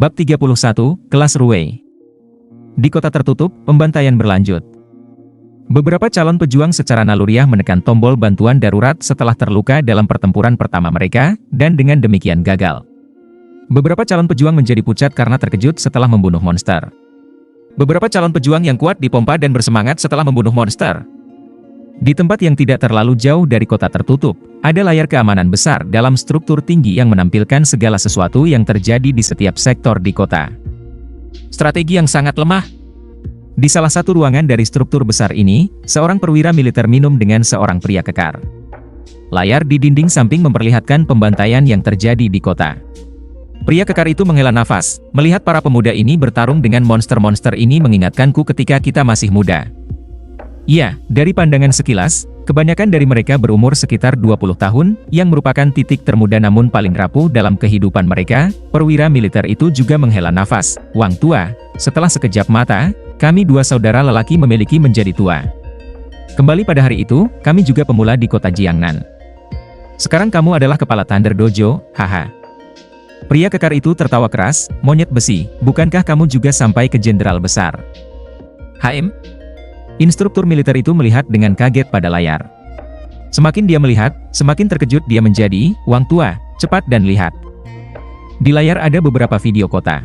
Bab 31, Kelas Ruwei. Di kota tertutup, pembantaian berlanjut. Beberapa calon pejuang secara naluriah menekan tombol bantuan darurat setelah terluka dalam pertempuran pertama mereka, dan dengan demikian gagal. Beberapa calon pejuang menjadi pucat karena terkejut setelah membunuh monster. Beberapa calon pejuang yang kuat dipompa dan bersemangat setelah membunuh monster. Di tempat yang tidak terlalu jauh dari kota tertutup, ada layar keamanan besar dalam struktur tinggi yang menampilkan segala sesuatu yang terjadi di setiap sektor di kota. Strategi yang sangat lemah. Di salah satu ruangan dari struktur besar ini, seorang perwira militer minum dengan seorang pria kekar. Layar di dinding samping memperlihatkan pembantaian yang terjadi di kota. Pria kekar itu menghela nafas, melihat para pemuda ini bertarung dengan monster-monster ini mengingatkanku ketika kita masih muda. Ya, dari pandangan sekilas, kebanyakan dari mereka berumur sekitar 20 tahun, yang merupakan titik termuda namun paling rapuh dalam kehidupan mereka. Perwira militer itu juga menghela nafas. Wang tua, setelah sekejap mata, kami dua saudara lelaki memiliki menjadi tua. Kembali pada hari itu, kami juga pemula di kota Jiangnan. Sekarang kamu adalah kepala Thunder Dojo, haha. Pria kekar itu tertawa keras, monyet besi, bukankah kamu juga sampai ke jenderal besar? HM? Instruktur militer itu melihat dengan kaget pada layar. Semakin dia melihat, semakin terkejut dia menjadi. Wang tua, cepat dan lihat. Di layar ada beberapa video kota.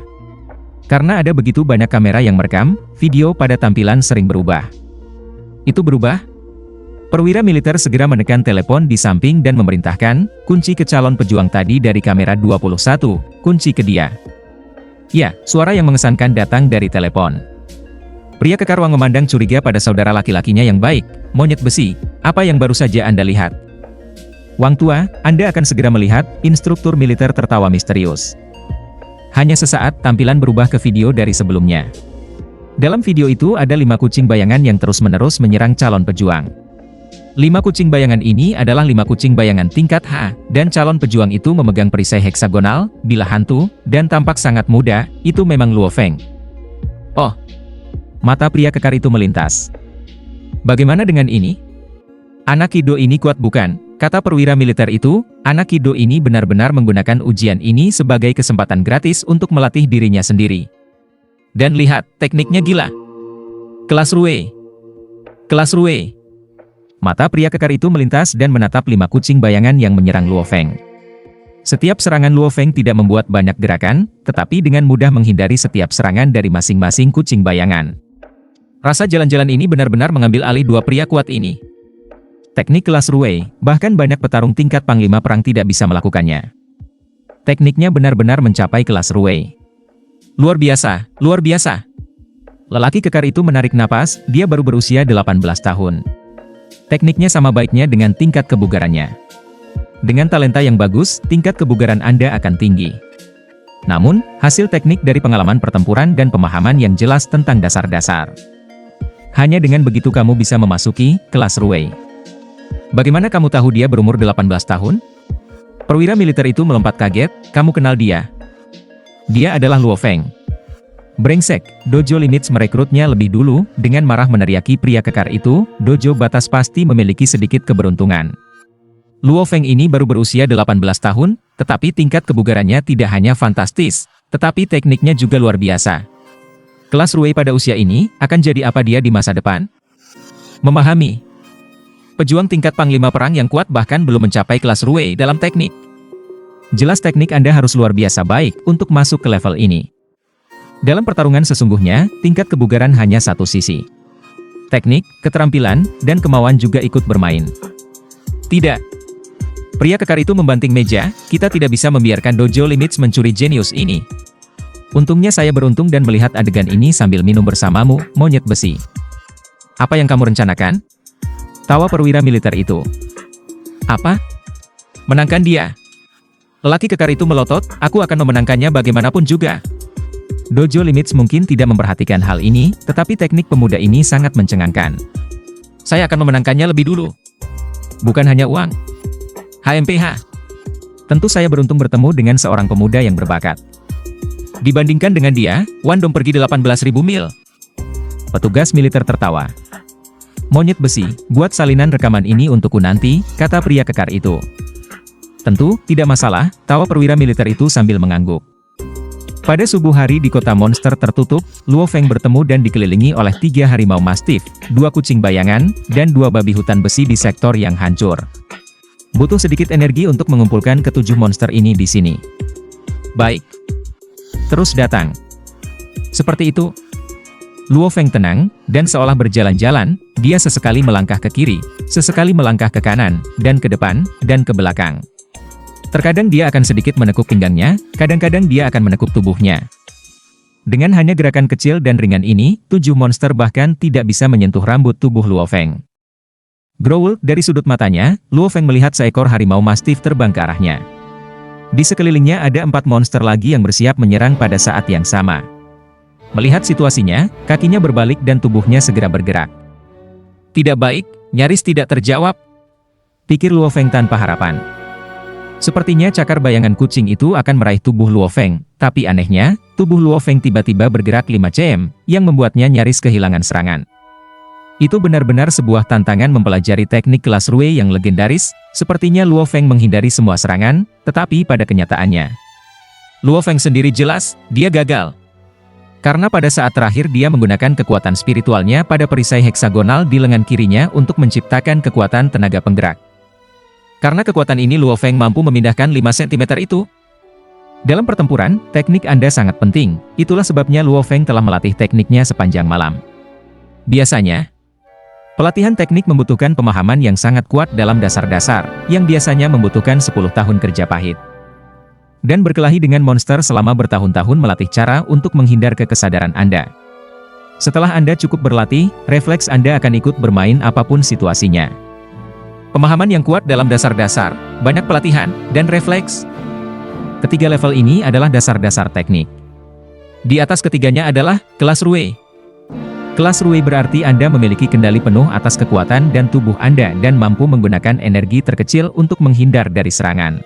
Karena ada begitu banyak kamera yang merekam, video pada tampilan sering berubah. Itu berubah? Perwira militer segera menekan telepon di samping dan memerintahkan, kunci ke calon pejuang tadi dari kamera 21, kunci ke dia. Ya, suara yang mengesankan datang dari telepon. Pria kekar Wang memandang curiga pada saudara laki-lakinya yang baik. Monyet besi, apa yang baru saja Anda lihat? Wang tua, Anda akan segera melihat. Instruktur militer tertawa misterius. Hanya sesaat tampilan berubah ke video dari sebelumnya. Dalam video itu ada 5 kucing bayangan yang terus-menerus menyerang calon pejuang. 5 kucing bayangan ini adalah 5 kucing bayangan tingkat H, dan calon pejuang itu memegang perisai heksagonal, bilah hantu, dan tampak sangat muda. Itu memang Luo Feng. Oh. Mata pria kekar itu melintas. Bagaimana dengan ini? Anak Kido ini kuat bukan? Kata perwira militer itu, anak Kido ini benar-benar menggunakan ujian ini sebagai kesempatan gratis untuk melatih dirinya sendiri. Dan lihat, tekniknya gila. Kelas Ruwei. Kelas Ruwei. Mata pria kekar itu melintas dan menatap 5 kucing bayangan yang menyerang Luo Feng. Setiap serangan Luo Feng tidak membuat banyak gerakan, tetapi dengan mudah menghindari setiap serangan dari masing-masing kucing bayangan. Rasa jalan-jalan ini benar-benar mengambil alih dua pria kuat ini. Teknik kelas Ruwei, bahkan banyak petarung tingkat panglima perang tidak bisa melakukannya. Tekniknya benar-benar mencapai kelas Ruwei. Luar biasa, luar biasa. Lelaki kekar itu menarik napas, dia baru berusia 18 tahun. Tekniknya sama baiknya dengan tingkat kebugarannya. Dengan talenta yang bagus, tingkat kebugaran Anda akan tinggi. Namun, hasil teknik dari pengalaman pertempuran dan pemahaman yang jelas tentang dasar-dasar. Hanya dengan begitu kamu bisa memasuki kelas Ruwei. Bagaimana kamu tahu dia berumur 18 tahun? Perwira militer itu melompat kaget, kamu kenal dia? Dia adalah Luo Feng. Brengsek, Dojo Limits merekrutnya lebih dulu, dengan marah meneriaki pria kekar itu, dojo batas pasti memiliki sedikit keberuntungan. Luo Feng ini baru berusia 18 tahun, tetapi tingkat kebugarannya tidak hanya fantastis, tetapi tekniknya juga luar biasa. Kelas Ruwei pada usia ini, akan jadi apa dia di masa depan? Memahami. Pejuang tingkat panglima perang yang kuat bahkan belum mencapai kelas Ruwei dalam teknik. Jelas teknik Anda harus luar biasa baik untuk masuk ke level ini. Dalam pertarungan sesungguhnya, tingkat kebugaran hanya satu sisi. Teknik, keterampilan, dan kemauan juga ikut bermain. Tidak. Pria kekar itu membanting meja, kita tidak bisa membiarkan Dojo Limits mencuri jenius ini. Untungnya saya beruntung dan melihat adegan ini sambil minum bersamamu, monyet besi. Apa yang kamu rencanakan? Tawa perwira militer itu. Apa? Menangkan dia. Lelaki kekar itu melotot, aku akan memenangkannya bagaimanapun juga. Dojo Limits mungkin tidak memperhatikan hal ini, tetapi teknik pemuda ini sangat mencengangkan. Saya akan memenangkannya lebih dulu. Bukan hanya uang. HMPH. Tentu saya beruntung bertemu dengan seorang pemuda yang berbakat. Dibandingkan dengan dia, Wan Dong pergi 18.000 mil. Petugas militer tertawa. Monyet besi, buat salinan rekaman ini untukku nanti, kata pria kekar itu. Tentu, tidak masalah, tawa perwira militer itu sambil mengangguk. Pada subuh hari di kota monster tertutup, Luo Feng bertemu dan dikelilingi oleh 3 harimau mastif, 2 kucing bayangan, dan 2 babi hutan besi di sektor yang hancur. Butuh sedikit energi untuk mengumpulkan ke-7 monster ini di sini. Baik. Terus datang. Seperti itu. Luo Feng tenang, dan seolah berjalan-jalan, dia sesekali melangkah ke kiri, sesekali melangkah ke kanan, dan ke depan, dan ke belakang. Terkadang dia akan sedikit menekuk pinggangnya, kadang-kadang dia akan menekuk tubuhnya. Dengan hanya gerakan kecil dan ringan ini, 7 monster bahkan tidak bisa menyentuh rambut tubuh Luo Feng. Growl dari sudut matanya, Luo Feng melihat seekor harimau mastif terbang ke arahnya. Di sekelilingnya ada 4 monster lagi yang bersiap menyerang pada saat yang sama. Melihat situasinya, kakinya berbalik dan tubuhnya segera bergerak. Tidak baik, nyaris tidak terjawab, pikir Luo Feng tanpa harapan. Sepertinya cakar bayangan kucing itu akan meraih tubuh Luo Feng, tapi anehnya, tubuh Luo Feng tiba-tiba bergerak 5 cm, yang membuatnya nyaris kehilangan serangan. Itu benar-benar sebuah tantangan mempelajari teknik kelas Rue yang legendaris, sepertinya Luo Feng menghindari semua serangan, tetapi pada kenyataannya, Luo Feng sendiri jelas, dia gagal. Karena pada saat terakhir dia menggunakan kekuatan spiritualnya pada perisai heksagonal di lengan kirinya untuk menciptakan kekuatan tenaga penggerak. Karena kekuatan ini Luo Feng mampu memindahkan 5 cm itu. Dalam pertempuran, teknik Anda sangat penting, itulah sebabnya Luo Feng telah melatih tekniknya sepanjang malam. Biasanya, pelatihan teknik membutuhkan pemahaman yang sangat kuat dalam dasar-dasar, yang biasanya membutuhkan 10 tahun kerja pahit. Dan berkelahi dengan monster selama bertahun-tahun melatih cara untuk menghindar ke kesadaran Anda. Setelah Anda cukup berlatih, refleks Anda akan ikut bermain apapun situasinya. Pemahaman yang kuat dalam dasar-dasar, banyak pelatihan, dan refleks. Ketiga level ini adalah dasar-dasar teknik. Di atas ketiganya adalah kelas Rue. Kelas Rue berarti Anda memiliki kendali penuh atas kekuatan dan tubuh Anda dan mampu menggunakan energi terkecil untuk menghindar dari serangan.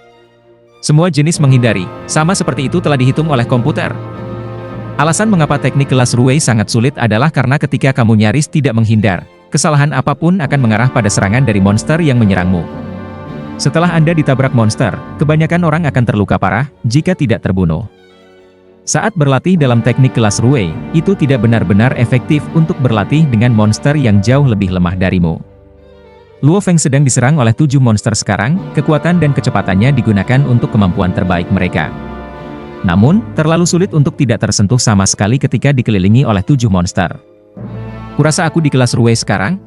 Semua jenis menghindari, sama seperti itu telah dihitung oleh komputer. Alasan mengapa teknik kelas Rue sangat sulit adalah karena ketika kamu nyaris tidak menghindar, kesalahan apapun akan mengarah pada serangan dari monster yang menyerangmu. Setelah Anda ditabrak monster, kebanyakan orang akan terluka parah, jika tidak terbunuh. Saat berlatih dalam teknik kelas Rue, itu tidak benar-benar efektif untuk berlatih dengan monster yang jauh lebih lemah darimu. Luo Feng sedang diserang oleh 7 monster sekarang, kekuatan dan kecepatannya digunakan untuk kemampuan terbaik mereka. Namun, terlalu sulit untuk tidak tersentuh sama sekali ketika dikelilingi oleh 7 monster. Kurasa aku di kelas Rue sekarang?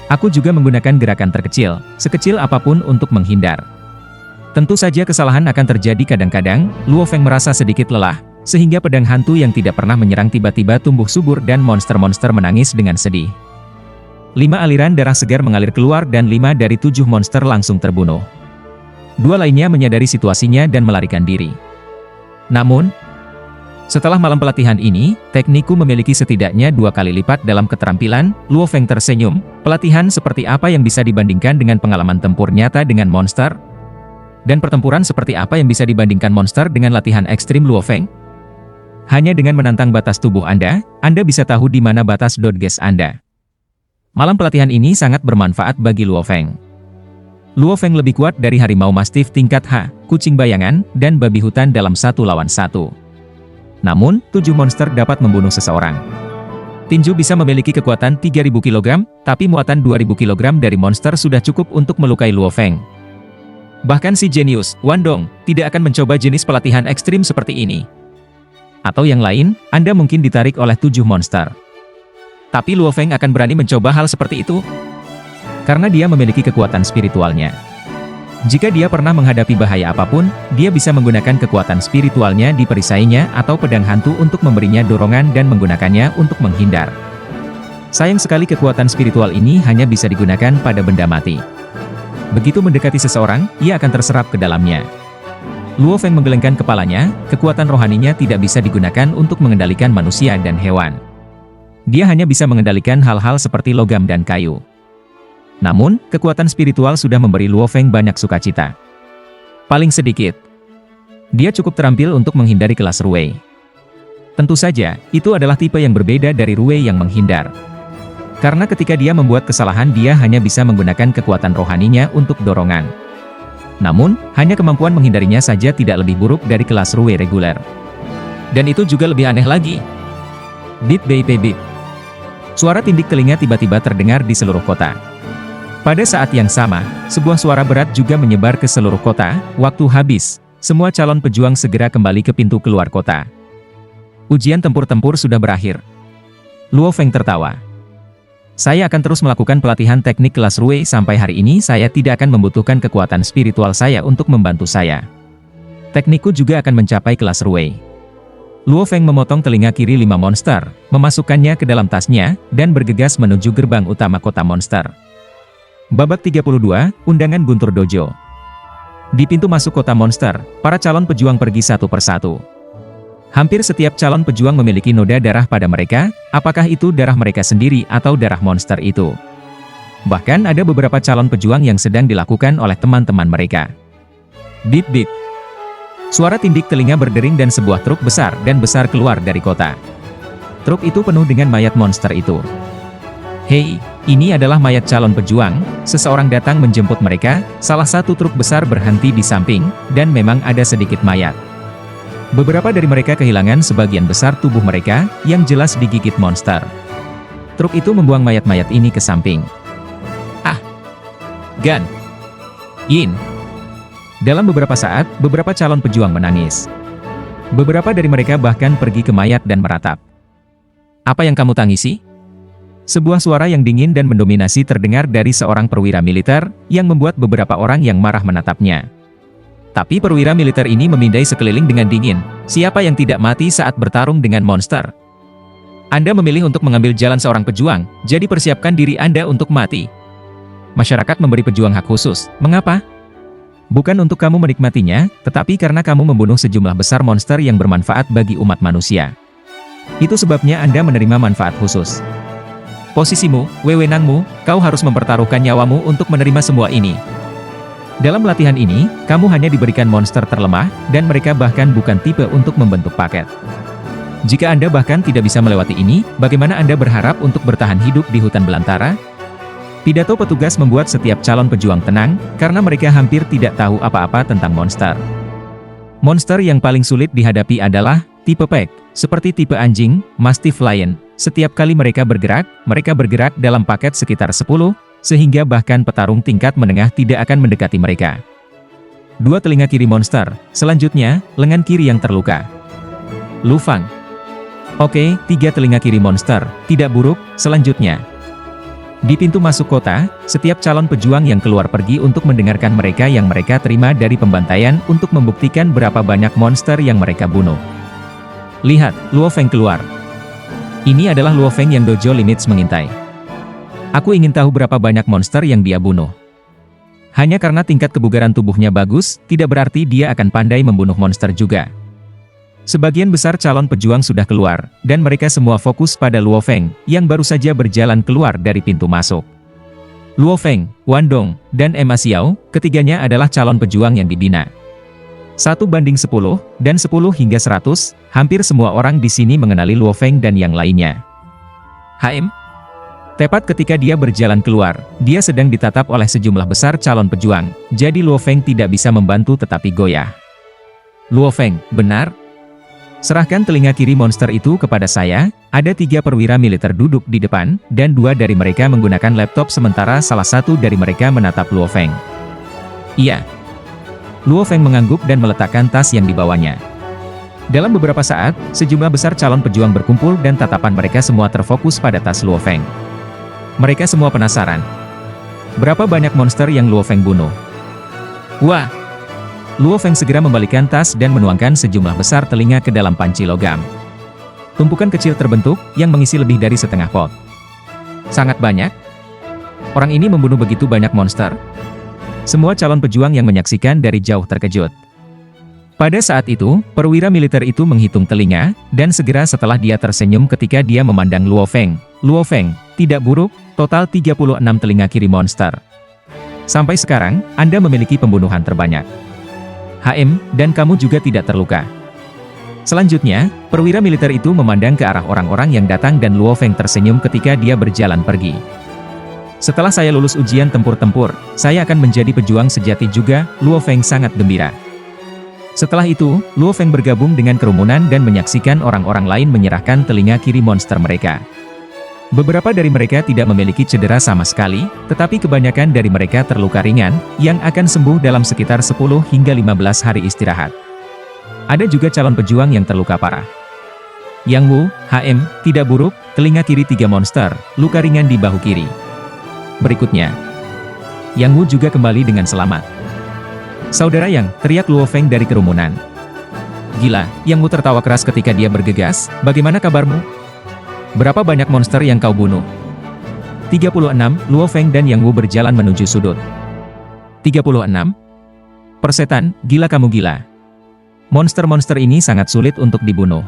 Aku juga menggunakan gerakan terkecil, sekecil apapun untuk menghindar. Tentu saja kesalahan akan terjadi kadang-kadang, Luo Feng merasa sedikit lelah, sehingga pedang hantu yang tidak pernah menyerang tiba-tiba tumbuh subur dan monster-monster menangis dengan sedih. 5 aliran darah segar mengalir keluar dan 5 dari 7 monster langsung terbunuh. 2 lainnya menyadari situasinya dan melarikan diri. Namun, setelah malam pelatihan ini, teknikku memiliki setidaknya 2 kali lipat dalam keterampilan. Luo Feng tersenyum. Pelatihan seperti apa yang bisa dibandingkan dengan pengalaman tempur nyata dengan monster? Dan pertempuran seperti apa yang bisa dibandingkan monster dengan latihan ekstrim Luo Feng? Hanya dengan menantang batas tubuh Anda bisa tahu di mana batas dodges Anda. Malam pelatihan ini sangat bermanfaat bagi Luo Feng. Luo Feng lebih kuat dari harimau mastif tingkat H, kucing bayangan, dan babi hutan dalam 1 lawan 1. Namun, 7 monster dapat membunuh seseorang. Tinju bisa memiliki kekuatan 3000 kg, tapi muatan 2000 kg dari monster sudah cukup untuk melukai Luo Feng. Bahkan si jenius, Wan Dong, tidak akan mencoba jenis pelatihan ekstrim seperti ini. Atau yang lain, Anda mungkin ditarik oleh 7 monster. Tapi Luo Feng akan berani mencoba hal seperti itu? Karena dia memiliki kekuatan spiritualnya. Jika dia pernah menghadapi bahaya apapun, dia bisa menggunakan kekuatan spiritualnya di perisainya atau pedang hantu untuk memberinya dorongan dan menggunakannya untuk menghindar. Sayang sekali kekuatan spiritual ini hanya bisa digunakan pada benda mati. Begitu mendekati seseorang, ia akan terserap ke dalamnya. Luo Feng menggelengkan kepalanya, kekuatan rohaninya tidak bisa digunakan untuk mengendalikan manusia dan hewan. Dia hanya bisa mengendalikan hal-hal seperti logam dan kayu. Namun, kekuatan spiritual sudah memberi Luo Feng banyak sukacita. Paling sedikit, dia cukup terampil untuk menghindari kelas Rue. Tentu saja, itu adalah tipe yang berbeda dari Rue yang menghindar. Karena ketika dia membuat kesalahan dia hanya bisa menggunakan kekuatan rohaninya untuk dorongan. Namun, hanya kemampuan menghindarinya saja tidak lebih buruk dari kelas Rue reguler. Dan itu juga lebih aneh lagi. Bip bip bip. Suara tindik telinga tiba-tiba terdengar di seluruh kota. Pada saat yang sama, sebuah suara berat juga menyebar ke seluruh kota. Waktu habis, semua calon pejuang segera kembali ke pintu keluar kota. Ujian tempur-tempur sudah berakhir. Luo Feng tertawa. Saya akan terus melakukan pelatihan teknik kelas Rui sampai hari ini saya tidak akan membutuhkan kekuatan spiritual saya untuk membantu saya. Teknikku juga akan mencapai kelas Rui. Luo Feng memotong telinga kiri 5 monster, memasukkannya ke dalam tasnya, dan bergegas menuju gerbang utama kota monster. Babak 32, Undangan Guntur Dojo. Di pintu masuk kota monster, para calon pejuang pergi satu persatu. Hampir setiap calon pejuang memiliki noda darah pada mereka, apakah itu darah mereka sendiri atau darah monster itu. Bahkan ada beberapa calon pejuang yang sedang dilakukan oleh teman-teman mereka. Bip bip. Suara tindik telinga berdering dan sebuah truk besar dan besar keluar dari kota. Truk itu penuh dengan mayat monster itu. Hei, ini adalah mayat calon pejuang. Seseorang datang menjemput mereka. Salah satu truk besar berhenti di samping, dan memang ada sedikit mayat. Beberapa dari mereka kehilangan sebagian besar tubuh mereka, yang jelas digigit monster. Truk itu membuang mayat-mayat ini ke samping. Ah! Gan! Yin! Dalam beberapa saat, beberapa calon pejuang menangis. Beberapa dari mereka bahkan pergi ke mayat dan meratap. Apa yang kamu tangisi? Sebuah suara yang dingin dan mendominasi terdengar dari seorang perwira militer, yang membuat beberapa orang yang marah menatapnya. Tapi perwira militer ini memindai sekeliling dengan dingin. Siapa yang tidak mati saat bertarung dengan monster? Anda memilih untuk mengambil jalan seorang pejuang, jadi persiapkan diri Anda untuk mati. Masyarakat memberi pejuang hak khusus. Mengapa? Bukan untuk kamu menikmatinya, tetapi karena kamu membunuh sejumlah besar monster yang bermanfaat bagi umat manusia. Itu sebabnya Anda menerima manfaat khusus. Posisimu, wewenangmu, kau harus mempertaruhkan nyawamu untuk menerima semua ini. Dalam latihan ini, kamu hanya diberikan monster terlemah, dan mereka bahkan bukan tipe untuk membentuk paket. Jika Anda bahkan tidak bisa melewati ini, bagaimana Anda berharap untuk bertahan hidup di hutan belantara? Pidato petugas membuat setiap calon pejuang tenang, karena mereka hampir tidak tahu apa-apa tentang monster. Monster yang paling sulit dihadapi adalah tipe pack, seperti tipe anjing, Mastiff Lion. Setiap kali mereka bergerak dalam paket sekitar 10, sehingga bahkan petarung tingkat menengah tidak akan mendekati mereka. 2 telinga kiri monster, selanjutnya, lengan kiri yang terluka. Lu Fang. Oke, 3 telinga kiri monster, tidak buruk, selanjutnya. Di pintu masuk kota, setiap calon pejuang yang keluar pergi untuk mendengarkan mereka yang mereka terima dari pembantaian untuk membuktikan berapa banyak monster yang mereka bunuh. Lihat, Luo Feng keluar. Ini adalah Luo Feng yang Dojo Limits mengintai. Aku ingin tahu berapa banyak monster yang dia bunuh. Hanya karena tingkat kebugaran tubuhnya bagus, tidak berarti dia akan pandai membunuh monster juga. Sebagian besar calon pejuang sudah keluar, dan mereka semua fokus pada Luo Feng, yang baru saja berjalan keluar dari pintu masuk. Luo Feng, Wan Dong, dan Emma Xiao, ketiganya adalah calon pejuang yang dibina. 1:10, dan 10 hingga 100, hampir semua orang di sini mengenali Luo Feng dan yang lainnya. HM? Tepat ketika dia berjalan keluar, dia sedang ditatap oleh sejumlah besar calon pejuang, jadi Luo Feng tidak bisa membantu tetapi goyah. Luo Feng, benar? Serahkan telinga kiri monster itu kepada saya. Ada 3 perwira militer duduk di depan, dan 2 dari mereka menggunakan laptop sementara salah satu dari mereka menatap Luo Feng. Iya. Luo Feng mengangguk dan meletakkan tas yang dibawanya. Dalam beberapa saat, sejumlah besar calon pejuang berkumpul dan tatapan mereka semua terfokus pada tas Luo Feng. Mereka semua penasaran. Berapa banyak monster yang Luo Feng bunuh? Wah! Luo Feng segera membalikkan tas dan menuangkan sejumlah besar telinga ke dalam panci logam. Tumpukan kecil terbentuk, yang mengisi lebih dari setengah pot. Sangat banyak? Orang ini membunuh begitu banyak monster? Semua calon pejuang yang menyaksikan dari jauh terkejut. Pada saat itu, perwira militer itu menghitung telinga, dan segera setelah dia tersenyum ketika dia memandang Luo Feng. Luo Feng, tidak buruk, total 36 telinga kiri monster. Sampai sekarang, Anda memiliki pembunuhan terbanyak. HM, dan kamu juga tidak terluka. Selanjutnya, perwira militer itu memandang ke arah orang-orang yang datang dan Luo Feng tersenyum ketika dia berjalan pergi. Setelah saya lulus ujian tempur-tempur, saya akan menjadi pejuang sejati juga, Luo Feng sangat gembira. Setelah itu, Luo Feng bergabung dengan kerumunan dan menyaksikan orang-orang lain menyerahkan telinga kiri monster mereka. Beberapa dari mereka tidak memiliki cedera sama sekali, tetapi kebanyakan dari mereka terluka ringan, yang akan sembuh dalam sekitar 10 hingga 15 hari istirahat. Ada juga calon pejuang yang terluka parah. Yang Wu, HM, tidak buruk, telinga kiri 3 monster, luka ringan di bahu kiri. Berikutnya, Yang Wu juga kembali dengan selamat. Saudara Yang, teriak Luo Feng dari kerumunan. Gila, Yang Wu tertawa keras ketika dia bergegas, bagaimana kabarmu? Berapa banyak monster yang kau bunuh? 36, Luo Feng dan Yang Wu berjalan menuju sudut. 36? Persetan, gila kamu gila. Monster-monster ini sangat sulit untuk dibunuh.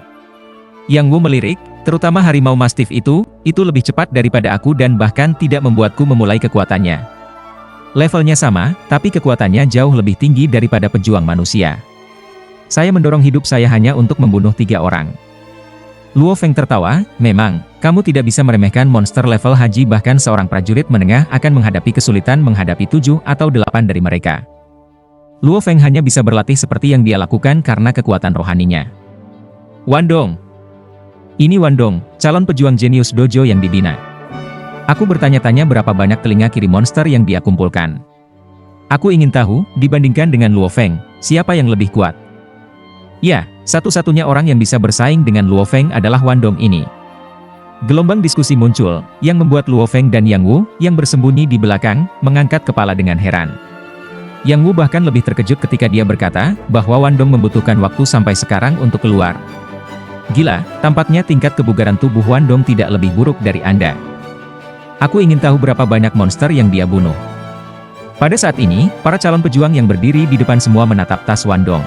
Yang Wu melirik, terutama harimau mastif itu lebih cepat daripada aku dan bahkan tidak membuatku memulai kekuatannya. Levelnya sama, tapi kekuatannya jauh lebih tinggi daripada pejuang manusia. Saya mendorong hidup saya hanya untuk membunuh 3 orang. Luo Feng tertawa, memang, kamu tidak bisa meremehkan monster level haji bahkan seorang prajurit menengah akan menghadapi kesulitan menghadapi 7 atau 8 dari mereka. Luo Feng hanya bisa berlatih seperti yang dia lakukan karena kekuatan rohaninya. Wandong. Ini Wandong, calon pejuang jenius dojo yang dibina. Aku bertanya-tanya berapa banyak telinga kiri monster yang dia kumpulkan. Aku ingin tahu, dibandingkan dengan Luo Feng, siapa yang lebih kuat? Ya, satu-satunya orang yang bisa bersaing dengan Luo Feng adalah Wandong ini. Gelombang diskusi muncul, yang membuat Luo Feng dan Yang Wu, yang bersembunyi di belakang, mengangkat kepala dengan heran. Yang Wu bahkan lebih terkejut ketika dia berkata, bahwa Wandong membutuhkan waktu sampai sekarang untuk keluar. Gila, tampaknya tingkat kebugaran tubuh Wandong tidak lebih buruk dari Anda. Aku ingin tahu berapa banyak monster yang dia bunuh. Pada saat ini, para calon pejuang yang berdiri di depan semua menatap tas Wandong.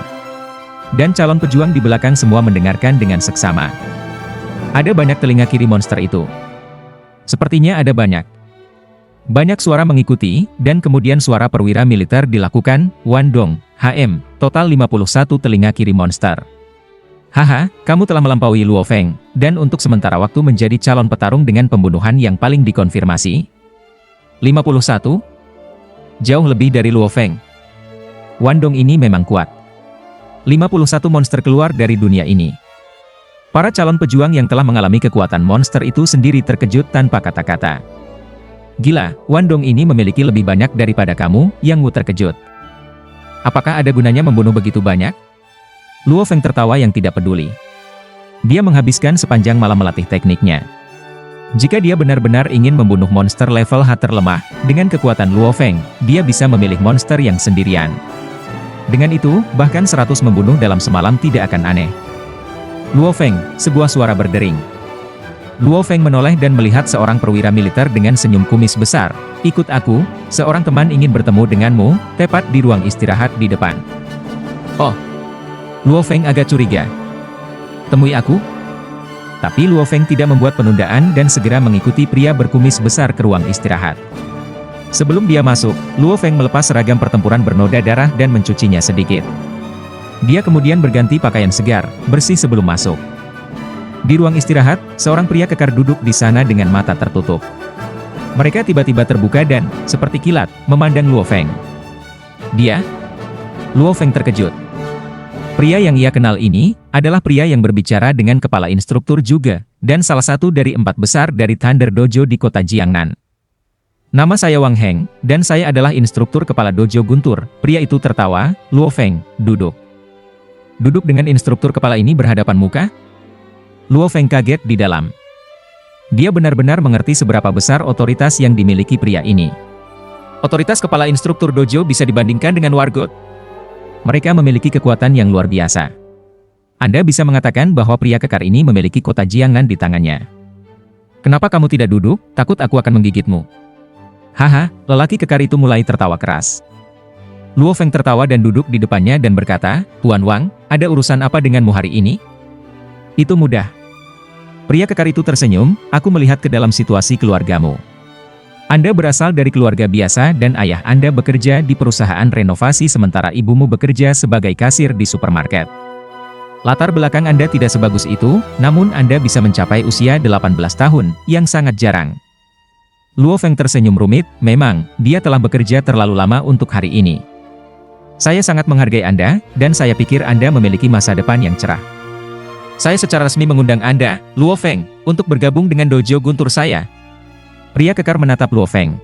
Dan calon pejuang di belakang semua mendengarkan dengan seksama. Ada banyak telinga kiri monster itu. Sepertinya ada banyak. Banyak suara mengikuti, dan kemudian suara perwira militer dilakukan, Wandong, HM, total 51 telinga kiri monster. Haha, kamu telah melampaui Luo Feng, dan untuk sementara waktu menjadi calon petarung dengan pembunuhan yang paling dikonfirmasi. 51? Jauh lebih dari Luo Feng. Wandong ini memang kuat. 51 monster keluar dari dunia ini. Para calon pejuang yang telah mengalami kekuatan monster itu sendiri terkejut tanpa kata-kata. Gila, Wandong ini memiliki lebih banyak daripada kamu, Yang Wu terkejut. Apakah ada gunanya membunuh begitu banyak? Luo Feng tertawa yang tidak peduli. Dia menghabiskan sepanjang malam melatih tekniknya. Jika dia benar-benar ingin membunuh monster level H terlemah, dengan kekuatan Luo Feng, dia bisa memilih monster yang sendirian. Dengan itu, bahkan 100 membunuh dalam semalam tidak akan aneh. Luo Feng, sebuah suara berdering. Luo Feng menoleh dan melihat seorang perwira militer dengan senyum kumis besar. Ikut aku, seorang teman ingin bertemu denganmu, tepat di ruang istirahat di depan. Oh. Luo Feng agak curiga. Temui aku? Tapi Luo Feng tidak membuat penundaan dan segera mengikuti pria berkumis besar ke ruang istirahat. Sebelum dia masuk, Luo Feng melepas seragam pertempuran bernoda darah dan mencucinya sedikit. Dia kemudian berganti pakaian segar, bersih sebelum masuk. Di ruang istirahat, seorang pria kekar duduk di sana dengan mata tertutup. Mereka tiba-tiba terbuka dan, seperti kilat, memandang Luo Feng. Dia? Luo Feng terkejut. Pria yang ia kenal ini, adalah pria yang berbicara dengan kepala instruktur juga, dan salah satu dari 4 besar dari Thunder Dojo di kota Jiangnan. Nama saya Wang Heng, dan saya adalah instruktur kepala dojo Guntur. Pria itu tertawa. Luo Feng, duduk. Duduk dengan instruktur kepala ini berhadapan muka? Luo Feng kaget di dalam. Dia benar-benar mengerti seberapa besar otoritas yang dimiliki pria ini. Otoritas kepala instruktur dojo bisa dibandingkan dengan wargot. Mereka memiliki kekuatan yang luar biasa. Anda bisa mengatakan bahwa pria kekar ini memiliki kota Jiangnan di tangannya. Kenapa kamu tidak duduk? Takut aku akan menggigitmu. Haha, lelaki kekar itu mulai tertawa keras. Luo Feng tertawa dan duduk di depannya dan berkata, Tuan Wang, ada urusan apa denganmu hari ini? Itu mudah. Pria kekar itu tersenyum, aku melihat ke dalam situasi keluargamu. Anda berasal dari keluarga biasa dan ayah Anda bekerja di perusahaan renovasi sementara ibumu bekerja sebagai kasir di supermarket. Latar belakang Anda tidak sebagus itu, namun Anda bisa mencapai usia 18 tahun, yang sangat jarang. Luo Feng tersenyum rumit, memang, dia telah bekerja terlalu lama untuk hari ini. Saya sangat menghargai Anda, dan saya pikir Anda memiliki masa depan yang cerah. Saya secara resmi mengundang Anda, Luo Feng, untuk bergabung dengan dojo guntur saya. Pria kekar menatap Luo Feng.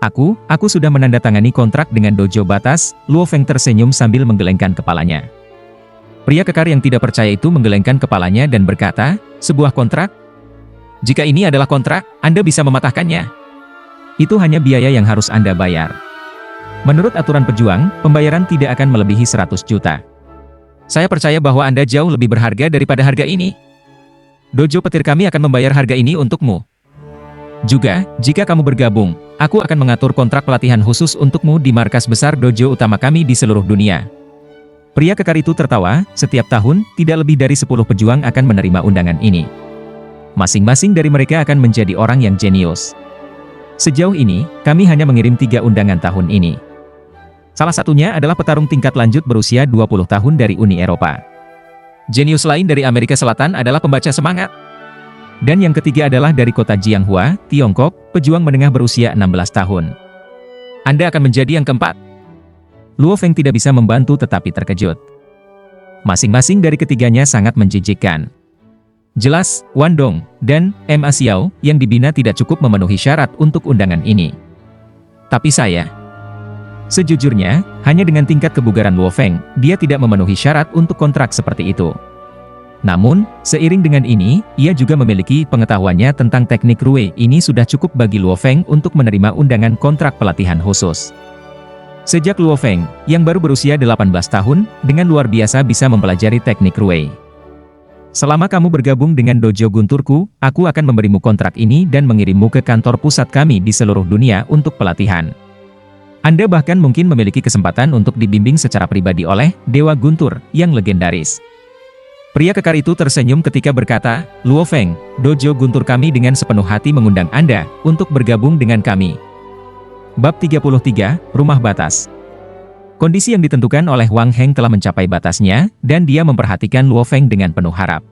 Aku sudah menandatangani kontrak dengan dojo batas. Luo Feng tersenyum sambil menggelengkan kepalanya. Pria kekar yang tidak percaya itu menggelengkan kepalanya dan berkata, sebuah kontrak? Jika ini adalah kontrak, Anda bisa mematahkannya. Itu hanya biaya yang harus Anda bayar. Menurut aturan pejuang, pembayaran tidak akan melebihi 100 juta. Saya percaya bahwa Anda jauh lebih berharga daripada harga ini. Dojo petir kami akan membayar harga ini untukmu. Juga, jika kamu bergabung, aku akan mengatur kontrak pelatihan khusus untukmu di markas besar dojo utama kami di seluruh dunia. Pria kekar itu tertawa, setiap tahun, tidak lebih dari 10 pejuang akan menerima undangan ini. Masing-masing dari mereka akan menjadi orang yang jenius. Sejauh ini, kami hanya mengirim 3 undangan tahun ini. Salah satunya adalah petarung tingkat lanjut berusia 20 tahun dari Uni Eropa. Jenius lain dari Amerika Selatan adalah pembaca semangat. Dan yang ketiga adalah dari kota Jianghua, Tiongkok, pejuang menengah berusia 16 tahun. Anda akan menjadi yang keempat. Luo Feng tidak bisa membantu tetapi terkejut. Masing-masing dari ketiganya sangat menjijikkan. Jelas, Wan Dong dan Ma Xiao yang dibina tidak cukup memenuhi syarat untuk undangan ini. Tapi sejujurnya, hanya dengan tingkat kebugaran Luo Feng, dia tidak memenuhi syarat untuk kontrak seperti itu. Namun, seiring dengan ini, ia juga memiliki pengetahuannya tentang teknik Rue. Ini sudah cukup bagi Luo Feng untuk menerima undangan kontrak pelatihan khusus. Sejak Luo Feng, yang baru berusia 18 tahun, dengan luar biasa bisa mempelajari teknik Rue. Selama kamu bergabung dengan dojo gunturku, aku akan memberimu kontrak ini dan mengirimmu ke kantor pusat kami di seluruh dunia untuk pelatihan. Anda bahkan mungkin memiliki kesempatan untuk dibimbing secara pribadi oleh Dewa Guntur yang legendaris. Pria kekar itu tersenyum ketika berkata, Luo Feng, dojo guntur kami dengan sepenuh hati mengundang Anda untuk bergabung dengan kami. Bab 33, Rumah Batas. Kondisi yang ditentukan oleh Wang Heng telah mencapai batasnya, dan dia memperhatikan Luo Feng dengan penuh harap.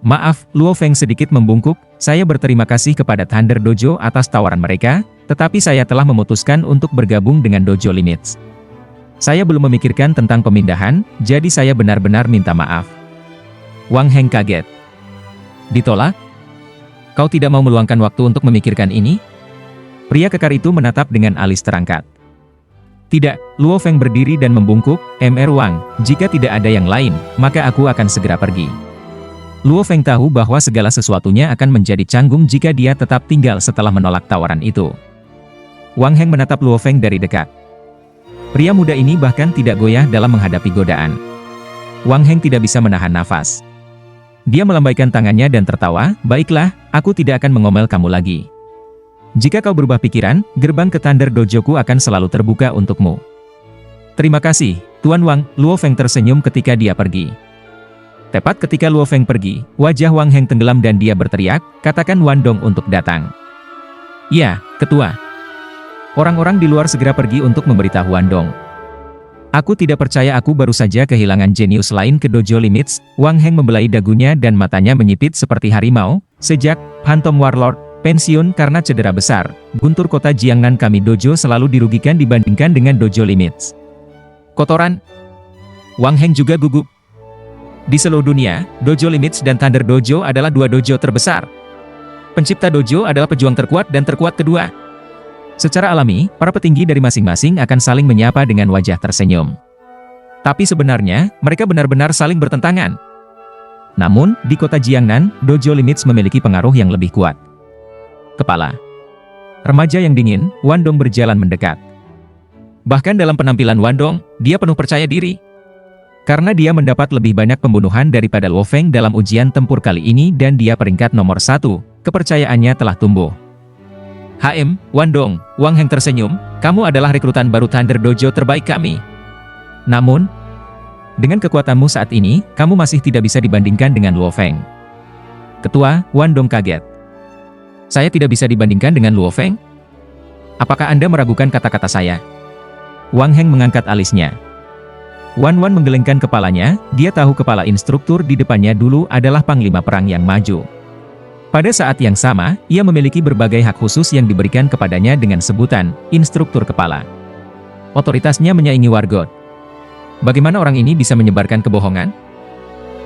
Maaf, Luo Feng sedikit membungkuk, saya berterima kasih kepada Thunder Dojo atas tawaran mereka, tetapi saya telah memutuskan untuk bergabung dengan Dojo Limits. Saya belum memikirkan tentang pemindahan, jadi saya benar-benar minta maaf. Wang Heng kaget. Ditolak? Kau tidak mau meluangkan waktu untuk memikirkan ini? Pria kekar itu menatap dengan alis terangkat. Tidak, Luo Feng berdiri dan membungkuk, Mr. Wang, jika tidak ada yang lain, maka aku akan segera pergi. Luo Feng tahu bahwa segala sesuatunya akan menjadi canggung jika dia tetap tinggal setelah menolak tawaran itu. Wang Heng menatap Luo Feng dari dekat. Pria muda ini bahkan tidak goyah dalam menghadapi godaan. Wang Heng tidak bisa menahan nafas. Dia melambaikan tangannya dan tertawa, baiklah, aku tidak akan mengomel kamu lagi. Jika kau berubah pikiran, gerbang ke Thunder Dojoku akan selalu terbuka untukmu. Terima kasih, Tuan Wang. Luo Feng tersenyum ketika dia pergi. Tepat ketika Luo Feng pergi, wajah Wang Heng tenggelam dan dia berteriak, katakan Wan Dong untuk datang. Ya, Ketua. Orang-orang di luar segera pergi untuk memberitahu Wan Dong. Aku tidak percaya aku baru saja kehilangan jenius lain ke Dojo Limits. Wang Heng membelai dagunya dan matanya menyipit seperti harimau. Sejak Phantom Warlord pensiun karena cedera besar, guntur kota Jiangnan kami dojo selalu dirugikan dibandingkan dengan Dojo Limits. Kotoran. Wang Heng juga gugup. Di seluruh dunia, Dojo Limits dan Thunder Dojo adalah dua dojo terbesar. Pencipta dojo adalah pejuang terkuat dan terkuat kedua. Secara alami, para petinggi dari masing-masing akan saling menyapa dengan wajah tersenyum. Tapi sebenarnya, mereka benar-benar saling bertentangan. Namun, di kota Jiangnan, Dojo Limits memiliki pengaruh yang lebih kuat. Kepala. Remaja yang dingin, Wan Dong berjalan mendekat. Bahkan dalam penampilan Wan Dong, dia penuh percaya diri. Karena dia mendapat lebih banyak pembunuhan daripada Luo Feng dalam ujian tempur kali ini dan dia peringkat nomor 1, kepercayaannya telah tumbuh. Wan Dong, Wang Heng tersenyum, kamu adalah rekrutan baru Thunder Dojo terbaik kami. Namun, dengan kekuatanmu saat ini, kamu masih tidak bisa dibandingkan dengan Luo Feng. Ketua, Wan Dong kaget. Saya tidak bisa dibandingkan dengan Luo Feng? Apakah Anda meragukan kata-kata saya? Wang Heng mengangkat alisnya. Wan menggelengkan kepalanya, dia tahu kepala instruktur di depannya dulu adalah panglima perang yang maju. Pada saat yang sama, ia memiliki berbagai hak khusus yang diberikan kepadanya dengan sebutan instruktur kepala. Otoritasnya menyaingi Wargot. Bagaimana orang ini bisa menyebarkan kebohongan?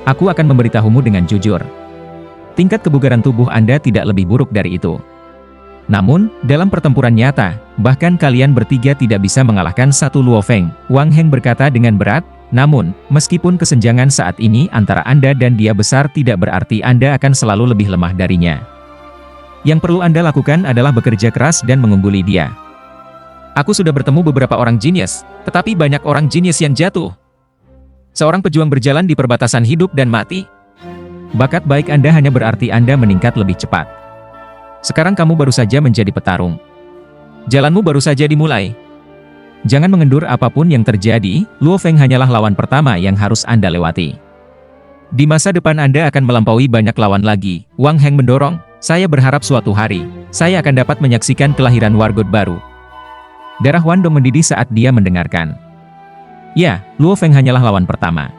Aku akan memberitahumu dengan jujur. Tingkat kebugaran tubuh Anda tidak lebih buruk dari itu. Namun, dalam pertempuran nyata, bahkan kalian bertiga tidak bisa mengalahkan satu Luo Feng, Wang Heng berkata dengan berat. Namun, meskipun kesenjangan saat ini antara Anda dan dia besar tidak berarti Anda akan selalu lebih lemah darinya. Yang perlu Anda lakukan adalah bekerja keras dan mengungguli dia. Aku sudah bertemu beberapa orang jenius, tetapi banyak orang jenius yang jatuh. Seorang pejuang berjalan di perbatasan hidup dan mati. Bakat baik Anda hanya berarti Anda meningkat lebih cepat. Sekarang kamu baru saja menjadi petarung. Jalanmu baru saja dimulai. Jangan mengendur apapun yang terjadi, Luo Feng hanyalah lawan pertama yang harus Anda lewati. Di masa depan Anda akan melampaui banyak lawan lagi, Wang Heng mendorong. Saya berharap suatu hari, saya akan dapat menyaksikan kelahiran Wargot baru. Darah Wandong mendidih saat dia mendengarkan. Ya, Luo Feng hanyalah lawan pertama.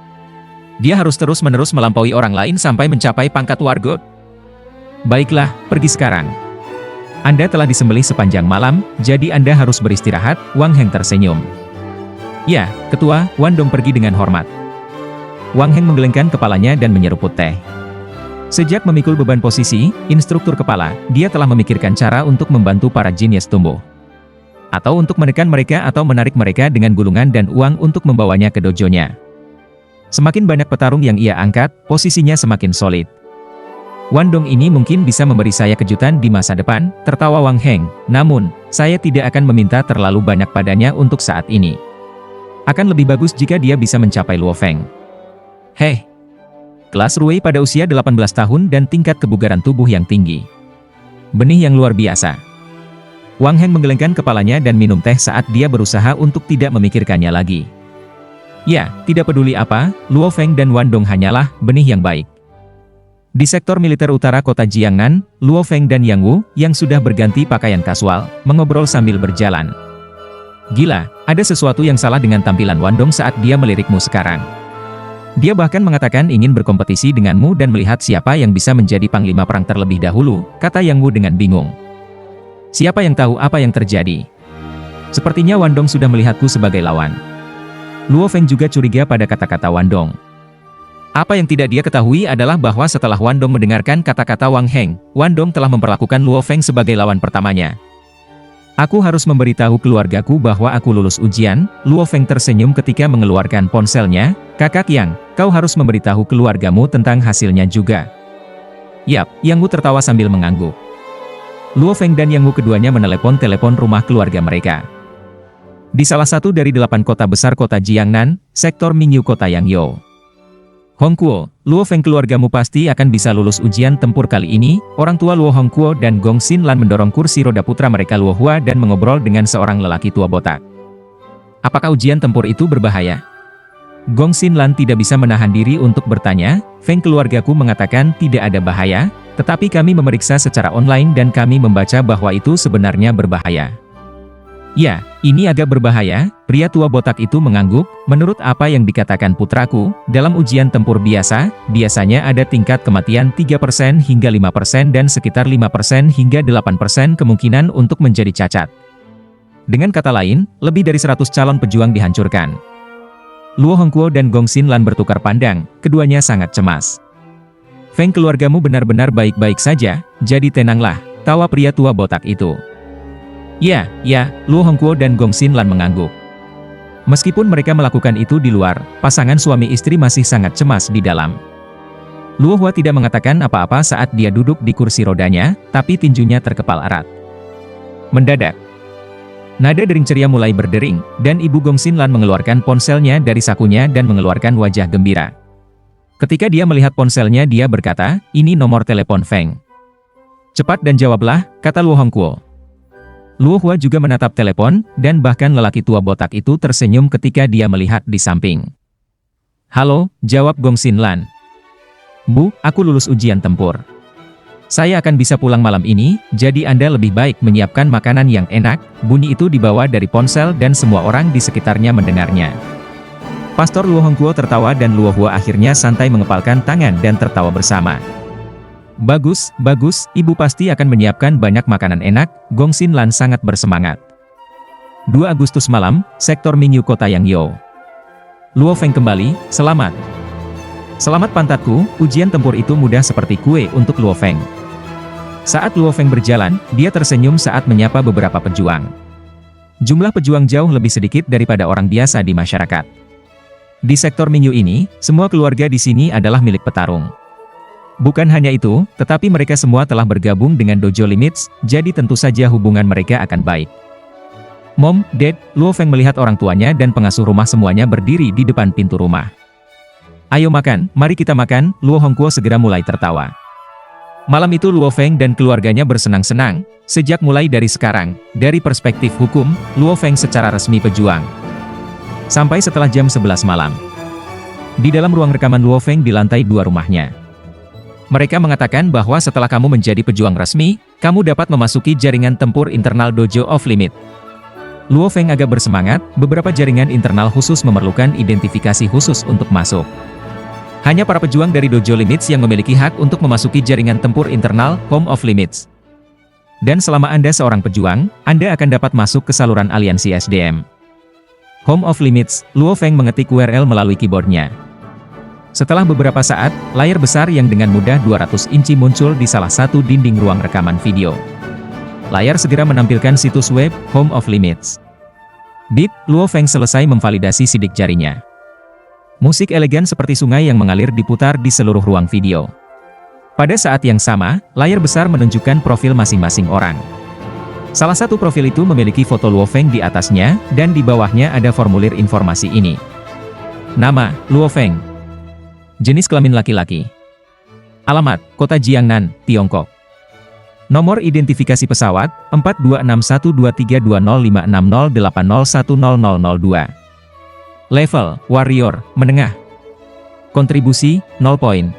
Dia harus terus-menerus melampaui orang lain sampai mencapai pangkat Wargot. Baiklah, pergi sekarang. Anda telah disembelih sepanjang malam, jadi Anda harus beristirahat, Wang Heng tersenyum. Ya, Ketua, Wandong pergi dengan hormat. Wang Heng menggelengkan kepalanya dan menyeruput teh. Sejak memikul beban posisi, instruktur kepala, dia telah memikirkan cara untuk membantu para jenius tumbuh. Atau untuk menekan mereka atau menarik mereka dengan gulungan dan uang untuk membawanya ke dojonya. Semakin banyak petarung yang ia angkat, posisinya semakin solid. Wandong ini mungkin bisa memberi saya kejutan di masa depan, tertawa Wang Heng. Namun, saya tidak akan meminta terlalu banyak padanya untuk saat ini. Akan lebih bagus jika dia bisa mencapai Luo Feng. Hei! Kelas Ruwei pada usia 18 tahun dan tingkat kebugaran tubuh yang tinggi. Benih yang luar biasa. Wang Heng menggelengkan kepalanya dan minum teh saat dia berusaha untuk tidak memikirkannya lagi. Ya, tidak peduli apa, Luo Feng dan Wandong hanyalah benih yang baik. Di sektor militer utara kota Jiangnan, Luo Feng dan Yang Wu, yang sudah berganti pakaian kasual, mengobrol sambil berjalan. Gila, ada sesuatu yang salah dengan tampilan Wandong saat dia melirikmu sekarang. Dia bahkan mengatakan ingin berkompetisi denganmu dan melihat siapa yang bisa menjadi panglima perang terlebih dahulu, kata Yang Wu dengan bingung. Siapa yang tahu apa yang terjadi? Sepertinya Wandong sudah melihatku sebagai lawan. Luo Feng juga curiga pada kata-kata Wandong. Apa yang tidak dia ketahui adalah bahwa setelah Wandong mendengarkan kata-kata Wang Heng, Wandong telah memperlakukan Luo Feng sebagai lawan pertamanya. Aku harus memberitahu keluargaku bahwa aku lulus ujian. Luo Feng tersenyum ketika mengeluarkan ponselnya. Kakak Yang, kau harus memberitahu keluargamu tentang hasilnya juga. Yap, Yang Wu tertawa sambil mengangguk. Luo Feng dan Yang Wu keduanya menelepon telepon rumah keluarga mereka. Di salah satu dari 8 kota besar kota Jiangnan, sektor Mingyu kota Yangzhou. Hongkuo, Luo Feng keluargamu pasti akan bisa lulus ujian tempur kali ini. Orang tua Luo Hongkuo dan Gong Xinlan mendorong kursi roda putra mereka Luo Hua dan mengobrol dengan seorang lelaki tua botak. Apakah ujian tempur itu berbahaya? Gong Xinlan tidak bisa menahan diri untuk bertanya. Feng keluargaku mengatakan tidak ada bahaya, tetapi kami memeriksa secara online dan kami membaca bahwa itu sebenarnya berbahaya. Ya, ini agak berbahaya, pria tua botak itu mengangguk. Menurut apa yang dikatakan putraku, dalam ujian tempur biasa, biasanya ada tingkat kematian 3% hingga 5% dan sekitar 5% hingga 8% kemungkinan untuk menjadi cacat. Dengan kata lain, lebih dari 100 calon pejuang dihancurkan. Luo Hongkuo dan Gong Xinlan bertukar pandang, keduanya sangat cemas. Feng keluargamu benar-benar baik-baik saja, jadi tenanglah, tawa pria tua botak itu. Ya, Luo Hongkuo dan Gong Xinlan mengangguk. Meskipun mereka melakukan itu di luar, pasangan suami istri masih sangat cemas di dalam. Luo Hua tidak mengatakan apa-apa saat dia duduk di kursi rodanya, tapi tinjunya terkepal erat. Mendadak, nada dering ceria mulai berdering, dan Ibu Gong Xinlan mengeluarkan ponselnya dari sakunya dan mengeluarkan wajah gembira. Ketika dia melihat ponselnya dia berkata, ini nomor telepon Feng. Cepat dan jawablah, kata Luo Hongkuo. Luo Hua juga menatap telepon, dan bahkan lelaki tua botak itu tersenyum ketika dia melihat di samping. Halo, jawab Gong Xinlan. Bu, aku lulus ujian tempur. Saya akan bisa pulang malam ini, jadi Anda lebih baik menyiapkan makanan yang enak. Bunyi itu dibawa dari ponsel dan semua orang di sekitarnya mendengarnya. Pastor Luo Hongkuo tertawa dan Luo Hua akhirnya santai mengepalkan tangan dan tertawa bersama. Bagus, Ibu pasti akan menyiapkan banyak makanan enak. Gong Xinlan sangat bersemangat. 2 Agustus malam, sektor Mingyu Kota Yangzhou. Luo Feng kembali, selamat. Selamat pantatku, ujian tempur itu mudah seperti kue untuk Luo Feng. Saat Luo Feng berjalan, dia tersenyum saat menyapa beberapa pejuang. Jumlah pejuang jauh lebih sedikit daripada orang biasa di masyarakat. Di sektor Mingyu ini, semua keluarga di sini adalah milik petarung. Bukan hanya itu, tetapi mereka semua telah bergabung dengan Dojo Limits, jadi tentu saja hubungan mereka akan baik. Mom, Dad, Luo Feng melihat orang tuanya dan pengasuh rumah semuanya berdiri di depan pintu rumah. Ayo makan, mari kita makan, Luo Hongguo segera mulai tertawa. Malam itu Luo Feng dan keluarganya bersenang-senang, sejak mulai dari sekarang, dari perspektif hukum, Luo Feng secara resmi pejuang. Sampai setelah jam 11 malam. Di dalam ruang rekaman Luo Feng di lantai 2 rumahnya. Mereka mengatakan bahwa setelah kamu menjadi pejuang resmi, kamu dapat memasuki jaringan tempur internal Dojo of Limit. Luo Feng agak bersemangat, beberapa jaringan internal khusus memerlukan identifikasi khusus untuk masuk. Hanya para pejuang dari Dojo Limits yang memiliki hak untuk memasuki jaringan tempur internal Home of Limits. Dan selama Anda seorang pejuang, Anda akan dapat masuk ke saluran aliansi SDM. Home of Limits, Luo Feng mengetik URL melalui keyboardnya. Setelah beberapa saat, layar besar yang dengan mudah 200 inci muncul di salah satu dinding ruang rekaman video. Layar segera menampilkan situs web, Home of Limits. Bip, Luo Feng selesai memvalidasi sidik jarinya. Musik elegan seperti sungai yang mengalir diputar di seluruh ruang video. Pada saat yang sama, layar besar menunjukkan profil masing-masing orang. Salah satu profil itu memiliki foto Luo Feng di atasnya, dan di bawahnya ada formulir informasi ini. Nama, Luo Feng. Jenis kelamin laki-laki. Alamat, Kota Jiangnan, Tiongkok. Nomor identifikasi pesawat, 426123205608010002. Level, Warrior, menengah. Kontribusi, 0 poin.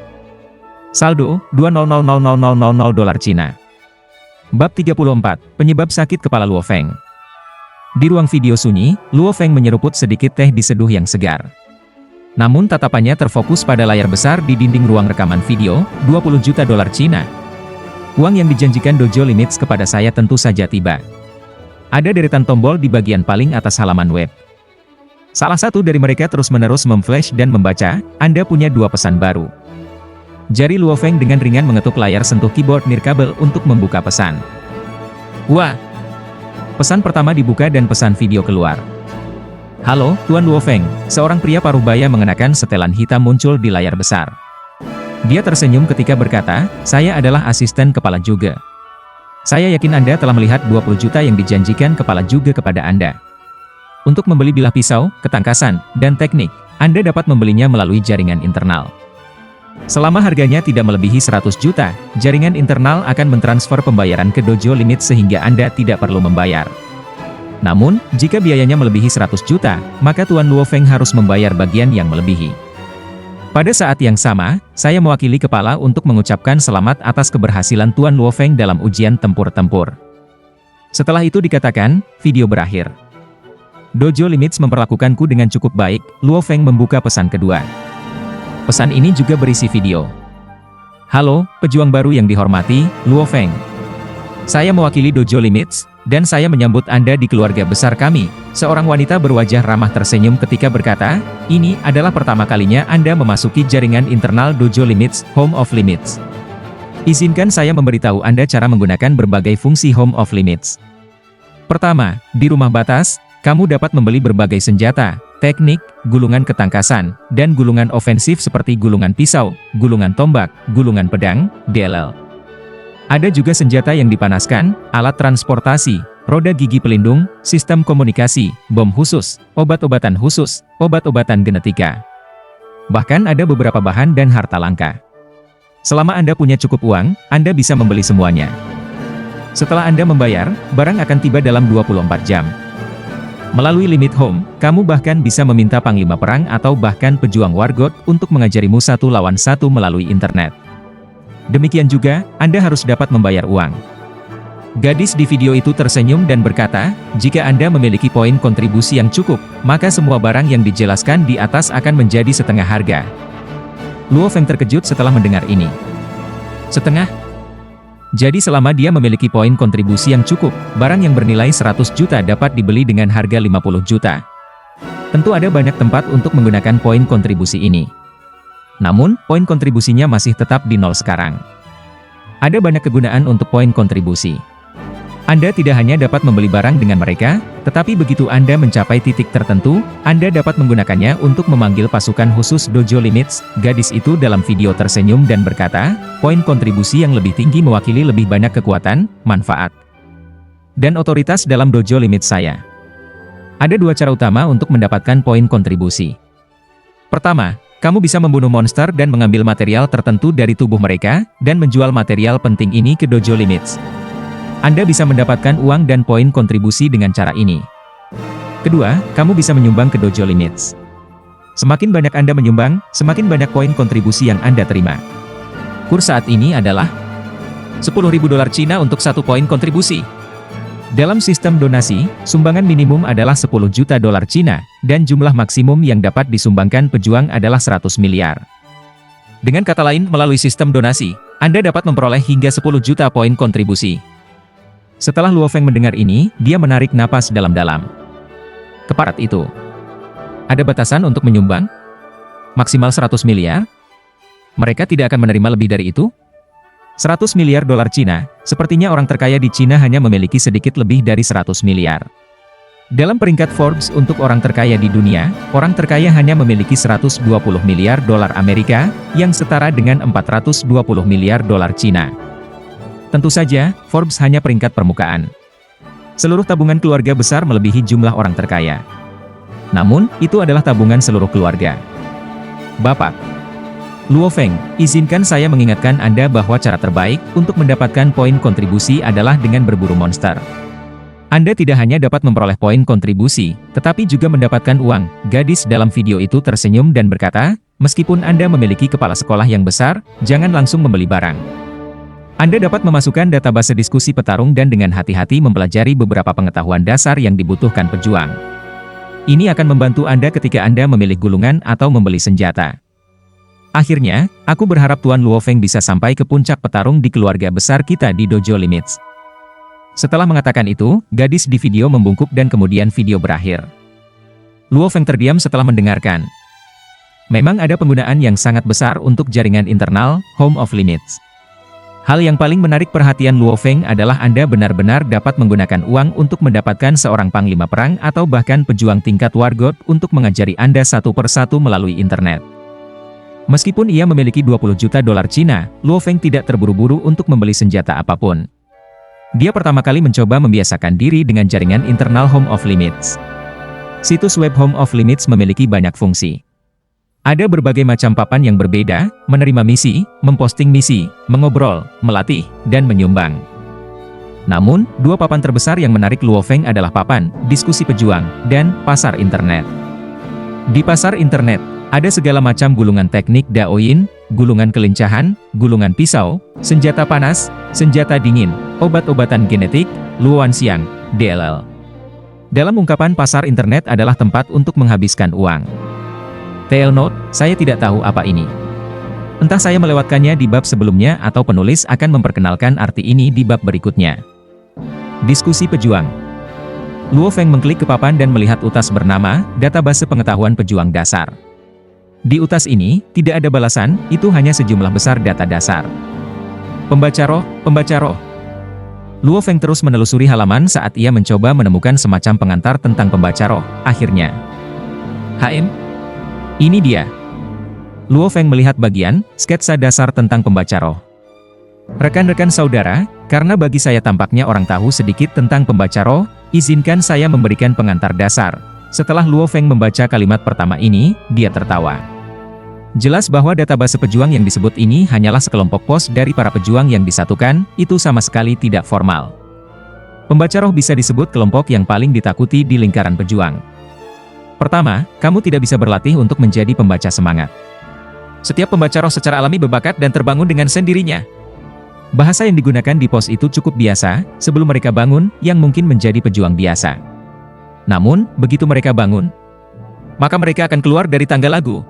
Saldo, $2000000 Cina. Bab 34, Penyebab Sakit Kepala Luo Feng. Di ruang video sunyi, Luo Feng menyeruput sedikit teh di seduh yang segar. Namun tatapannya terfokus pada layar besar di dinding ruang rekaman video, $20 juta Cina. Uang yang dijanjikan Dojo Limits kepada saya tentu saja tiba. Ada deretan tombol di bagian paling atas halaman web. Salah satu dari mereka terus-menerus memflash dan membaca, Anda punya 2 pesan baru. Jari Luo Feng dengan ringan mengetuk layar sentuh keyboard nirkabel untuk membuka pesan. Wah! Pesan pertama dibuka dan pesan video keluar. Halo, Tuan Luo Feng, seorang pria paruh baya mengenakan setelan hitam muncul di layar besar. Dia tersenyum ketika berkata, saya adalah asisten kepala juga. Saya yakin Anda telah melihat 20 juta yang dijanjikan kepala juga kepada Anda. Untuk membeli bilah pisau, ketangkasan, dan teknik, Anda dapat membelinya melalui jaringan internal. Selama harganya tidak melebihi 100 juta, jaringan internal akan mentransfer pembayaran ke Dojo Limit sehingga Anda tidak perlu membayar. Namun, jika biayanya melebihi 100 juta, maka Tuan Luo Feng harus membayar bagian yang melebihi. Pada saat yang sama, saya mewakili kepala untuk mengucapkan selamat atas keberhasilan Tuan Luo Feng dalam ujian tempur-tempur. Setelah itu dikatakan, video berakhir. Dojo Limits memperlakukanku dengan cukup baik, Luo Feng membuka pesan kedua. Pesan ini juga berisi video. Halo, pejuang baru yang dihormati, Luo Feng. Saya mewakili Dojo Limits, dan saya menyambut Anda di keluarga besar kami. Seorang wanita berwajah ramah tersenyum ketika berkata, ini adalah pertama kalinya Anda memasuki jaringan internal Dojo Limits, Home of Limits. Izinkan saya memberitahu Anda cara menggunakan berbagai fungsi Home of Limits. Pertama, di rumah batas, kamu dapat membeli berbagai senjata, teknik, gulungan ketangkasan, dan gulungan ofensif seperti gulungan pisau, gulungan tombak, gulungan pedang, DLL. Ada juga senjata yang dipanaskan, alat transportasi, roda gigi pelindung, sistem komunikasi, bom khusus, obat-obatan khusus, obat-obatan genetika. Bahkan ada beberapa bahan dan harta langka. Selama Anda punya cukup uang, Anda bisa membeli semuanya. Setelah Anda membayar, barang akan tiba dalam 24 jam. Melalui Limit Home, kamu bahkan bisa meminta panglima perang atau bahkan pejuang Wargot untuk mengajarimu 1 lawan 1 melalui internet. Demikian juga, Anda harus dapat membayar uang. Gadis di video itu tersenyum dan berkata, jika Anda memiliki poin kontribusi yang cukup, maka semua barang yang dijelaskan di atas akan menjadi setengah harga. Luo Feng terkejut setelah mendengar ini. Setengah? Jadi selama dia memiliki poin kontribusi yang cukup, barang yang bernilai 100 juta dapat dibeli dengan harga 50 juta. Tentu ada banyak tempat untuk menggunakan poin kontribusi ini. Namun, poin kontribusinya masih tetap di nol sekarang. Ada banyak kegunaan untuk poin kontribusi. Anda tidak hanya dapat membeli barang dengan mereka, tetapi begitu Anda mencapai titik tertentu, Anda dapat menggunakannya untuk memanggil pasukan khusus Dojo Limits. Gadis itu dalam video tersenyum dan berkata, poin kontribusi yang lebih tinggi mewakili lebih banyak kekuatan, manfaat, dan otoritas dalam Dojo Limits saya. Ada dua cara utama untuk mendapatkan poin kontribusi. Pertama, kamu bisa membunuh monster dan mengambil material tertentu dari tubuh mereka, dan menjual material penting ini ke Dojo Limits. Anda bisa mendapatkan uang dan poin kontribusi dengan cara ini. Kedua, kamu bisa menyumbang ke Dojo Limits. Semakin banyak Anda menyumbang, semakin banyak poin kontribusi yang Anda terima. Kurs saat ini adalah $10.000 Cina untuk 1 poin kontribusi. Dalam sistem donasi, sumbangan minimum adalah $10 juta Cina, dan jumlah maksimum yang dapat disumbangkan pejuang adalah 100 miliar. Dengan kata lain, melalui sistem donasi, Anda dapat memperoleh hingga 10 juta poin kontribusi. Setelah Luo Feng mendengar ini, dia menarik napas dalam-dalam. Keparat itu. Ada batasan untuk menyumbang? Maksimal 100 miliar? Mereka tidak akan menerima lebih dari itu? 100 miliar dolar Cina, sepertinya orang terkaya di Cina hanya memiliki sedikit lebih dari 100 miliar. Dalam peringkat Forbes untuk orang terkaya di dunia, orang terkaya hanya memiliki 120 miliar dolar Amerika, yang setara dengan 420 miliar dolar Cina. Tentu saja, Forbes hanya peringkat permukaan. Seluruh tabungan keluarga besar melebihi jumlah orang terkaya. Namun, itu adalah tabungan seluruh keluarga. Bapak Luo Feng, izinkan saya mengingatkan Anda bahwa cara terbaik untuk mendapatkan poin kontribusi adalah dengan berburu monster. Anda tidak hanya dapat memperoleh poin kontribusi, tetapi juga mendapatkan uang. Gadis dalam video itu tersenyum dan berkata, meskipun Anda memiliki kepala sekolah yang besar, jangan langsung membeli barang. Anda dapat memasukkan database diskusi petarung dan dengan hati-hati mempelajari beberapa pengetahuan dasar yang dibutuhkan pejuang. Ini akan membantu Anda ketika Anda memilih gulungan atau membeli senjata. Akhirnya, aku berharap Tuan Luo Feng bisa sampai ke puncak petarung di keluarga besar kita di Dojo Limits. Setelah mengatakan itu, gadis di video membungkuk dan kemudian video berakhir. Luo Feng terdiam setelah mendengarkan. Memang ada penggunaan yang sangat besar untuk jaringan internal, Home of Limits. Hal yang paling menarik perhatian Luo Feng adalah Anda benar-benar dapat menggunakan uang untuk mendapatkan seorang panglima perang atau bahkan pejuang tingkat wargot untuk mengajari Anda satu persatu melalui internet. Meskipun ia memiliki 20 juta dolar Cina, Luo Feng tidak terburu-buru untuk membeli senjata apapun. Dia pertama kali mencoba membiasakan diri dengan jaringan internal Home of Limits. Situs web Home of Limits memiliki banyak fungsi. Ada berbagai macam papan yang berbeda, menerima misi, memposting misi, mengobrol, melatih, dan menyumbang. Namun, dua papan terbesar yang menarik Luo Feng adalah papan, diskusi pejuang, dan pasar internet. Di pasar internet, ada segala macam gulungan teknik Daoyin, gulungan kelincahan, gulungan pisau, senjata panas, senjata dingin, obat-obatan genetik, luan siang, DLL. Dalam ungkapan pasar internet adalah tempat untuk menghabiskan uang. TL Note, saya tidak tahu apa ini. Entah saya melewatkannya di bab sebelumnya atau penulis akan memperkenalkan arti ini di bab berikutnya. Diskusi pejuang. Luo Feng mengklik ke papan dan melihat utas bernama, Database Pengetahuan Pejuang Dasar. Di utas ini, tidak ada balasan, itu hanya sejumlah besar data dasar. Pembaca roh, pembaca roh. Luo Feng terus menelusuri halaman saat ia mencoba menemukan semacam pengantar tentang pembaca roh, akhirnya. Ini dia. Luo Feng melihat bagian, sketsa dasar tentang pembaca roh. Rekan-rekan saudara, karena bagi saya tampaknya orang tahu sedikit tentang pembaca roh, izinkan saya memberikan pengantar dasar. Setelah Luo Feng membaca kalimat pertama ini, dia tertawa. Jelas bahwa database pejuang yang disebut ini hanyalah sekelompok pos dari para pejuang yang disatukan, itu sama sekali tidak formal. Pembaca roh bisa disebut kelompok yang paling ditakuti di lingkaran pejuang. Pertama, kamu tidak bisa berlatih untuk menjadi pembaca semangat. Setiap pembaca roh secara alami berbakat dan terbangun dengan sendirinya. Bahasa yang digunakan di pos itu cukup biasa, sebelum mereka bangun, yang mungkin menjadi pejuang biasa. Namun, begitu mereka bangun, maka mereka akan keluar dari tangga lagu.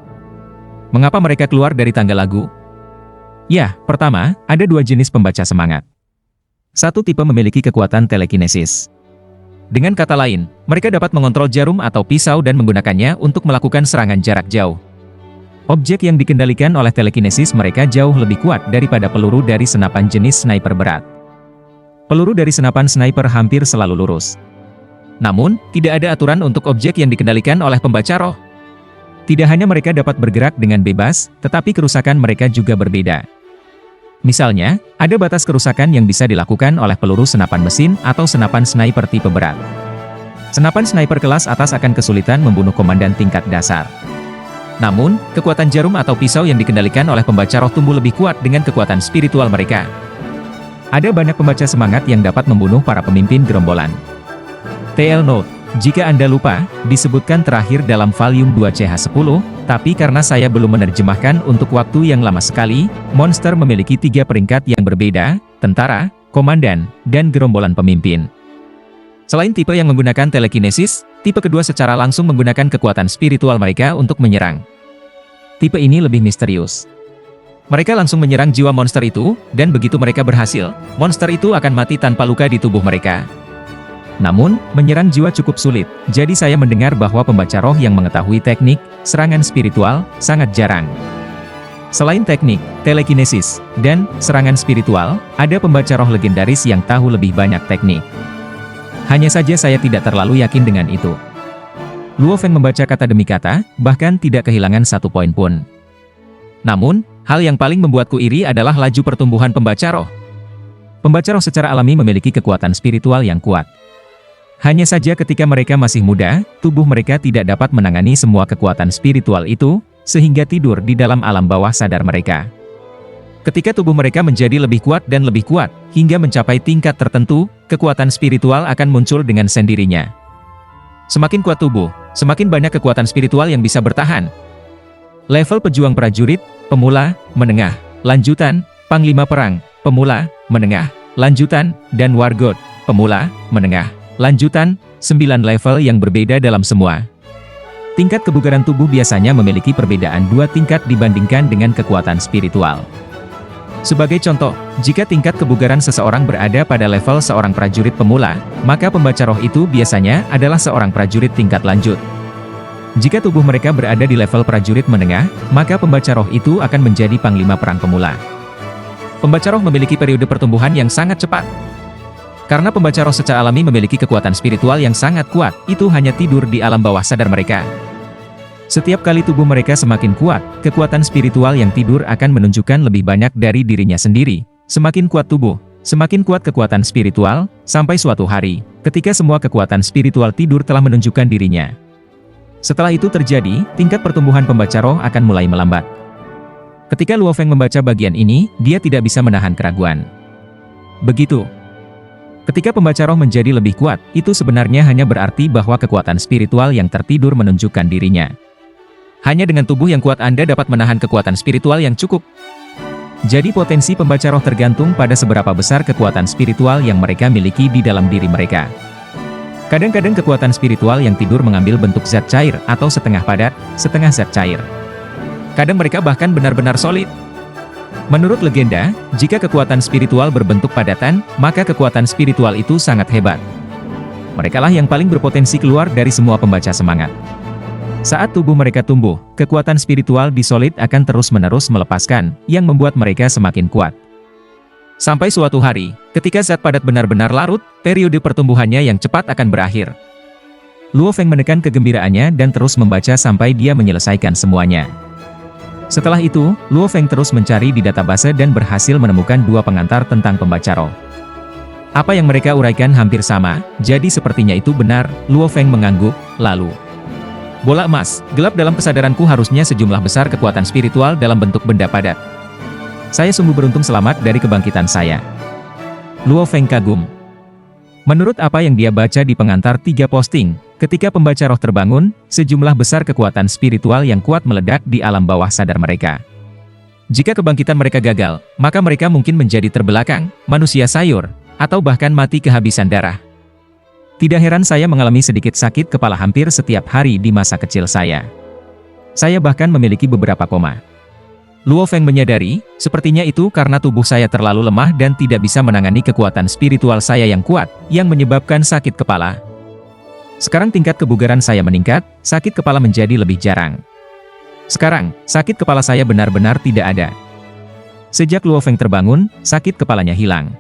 Mengapa mereka keluar dari tangga lagu? Ya, pertama, ada dua jenis pembaca semangat. Satu tipe memiliki kekuatan telekinesis. Dengan kata lain, mereka dapat mengontrol jarum atau pisau dan menggunakannya untuk melakukan serangan jarak jauh. Objek yang dikendalikan oleh telekinesis mereka jauh lebih kuat daripada peluru dari senapan jenis sniper berat. Peluru dari senapan sniper hampir selalu lurus. Namun, tidak ada aturan untuk objek yang dikendalikan oleh pembaca roh. Tidak hanya mereka dapat bergerak dengan bebas, tetapi kerusakan mereka juga berbeda. Misalnya, ada batas kerusakan yang bisa dilakukan oleh peluru senapan mesin atau senapan sniper tipe berat. Senapan sniper kelas atas akan kesulitan membunuh komandan tingkat dasar. Namun, kekuatan jarum atau pisau yang dikendalikan oleh pembaca roh tumbuh lebih kuat dengan kekuatan spiritual mereka. Ada banyak pembaca semangat yang dapat membunuh para pemimpin gerombolan. TL Note: jika Anda lupa, disebutkan terakhir dalam volume 2 CH10, tapi karena saya belum menerjemahkan untuk waktu yang lama sekali, monster memiliki 3 peringkat yang berbeda: tentara, komandan, dan gerombolan pemimpin. Selain tipe yang menggunakan telekinesis, tipe kedua secara langsung menggunakan kekuatan spiritual mereka untuk menyerang. Tipe ini lebih misterius. Mereka langsung menyerang jiwa monster itu, dan begitu mereka berhasil, monster itu akan mati tanpa luka di tubuh mereka. Namun, menyerang jiwa cukup sulit, jadi saya mendengar bahwa pembaca roh yang mengetahui teknik serangan spiritual sangat jarang. Selain teknik, telekinesis, dan serangan spiritual, ada pembaca roh legendaris yang tahu lebih banyak teknik. Hanya saja saya tidak terlalu yakin dengan itu. Luo Feng membaca kata demi kata, bahkan tidak kehilangan satu poin pun. Namun, hal yang paling membuatku iri adalah laju pertumbuhan pembaca roh. Pembaca roh secara alami memiliki kekuatan spiritual yang kuat. Hanya saja ketika mereka masih muda, tubuh mereka tidak dapat menangani semua kekuatan spiritual itu, sehingga tidur di dalam alam bawah sadar mereka. Ketika tubuh mereka menjadi lebih kuat dan lebih kuat, hingga mencapai tingkat tertentu, kekuatan spiritual akan muncul dengan sendirinya. Semakin kuat tubuh, semakin banyak kekuatan spiritual yang bisa bertahan. Level pejuang prajurit, pemula, menengah, lanjutan, panglima perang, pemula, menengah, lanjutan, dan wargod, pemula, menengah. Lanjutan, 9 level yang berbeda dalam semua. Tingkat kebugaran tubuh biasanya memiliki perbedaan 2 tingkat dibandingkan dengan kekuatan spiritual. Sebagai contoh, jika tingkat kebugaran seseorang berada pada level seorang prajurit pemula, maka pembaca roh itu biasanya adalah seorang prajurit tingkat lanjut. Jika tubuh mereka berada di level prajurit menengah, maka pembaca roh itu akan menjadi panglima perang pemula. Pembaca roh memiliki periode pertumbuhan yang sangat cepat. Karena pembaca roh secara alami memiliki kekuatan spiritual yang sangat kuat, itu hanya tidur di alam bawah sadar mereka. Setiap kali tubuh mereka semakin kuat, kekuatan spiritual yang tidur akan menunjukkan lebih banyak dari dirinya sendiri. Semakin kuat tubuh, semakin kuat kekuatan spiritual, sampai suatu hari, ketika semua kekuatan spiritual tidur telah menunjukkan dirinya. Setelah itu terjadi, tingkat pertumbuhan pembaca roh akan mulai melambat. Ketika Luo Feng membaca bagian ini, dia tidak bisa menahan keraguan. Begitu. Ketika pembaca roh menjadi lebih kuat, itu sebenarnya hanya berarti bahwa kekuatan spiritual yang tertidur menunjukkan dirinya. Hanya dengan tubuh yang kuat Anda dapat menahan kekuatan spiritual yang cukup. Jadi potensi pembaca roh tergantung pada seberapa besar kekuatan spiritual yang mereka miliki di dalam diri mereka. Kadang-kadang kekuatan spiritual yang tidur mengambil bentuk zat cair atau setengah padat, setengah zat cair. Kadang mereka bahkan benar-benar solid. Menurut legenda, jika kekuatan spiritual berbentuk padatan, maka kekuatan spiritual itu sangat hebat. Merekalah yang paling berpotensi keluar dari semua pembaca semangat. Saat tubuh mereka tumbuh, kekuatan spiritual di solid akan terus-menerus melepaskan, yang membuat mereka semakin kuat. Sampai suatu hari, ketika zat padat benar-benar larut, periode pertumbuhannya yang cepat akan berakhir. Luo Feng menekan kegembiraannya dan terus membaca sampai dia menyelesaikan semuanya. Setelah itu, Luo Feng terus mencari di database dan berhasil menemukan 2 pengantar tentang pembaca roh. Apa yang mereka uraikan hampir sama, jadi sepertinya itu benar. Luo Feng mengangguk, lalu. Bola emas, gelap dalam kesadaranku harusnya sejumlah besar kekuatan spiritual dalam bentuk benda padat. Saya sungguh beruntung selamat dari kebangkitan saya. Luo Feng kagum. Menurut apa yang dia baca di pengantar 3 posting, ketika pembaca roh terbangun, sejumlah besar kekuatan spiritual yang kuat meledak di alam bawah sadar mereka. Jika kebangkitan mereka gagal, maka mereka mungkin menjadi terbelakang, manusia sayur, atau bahkan mati kehabisan darah. Tidak heran saya mengalami sedikit sakit kepala hampir setiap hari di masa kecil saya. Saya bahkan memiliki beberapa koma. Luo Feng menyadari, sepertinya itu karena tubuh saya terlalu lemah dan tidak bisa menangani kekuatan spiritual saya yang kuat, yang menyebabkan sakit kepala. Sekarang tingkat kebugaran saya meningkat, sakit kepala menjadi lebih jarang. Sekarang, sakit kepala saya benar-benar tidak ada. Sejak Luo Feng terbangun, sakit kepalanya hilang.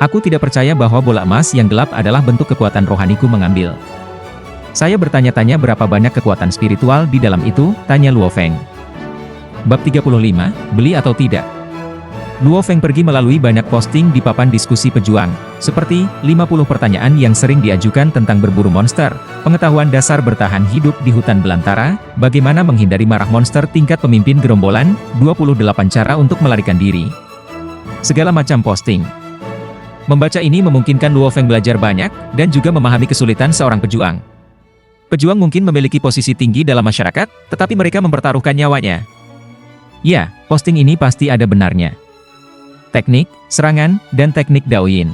Aku tidak percaya bahwa bola emas yang gelap adalah bentuk kekuatan rohaniku mengambil. Saya bertanya-tanya berapa banyak kekuatan spiritual di dalam itu, tanya Luo Feng. Bab 35, beli atau tidak? Luo Feng pergi melalui banyak posting di papan diskusi pejuang, seperti 50 pertanyaan yang sering diajukan tentang berburu monster, pengetahuan dasar bertahan hidup di hutan belantara, bagaimana menghindari marah monster tingkat pemimpin gerombolan, 28 cara untuk melarikan diri. Segala macam posting. Membaca ini memungkinkan Luo Feng belajar banyak, dan juga memahami kesulitan seorang pejuang. Pejuang mungkin memiliki posisi tinggi dalam masyarakat, tetapi mereka mempertaruhkan nyawanya. Ya, posting ini pasti ada benarnya. Teknik, serangan, dan teknik Daoyin.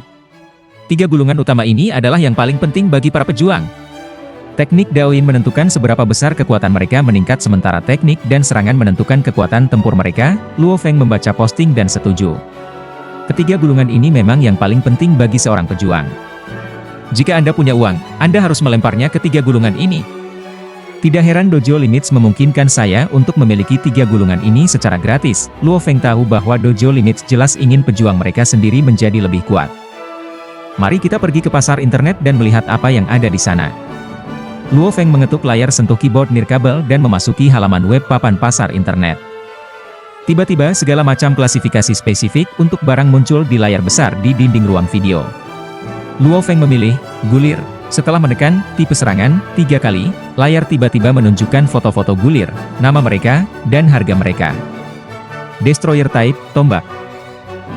3 gulungan utama ini adalah yang paling penting bagi para pejuang. Teknik Daoyin menentukan seberapa besar kekuatan mereka meningkat sementara teknik dan serangan menentukan kekuatan tempur mereka. Luo Feng membaca posting dan setuju. Ketiga gulungan ini memang yang paling penting bagi seorang pejuang. Jika Anda punya uang, Anda harus melemparnya ke 3 gulungan ini. Tidak heran Dojo Limits memungkinkan saya untuk memiliki 3 gulungan ini secara gratis. Luo Feng tahu bahwa Dojo Limits jelas ingin pejuang mereka sendiri menjadi lebih kuat. Mari kita pergi ke pasar internet dan melihat apa yang ada di sana. Luo Feng mengetuk layar sentuh keyboard nirkabel dan memasuki halaman web papan pasar internet. Tiba-tiba segala macam klasifikasi spesifik untuk barang muncul di layar besar di dinding ruang video. Luo Feng memilih, gulir. Setelah menekan tipe serangan 3 kali, layar tiba-tiba menunjukkan foto-foto gulir, nama mereka, dan harga mereka. Destroyer Type, tombak.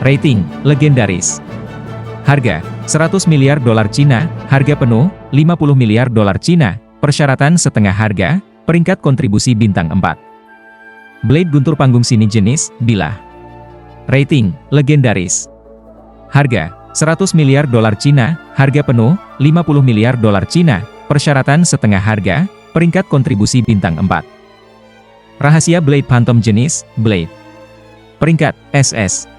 Rating, legendaris. Harga, 100 miliar dolar Cina, harga penuh, 50 miliar dolar Cina, persyaratan setengah harga, peringkat kontribusi bintang 4. Blade guntur panggung sini jenis, bilah. Rating, legendaris. Harga, 100 miliar dolar Cina, harga penuh, 50 miliar dolar Cina, persyaratan setengah harga, peringkat kontribusi bintang 4. Rahasia Blade Phantom jenis, Blade. Peringkat, SS.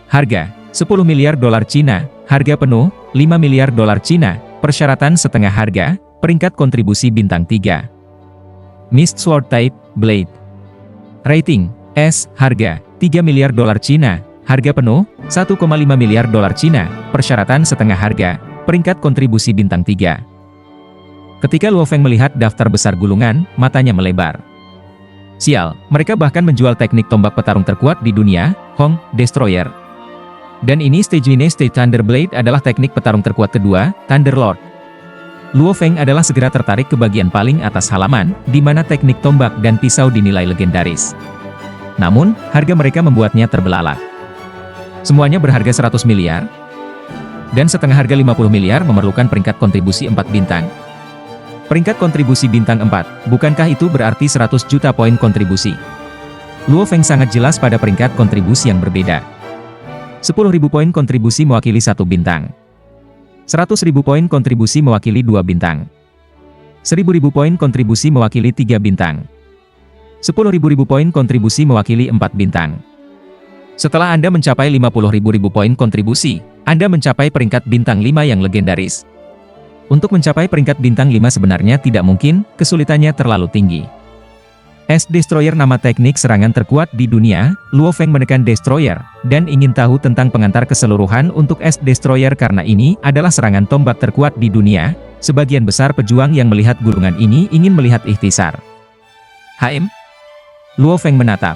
Harga, 10 miliar dolar Cina, harga penuh, 5 miliar dolar Cina, persyaratan setengah harga, peringkat kontribusi bintang 3. Mist Sword Type, Blade. Rating, S, harga, 3 miliar dolar Cina, harga penuh, 1,5 miliar dolar Cina, persyaratan setengah harga, peringkat kontribusi bintang 3. Ketika Luo Feng melihat daftar besar gulungan, matanya melebar. Sial, mereka bahkan menjual teknik tombak petarung terkuat di dunia, Hong, Destroyer. Dan ini stage Thunder Blade adalah teknik petarung terkuat kedua, Thunder Lord. Luo Feng adalah segera tertarik ke bagian paling atas halaman, di mana teknik tombak dan pisau dinilai legendaris. Namun, harga mereka membuatnya terbelalak. Semuanya berharga 100 miliar, dan setengah harga 50 miliar memerlukan peringkat kontribusi 4 bintang. Peringkat kontribusi bintang 4, bukankah itu berarti 100 juta poin kontribusi? Luo Feng sangat jelas pada peringkat kontribusi yang berbeda. 10.000 poin kontribusi mewakili 1 bintang. 100.000 poin kontribusi mewakili 2 bintang. 1.000 poin kontribusi mewakili 3 bintang. 10.000 poin kontribusi mewakili 4 bintang. Setelah Anda mencapai 50.000 poin kontribusi, Anda mencapai peringkat bintang 5 yang legendaris. Untuk mencapai peringkat bintang 5 sebenarnya tidak mungkin, kesulitannya terlalu tinggi. S-Destroyer nama teknik serangan terkuat di dunia. Luo Feng menekan Destroyer, dan ingin tahu tentang pengantar keseluruhan untuk S-Destroyer karena ini adalah serangan tombak terkuat di dunia. Sebagian besar pejuang yang melihat gulungan ini ingin melihat ikhtisar. Luo Feng menatap.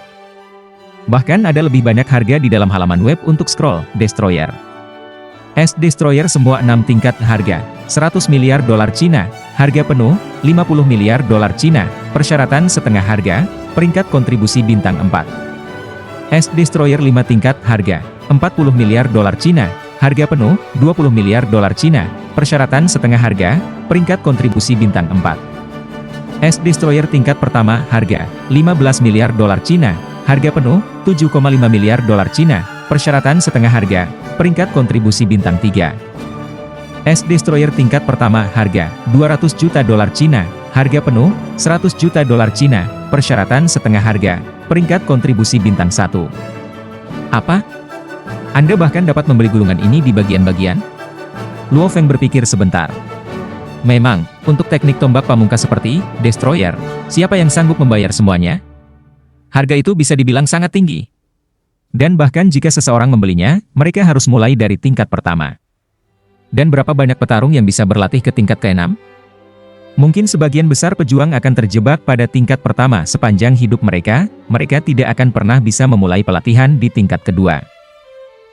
Bahkan ada lebih banyak harga di dalam halaman web untuk scroll, Destroyer. S-Destroyer semua 6 tingkat harga, 100 miliar dolar Cina, harga penuh, 50 miliar dolar Cina, persyaratan setengah harga, peringkat kontribusi bintang 4. S-Destroyer 5 tingkat harga, 40 miliar dolar Cina, harga penuh, 20 miliar dolar Cina, persyaratan setengah harga, peringkat kontribusi bintang 4. S-Destroyer tingkat pertama harga, 15 miliar dolar Cina, harga penuh, 7,5 miliar dolar Cina, persyaratan setengah harga, peringkat kontribusi bintang 3. S-Destroyer tingkat pertama harga, 200 juta dolar Cina, harga penuh, 100 juta dolar Cina, persyaratan setengah harga, peringkat kontribusi bintang 1. Apa? Anda bahkan dapat membeli gulungan ini di bagian-bagian? Luo Feng berpikir sebentar. Memang, untuk teknik tombak pamungkas seperti Destroyer, siapa yang sanggup membayar semuanya? Harga itu bisa dibilang sangat tinggi. Dan bahkan jika seseorang membelinya, mereka harus mulai dari tingkat pertama. Dan berapa banyak petarung yang bisa berlatih ke tingkat ke-6? Mungkin sebagian besar pejuang akan terjebak pada tingkat pertama sepanjang hidup mereka tidak akan pernah bisa memulai pelatihan di tingkat kedua.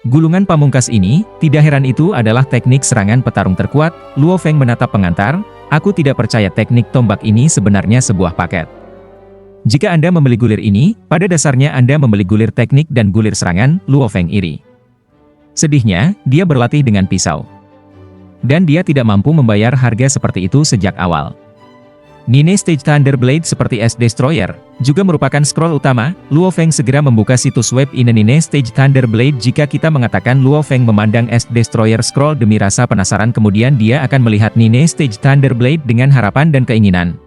Gulungan pamungkas ini, tidak heran itu adalah teknik serangan petarung terkuat. Luo Feng menatap pengantar, aku tidak percaya teknik tombak ini sebenarnya sebuah paket. Jika Anda membeli gulir ini, pada dasarnya Anda membeli gulir teknik dan gulir serangan. Luo Feng iri. Sedihnya, dia berlatih dengan pisau. Dan dia tidak mampu membayar harga seperti itu sejak awal. Nine Stage Thunderblade seperti S Destroyer juga merupakan scroll utama. Luo Feng segera membuka situs web Nine Stage Thunderblade. Jika kita mengatakan Luo Feng memandang S Destroyer scroll demi rasa penasaran, kemudian dia akan melihat Nine Stage Thunderblade dengan harapan dan keinginan.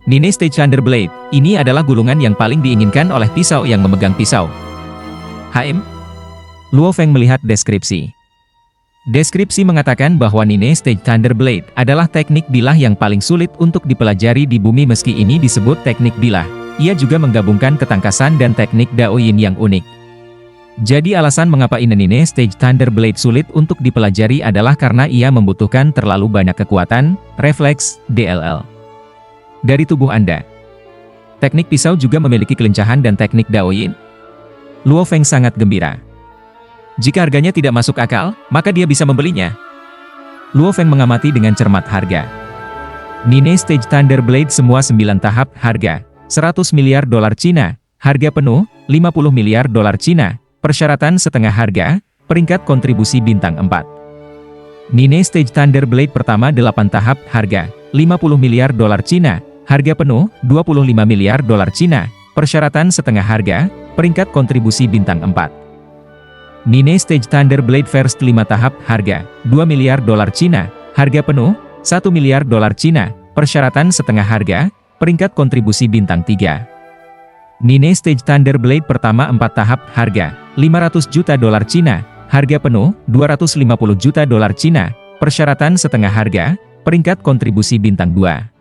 Nine Stage Thunderblade, ini adalah gulungan yang paling diinginkan oleh pisau yang memegang pisau. Luo Feng melihat deskripsi. Deskripsi mengatakan bahwa Nine Stage Thunderblade adalah teknik bilah yang paling sulit untuk dipelajari di bumi. Meski ini disebut teknik bilah, ia juga menggabungkan ketangkasan dan teknik Daoyin yang unik. Jadi alasan mengapa Nine Stage Thunderblade sulit untuk dipelajari adalah karena ia membutuhkan terlalu banyak kekuatan, refleks, DLL dari tubuh Anda. Teknik pisau juga memiliki kelincahan dan teknik Daoyin. Luo Feng sangat gembira. Jika harganya tidak masuk akal, maka dia bisa membelinya. Luo Feng mengamati dengan cermat harga. Nine Stage Thunderblade semua 9 tahap, harga $100 miliar Cina, harga penuh $50 miliar Cina, persyaratan setengah harga, peringkat kontribusi bintang 4. Nine Stage Thunderblade pertama 8 tahap, harga $50 miliar Cina, harga penuh $25 miliar Cina, persyaratan setengah harga, peringkat kontribusi bintang 4. Nine Stage Thunderblade First 5 tahap, harga $2 miliar Cina, harga penuh $1 miliar Cina, persyaratan setengah harga, peringkat kontribusi bintang 3. Nine Stage Thunderblade pertama 4 tahap, harga $500 juta Cina, harga penuh $250 juta Cina, persyaratan setengah harga, peringkat kontribusi bintang 2.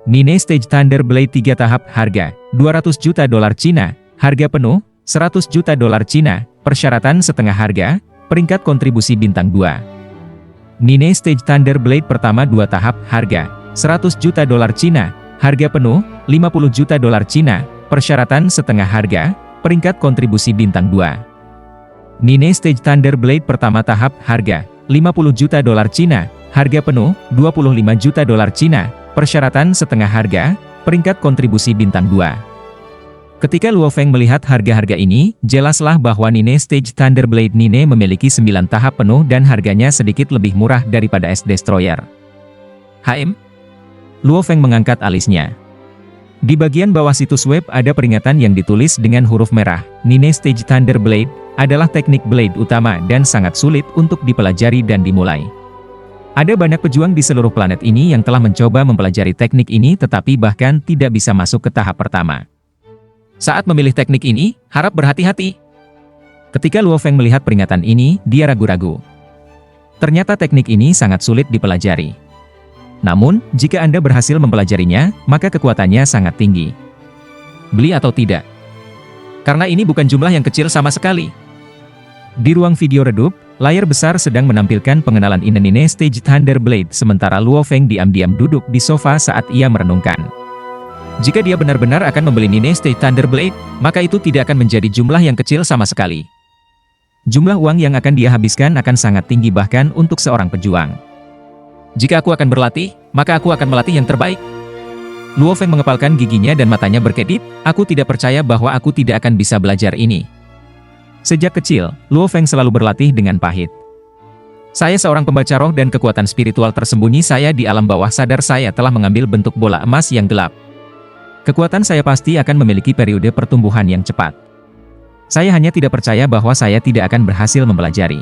Nine Stage Thunderblade 3 tahap, harga $200 juta Cina, harga penuh $100 juta Cina, persyaratan setengah harga, peringkat kontribusi bintang 2. Nine Stage Thunderblade pertama 2 tahap, harga $100 juta Cina, harga penuh $50 juta Cina, persyaratan setengah harga, peringkat kontribusi bintang 2. Nine Stage Thunderblade pertama tahap, harga $50 juta Cina, harga penuh $25 juta Cina, persyaratan setengah harga, peringkat kontribusi bintang 2. Ketika Luo Feng melihat harga-harga ini, jelaslah bahwa Nine Stage Thunderblade Nine memiliki 9 tahap penuh dan harganya sedikit lebih murah daripada S Destroyer. Luo Feng mengangkat alisnya. Di bagian bawah situs web ada peringatan yang ditulis dengan huruf merah. Nine Stage Thunderblade adalah teknik blade utama dan sangat sulit untuk dipelajari dan dimulai. Ada banyak pejuang di seluruh planet ini yang telah mencoba mempelajari teknik ini tetapi bahkan tidak bisa masuk ke tahap pertama. Saat memilih teknik ini, harap berhati-hati. Ketika Luo Feng melihat peringatan ini, dia ragu-ragu. Ternyata teknik ini sangat sulit dipelajari. Namun, jika Anda berhasil mempelajarinya, maka kekuatannya sangat tinggi. Beli atau tidak? Karena ini bukan jumlah yang kecil sama sekali. Di ruang video redup, layar besar sedang menampilkan pengenalan Nine Stage Thunderblade sementara Luo Feng diam-diam duduk di sofa saat ia merenungkan. Jika dia benar-benar akan membeli Nine Stage Thunderblade, maka itu tidak akan menjadi jumlah yang kecil sama sekali. Jumlah uang yang akan dia habiskan akan sangat tinggi bahkan untuk seorang pejuang. Jika aku akan berlatih, maka aku akan melatih yang terbaik. Luo Feng mengepalkan giginya dan matanya berkedip, aku tidak percaya bahwa aku tidak akan bisa belajar ini. Sejak kecil, Luo Feng selalu berlatih dengan pahit. Saya seorang pembaca roh dan kekuatan spiritual tersembunyi saya di alam bawah sadar saya telah mengambil bentuk bola emas yang gelap. Kekuatan saya pasti akan memiliki periode pertumbuhan yang cepat. Saya hanya tidak percaya bahwa saya tidak akan berhasil mempelajari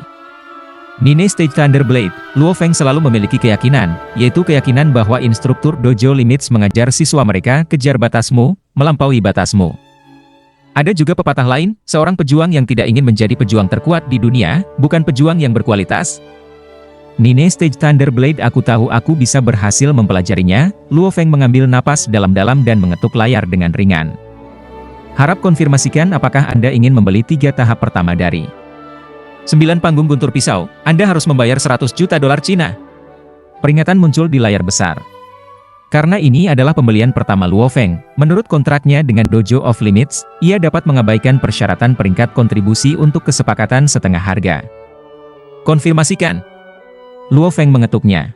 Nine Stage Thunderblade. Luo Feng selalu memiliki keyakinan, yaitu keyakinan bahwa instruktur Dojo Limits mengajar siswa mereka kejar batasmu, melampaui batasmu. Ada juga pepatah lain, seorang pejuang yang tidak ingin menjadi pejuang terkuat di dunia, bukan pejuang yang berkualitas. Nine Stage Thunderblade, aku tahu aku bisa berhasil mempelajarinya. Luo Feng mengambil napas dalam-dalam dan mengetuk layar dengan ringan. Harap konfirmasikan apakah Anda ingin membeli 3 tahap pertama dari 9 panggung guntur pisau. Anda harus membayar 100 juta dolar Cina. Peringatan muncul di layar besar. Karena ini adalah pembelian pertama Luo Feng, menurut kontraknya dengan Dojo of Limits, ia dapat mengabaikan persyaratan peringkat kontribusi untuk kesepakatan setengah harga. Konfirmasikan. Luo Feng mengetuknya.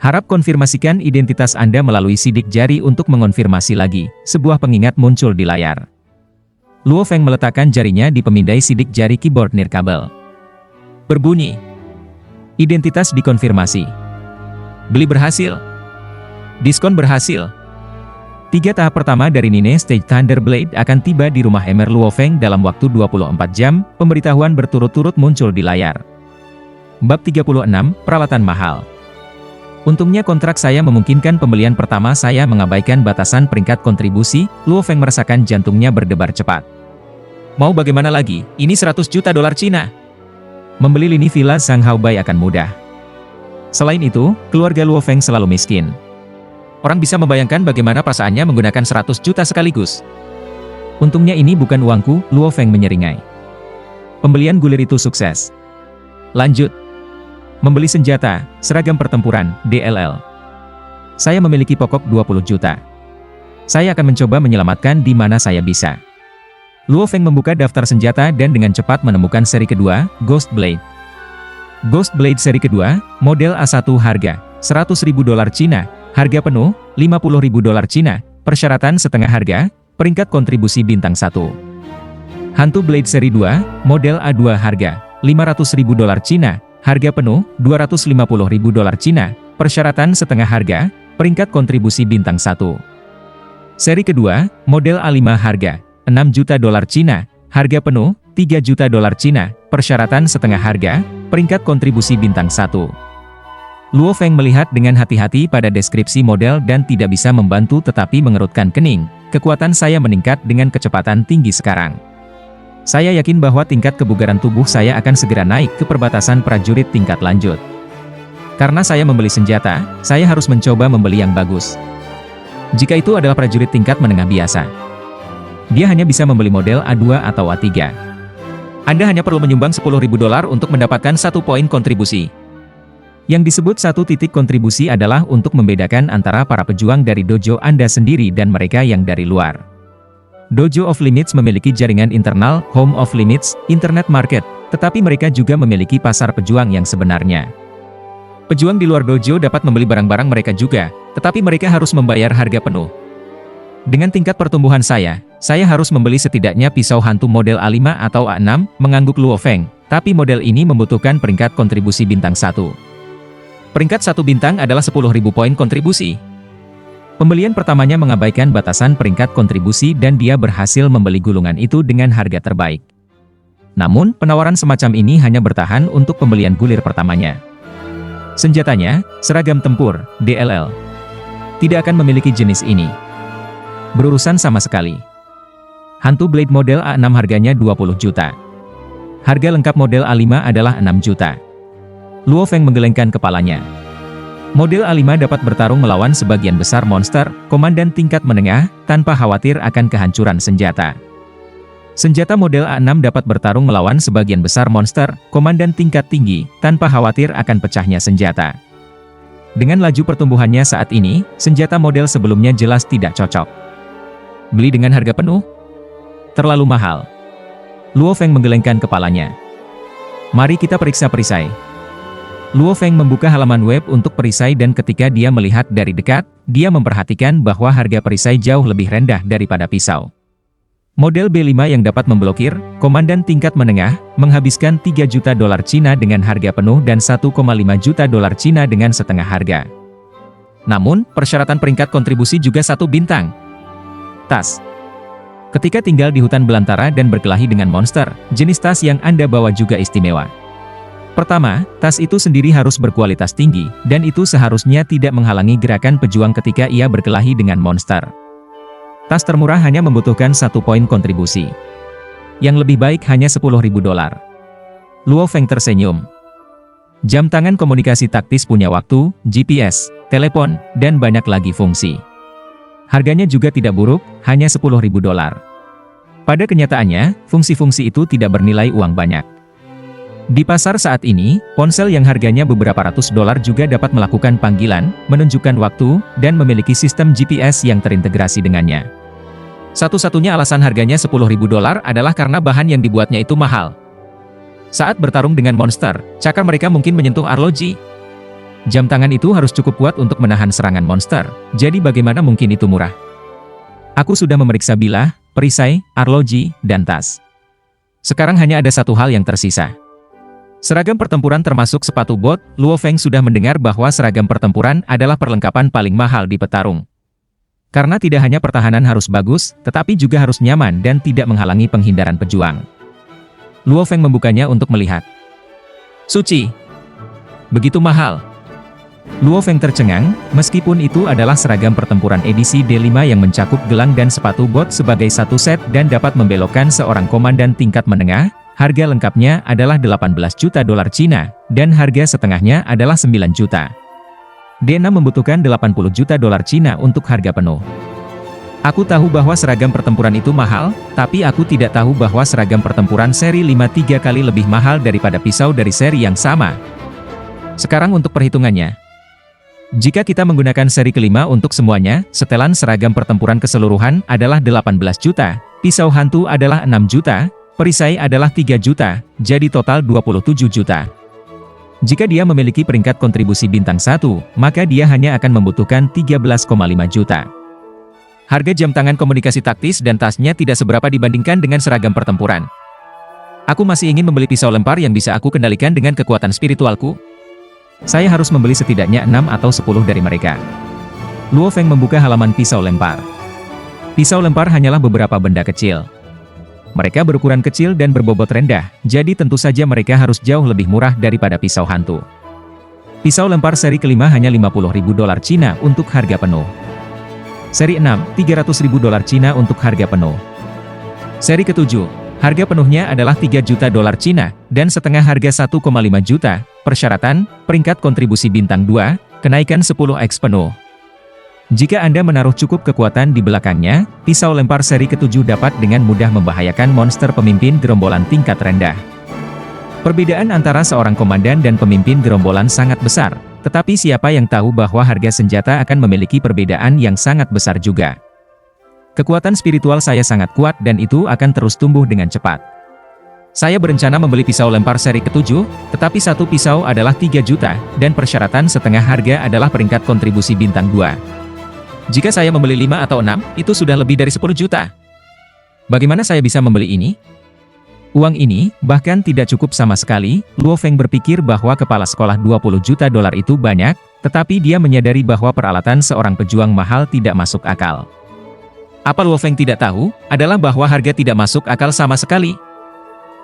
Harap konfirmasikan identitas Anda melalui sidik jari untuk mengonfirmasi lagi. Sebuah pengingat muncul di layar. Luo Feng meletakkan jarinya di pemindai sidik jari keyboard nirkabel. Berbunyi. Identitas dikonfirmasi. Beli berhasil. Diskon berhasil. 3 tahap pertama dari Nine Stage Thunderblade akan tiba di rumah Emer Luo Feng dalam waktu 24 jam. Pemberitahuan berturut-turut muncul di layar. Bab 36, Peralatan Mahal. Untungnya kontrak saya memungkinkan pembelian pertama saya mengabaikan batasan peringkat kontribusi. Luo Feng merasakan jantungnya berdebar cepat. Mau bagaimana lagi? Ini 100 juta dolar Cina. Membeli lini villa Sang Haobai akan mudah. Selain itu, keluarga Luo Feng selalu miskin. Orang bisa membayangkan bagaimana perasaannya menggunakan 100 juta sekaligus. Untungnya ini bukan uangku, Luo Feng menyeringai. Pembelian gulir itu sukses. Lanjut. Membeli senjata, seragam pertempuran, DLL. Saya memiliki pokok 20 juta. Saya akan mencoba menyelamatkan di mana saya bisa. Luo Feng membuka daftar senjata dan dengan cepat menemukan seri kedua, Ghost Blade. Ghost Blade seri kedua, model A1 harga, 100.000 dolar Cina. Harga penuh, 50.000 dolar Cina, persyaratan setengah harga, peringkat kontribusi bintang 1. Hantu Blade seri 2, model A2 harga, 500.000 dolar Cina, harga penuh, 250.000 dolar Cina, persyaratan setengah harga, peringkat kontribusi bintang 1. Seri kedua, model A5 harga, 6 juta dolar Cina, harga penuh, 3 juta dolar Cina, persyaratan setengah harga, peringkat kontribusi bintang 1. Luo Feng melihat dengan hati-hati pada deskripsi model dan tidak bisa membantu tetapi mengerutkan kening. Kekuatan saya meningkat dengan kecepatan tinggi sekarang. Saya yakin bahwa tingkat kebugaran tubuh saya akan segera naik ke perbatasan prajurit tingkat lanjut. Karena saya membeli senjata, saya harus mencoba membeli yang bagus. Jika itu adalah prajurit tingkat menengah biasa, dia hanya bisa membeli model A2 atau A3. Anda hanya perlu menyumbang 10.000 dolar untuk mendapatkan 1 poin kontribusi. Yang disebut 1 titik kontribusi adalah untuk membedakan antara para pejuang dari dojo Anda sendiri dan mereka yang dari luar. Dojo of Limits memiliki jaringan internal, Home of Limits, Internet Market, tetapi mereka juga memiliki pasar pejuang yang sebenarnya. Pejuang di luar dojo dapat membeli barang-barang mereka juga, tetapi mereka harus membayar harga penuh. Dengan tingkat pertumbuhan saya harus membeli setidaknya pisau hantu model A5 atau A6, mengangguk Luo Feng, tapi model ini membutuhkan peringkat kontribusi bintang 1. Peringkat 1 bintang adalah 10.000 poin kontribusi. Pembelian pertamanya mengabaikan batasan peringkat kontribusi dan dia berhasil membeli gulungan itu dengan harga terbaik. Namun, penawaran semacam ini hanya bertahan untuk pembelian gulir pertamanya. Senjatanya, seragam tempur, DLL. Tidak akan memiliki jenis ini. Berurusan sama sekali. Hantu Blade model A6 harganya 20 juta. Harga lengkap model A5 adalah 6 juta. Luo Feng menggelengkan kepalanya. Model A5 dapat bertarung melawan sebagian besar monster, komandan tingkat menengah, tanpa khawatir akan kehancuran senjata. Senjata model A6 dapat bertarung melawan sebagian besar monster, komandan tingkat tinggi, tanpa khawatir akan pecahnya senjata. Dengan laju pertumbuhannya saat ini, senjata model sebelumnya jelas tidak cocok. Beli dengan harga penuh? Terlalu mahal. Luo Feng menggelengkan kepalanya. Mari kita periksa perisai. Luo Feng membuka halaman web untuk perisai dan ketika dia melihat dari dekat, dia memperhatikan bahwa harga perisai jauh lebih rendah daripada pisau. Model B5 yang dapat memblokir, komandan tingkat menengah, menghabiskan 3 juta dolar Cina dengan harga penuh dan 1,5 juta dolar Cina dengan setengah harga. Namun, persyaratan peringkat kontribusi juga 1 bintang. Tas. Ketika tinggal di hutan belantara dan berkelahi dengan monster, jenis tas yang Anda bawa juga istimewa. Pertama, tas itu sendiri harus berkualitas tinggi, dan itu seharusnya tidak menghalangi gerakan pejuang ketika ia berkelahi dengan monster. Tas termurah hanya membutuhkan 1 poin kontribusi. Yang lebih baik hanya $10.000. Luo Feng tersenyum. Jam tangan komunikasi taktis punya waktu, GPS, telepon, dan banyak lagi fungsi. Harganya juga tidak buruk, hanya $10.000. Pada kenyataannya, fungsi-fungsi itu tidak bernilai uang banyak. Di pasar saat ini, ponsel yang harganya beberapa ratus dolar juga dapat melakukan panggilan, menunjukkan waktu, dan memiliki sistem GPS yang terintegrasi dengannya. Satu-satunya alasan harganya $10.000 adalah karena bahan yang dibuatnya itu mahal. Saat bertarung dengan monster, cakar mereka mungkin menyentuh arloji. Jam tangan itu harus cukup kuat untuk menahan serangan monster, jadi bagaimana mungkin itu murah? Aku sudah memeriksa bilah, perisai, arloji, dan tas. Sekarang hanya ada satu hal yang tersisa. Seragam pertempuran termasuk sepatu bot. Luo Feng sudah mendengar bahwa seragam pertempuran adalah perlengkapan paling mahal di petarung. Karena tidak hanya pertahanan harus bagus, tetapi juga harus nyaman dan tidak menghalangi penghindaran pejuang. Luo Feng membukanya untuk melihat. Suci. Begitu mahal. Luo Feng tercengang, meskipun itu adalah seragam pertempuran edisi D5 yang mencakup gelang dan sepatu bot sebagai satu set dan dapat membelokkan seorang komandan tingkat menengah. Harga lengkapnya adalah $18 juta Cina, dan harga setengahnya adalah 9 juta. D6 membutuhkan $80 juta Cina untuk harga penuh. Aku tahu bahwa seragam pertempuran itu mahal, tapi aku tidak tahu bahwa seragam pertempuran seri 5 3 kali lebih mahal daripada pisau dari seri yang sama. Sekarang untuk perhitungannya. Jika kita menggunakan seri kelima untuk semuanya, setelan seragam pertempuran keseluruhan adalah 18 juta, pisau hantu adalah 6 juta, perisai adalah 3 juta, jadi total 27 juta. Jika dia memiliki peringkat kontribusi bintang 1, maka dia hanya akan membutuhkan 13,5 juta. Harga jam tangan komunikasi taktis dan tasnya tidak seberapa dibandingkan dengan seragam pertempuran. Aku masih ingin membeli pisau lempar yang bisa aku kendalikan dengan kekuatan spiritualku. Saya harus membeli setidaknya 6 atau 10 dari mereka. Luo Feng membuka halaman pisau lempar. Pisau lempar hanyalah beberapa benda kecil. Mereka berukuran kecil dan berbobot rendah, jadi tentu saja mereka harus jauh lebih murah daripada pisau hantu. Pisau lempar seri kelima hanya $50.000 Cina untuk harga penuh. Seri 6, $300.000 Cina untuk harga penuh. Seri ketujuh, harga penuhnya adalah 3 juta dolar Cina, dan setengah harga 1,5 juta, persyaratan, peringkat kontribusi bintang 2, kenaikan 10x penuh. Jika Anda menaruh cukup kekuatan di belakangnya, pisau lempar seri ketujuh dapat dengan mudah membahayakan monster pemimpin gerombolan tingkat rendah. Perbedaan antara seorang komandan dan pemimpin gerombolan sangat besar, tetapi siapa yang tahu bahwa harga senjata akan memiliki perbedaan yang sangat besar juga. Kekuatan spiritual saya sangat kuat dan itu akan terus tumbuh dengan cepat. Saya berencana membeli pisau lempar seri ketujuh, tetapi satu pisau adalah 3 juta, dan persyaratan setengah harga adalah peringkat kontribusi bintang 2. Jika saya membeli 5 atau 6, itu sudah lebih dari 10 juta. Bagaimana saya bisa membeli ini? Uang ini, bahkan tidak cukup sama sekali. Luo Feng berpikir bahwa kepala sekolah $20 juta itu banyak, tetapi dia menyadari bahwa peralatan seorang pejuang mahal tidak masuk akal. Apa Luo Feng tidak tahu, adalah bahwa harga tidak masuk akal sama sekali.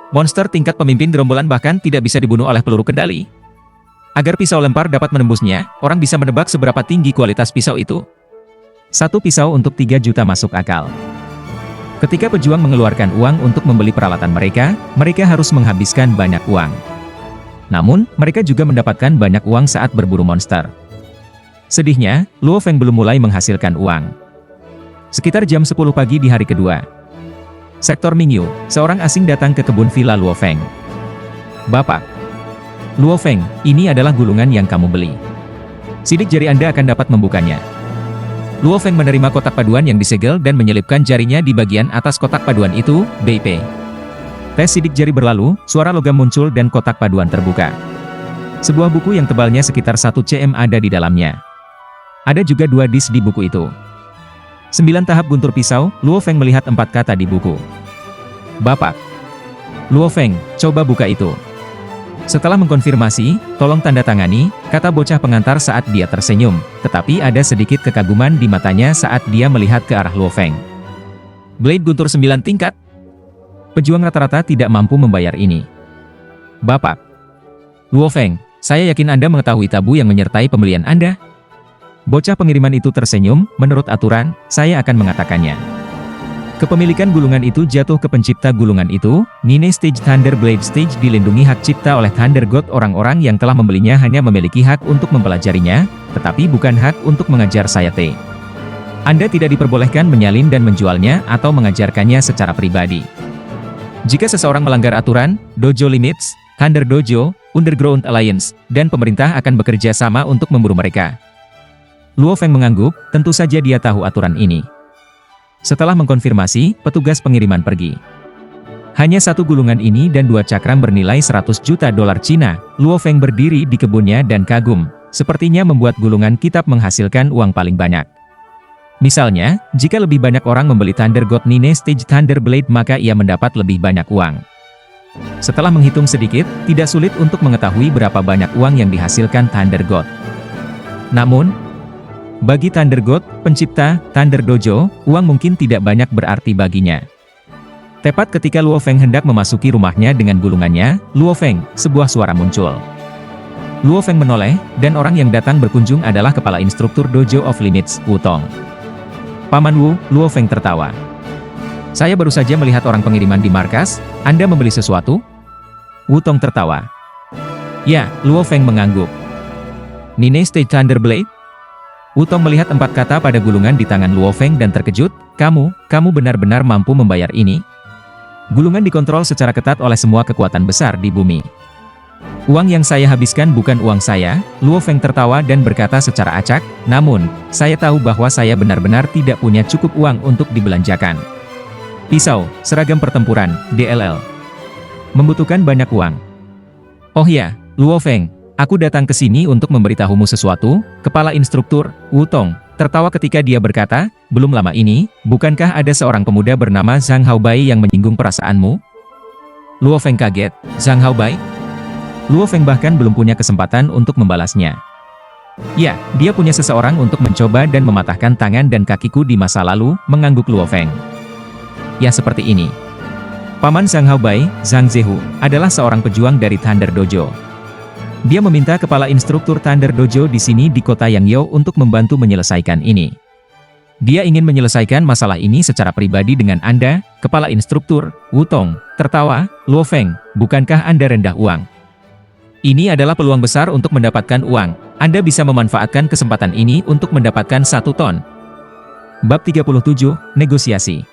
Monster tingkat pemimpin gerombolan bahkan tidak bisa dibunuh oleh peluru kendali. Agar pisau lempar dapat menembusnya, orang bisa menebak seberapa tinggi kualitas pisau itu. Satu pisau untuk 3 juta masuk akal. Ketika pejuang mengeluarkan uang untuk membeli peralatan mereka, mereka harus menghabiskan banyak uang. Namun, mereka juga mendapatkan banyak uang saat berburu monster. Sedihnya, Luo Feng belum mulai menghasilkan uang. Sekitar jam 10 pagi di hari kedua. Sektor Mingyu, seorang asing datang ke kebun villa Luo Feng. Bapak. Luo Feng, ini adalah gulungan yang kamu beli. Sidik jari Anda akan dapat membukanya. Luo Feng menerima kotak paduan yang disegel dan menyelipkan jarinya di bagian atas kotak paduan itu, BP. Tes sidik jari berlalu, suara logam muncul dan kotak paduan terbuka. Sebuah buku yang tebalnya sekitar 1 cm ada di dalamnya. Ada juga 2 disk di buku itu. 9 tahap guntur pisau. Luo Feng melihat 4 kata di buku. Bapak. Luo Feng, coba buka itu. Setelah mengkonfirmasi, tolong tanda tangani, kata bocah pengantar saat dia tersenyum, tetapi ada sedikit kekaguman di matanya saat dia melihat ke arah Luo Feng. Blade guntur 9 tingkat? Pejuang rata-rata tidak mampu membayar ini. Bapak. Luo Feng, saya yakin Anda mengetahui tabu yang menyertai pembelian Anda. Bocah pengiriman itu tersenyum, menurut aturan, saya akan mengatakannya. Kepemilikan gulungan itu jatuh ke pencipta gulungan itu, Nine Stage Thunderblade Stage dilindungi hak cipta oleh Thunder God. Orang-orang yang telah membelinya hanya memiliki hak untuk mempelajarinya, tetapi bukan hak untuk mengajar saya T. Anda tidak diperbolehkan menyalin dan menjualnya atau mengajarkannya secara pribadi. Jika seseorang melanggar aturan, Dojo Limits, Thunder Dojo, Underground Alliance, dan pemerintah akan bekerja sama untuk memburu mereka. Luo Feng mengangguk, tentu saja dia tahu aturan ini. Setelah mengkonfirmasi, petugas pengiriman pergi. Hanya satu gulungan ini dan 2 cakram bernilai 100 juta dolar Cina. Luo Feng berdiri di kebunnya dan kagum. Sepertinya membuat gulungan kitab menghasilkan uang paling banyak. Misalnya, jika lebih banyak orang membeli Thunder God Nine Stage Thunderblade maka ia mendapat lebih banyak uang. Setelah menghitung sedikit, tidak sulit untuk mengetahui berapa banyak uang yang dihasilkan Thunder God. Namun, bagi Thunder God, pencipta Thunder Dojo, uang mungkin tidak banyak berarti baginya. Tepat ketika Luo Feng hendak memasuki rumahnya dengan gulungannya, Luo Feng, sebuah suara muncul. Luo Feng menoleh, dan orang yang datang berkunjung adalah kepala instruktur Dojo of Limits, Wu Tong. Paman Wu, Luo Feng tertawa. Saya baru saja melihat orang pengiriman di markas, Anda membeli sesuatu? Wu Tong tertawa. Ya, Luo Feng mengangguk. Nine Stage Thunderblade? Wu Tong melihat 4 kata pada gulungan di tangan Luo Feng dan terkejut, kamu benar-benar mampu membayar ini? Gulungan dikontrol secara ketat oleh semua kekuatan besar di bumi. Uang yang saya habiskan bukan uang saya, Luo Feng tertawa dan berkata secara acak, namun, saya tahu bahwa saya benar-benar tidak punya cukup uang untuk dibelanjakan. Pisau, seragam pertempuran, DLL. Membutuhkan banyak uang. Oh ya, Luo Feng. Aku datang ke sini untuk memberitahumu sesuatu, kepala instruktur, Wu Tong, tertawa ketika dia berkata, belum lama ini, bukankah ada seorang pemuda bernama Zhang Haobai yang menyinggung perasaanmu? Luo Feng kaget, Zhang Haobai? Luo Feng bahkan belum punya kesempatan untuk membalasnya. Ya, dia punya seseorang untuk mencoba dan mematahkan tangan dan kakiku di masa lalu, mengangguk Luo Feng. Ya seperti ini. Paman Zhang Haobai, Zhang Zehu, adalah seorang pejuang dari Thunder Dojo. Dia meminta kepala instruktur Thunder Dojo di sini di kota Yangyou untuk membantu menyelesaikan ini. Dia ingin menyelesaikan masalah ini secara pribadi dengan Anda, kepala instruktur, Wu Tong, tertawa, Luo Feng, bukankah Anda rendah uang? Ini adalah peluang besar untuk mendapatkan uang, Anda bisa memanfaatkan kesempatan ini untuk mendapatkan 1 ton. Bab 37, Negosiasi.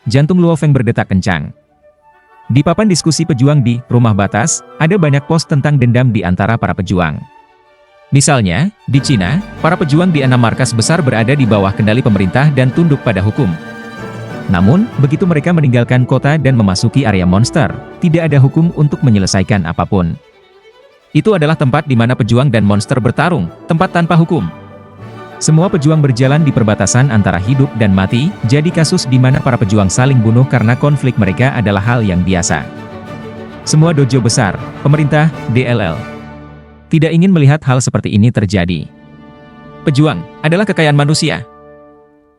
Jantung Luo Feng berdetak kencang. Di papan diskusi pejuang di Rumah Batas, ada banyak pos tentang dendam di antara para pejuang. Misalnya, di Cina, para pejuang di 6 markas besar berada di bawah kendali pemerintah dan tunduk pada hukum. Namun, begitu mereka meninggalkan kota dan memasuki area monster, tidak ada hukum untuk menyelesaikan apapun. Itu adalah tempat di mana pejuang dan monster bertarung, tempat tanpa hukum. Semua pejuang berjalan di perbatasan antara hidup dan mati, jadi kasus di mana para pejuang saling bunuh karena konflik mereka adalah hal yang biasa. Semua dojo besar, pemerintah, DLL, tidak ingin melihat hal seperti ini terjadi. Pejuang adalah kekayaan manusia.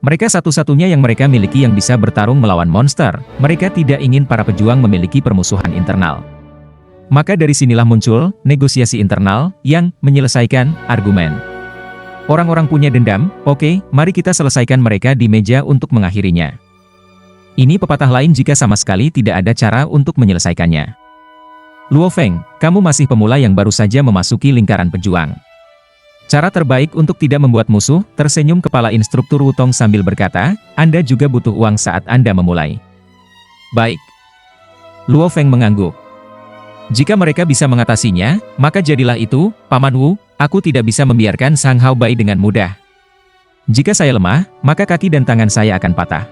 Mereka satu-satunya yang mereka miliki yang bisa bertarung melawan monster. Mereka tidak ingin para pejuang memiliki permusuhan internal. Maka dari sinilah muncul negosiasi internal yang menyelesaikan argumen. Orang-orang punya dendam, oke, mari kita selesaikan mereka di meja untuk mengakhirinya. Ini pepatah lain jika sama sekali tidak ada cara untuk menyelesaikannya. Luo Feng, kamu masih pemula yang baru saja memasuki lingkaran pejuang. Cara terbaik untuk tidak membuat musuh, tersenyum kepala instruktur Wu Tong sambil berkata, Anda juga butuh uang saat Anda memulai. Baik. Luo Feng mengangguk. Jika mereka bisa mengatasinya, maka jadilah itu, Paman Wu. Aku tidak bisa membiarkan Zhang Haobai dengan mudah. Jika saya lemah, maka kaki dan tangan saya akan patah.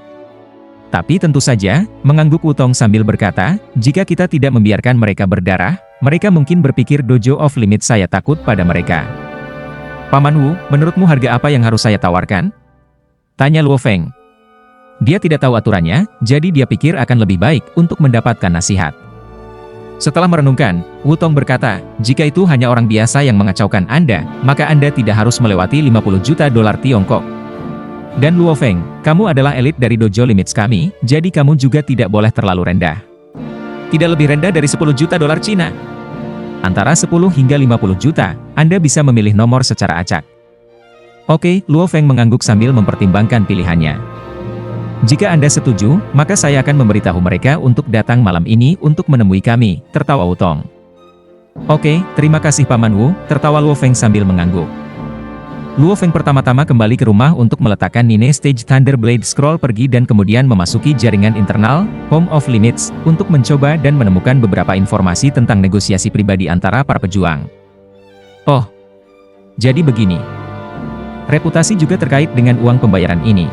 Tapi tentu saja, mengangguk Wu Tong sambil berkata, jika kita tidak membiarkan mereka berdarah, mereka mungkin berpikir Dojo of Limit saya takut pada mereka. Paman Wu, menurutmu harga apa yang harus saya tawarkan? Tanya Luo Feng. Dia tidak tahu aturannya, jadi dia pikir akan lebih baik untuk mendapatkan nasihat. Setelah merenungkan, Wu Tong berkata, jika itu hanya orang biasa yang mengacaukan Anda, maka Anda tidak harus melewati 50 juta dolar Tiongkok. Dan Luo Feng, kamu adalah elit dari Dojo Limits kami, jadi kamu juga tidak boleh terlalu rendah. Tidak lebih rendah dari 10 juta dolar Cina. Antara 10 hingga 50 juta, Anda bisa memilih nomor secara acak. Oke, Luo Feng mengangguk sambil mempertimbangkan pilihannya. Jika Anda setuju, maka saya akan memberitahu mereka untuk datang malam ini untuk menemui kami, tertawa Wutong. Oke, terima kasih Paman Wu, tertawa Luo Feng sambil mengangguk. Luo Feng pertama-tama kembali ke rumah untuk meletakkan Nine Stage Thunderblade Scroll pergi dan kemudian memasuki jaringan internal, Home of Limits, untuk mencoba dan menemukan beberapa informasi tentang negosiasi pribadi antara para pejuang. Oh, jadi begini. Reputasi juga terkait dengan uang pembayaran ini.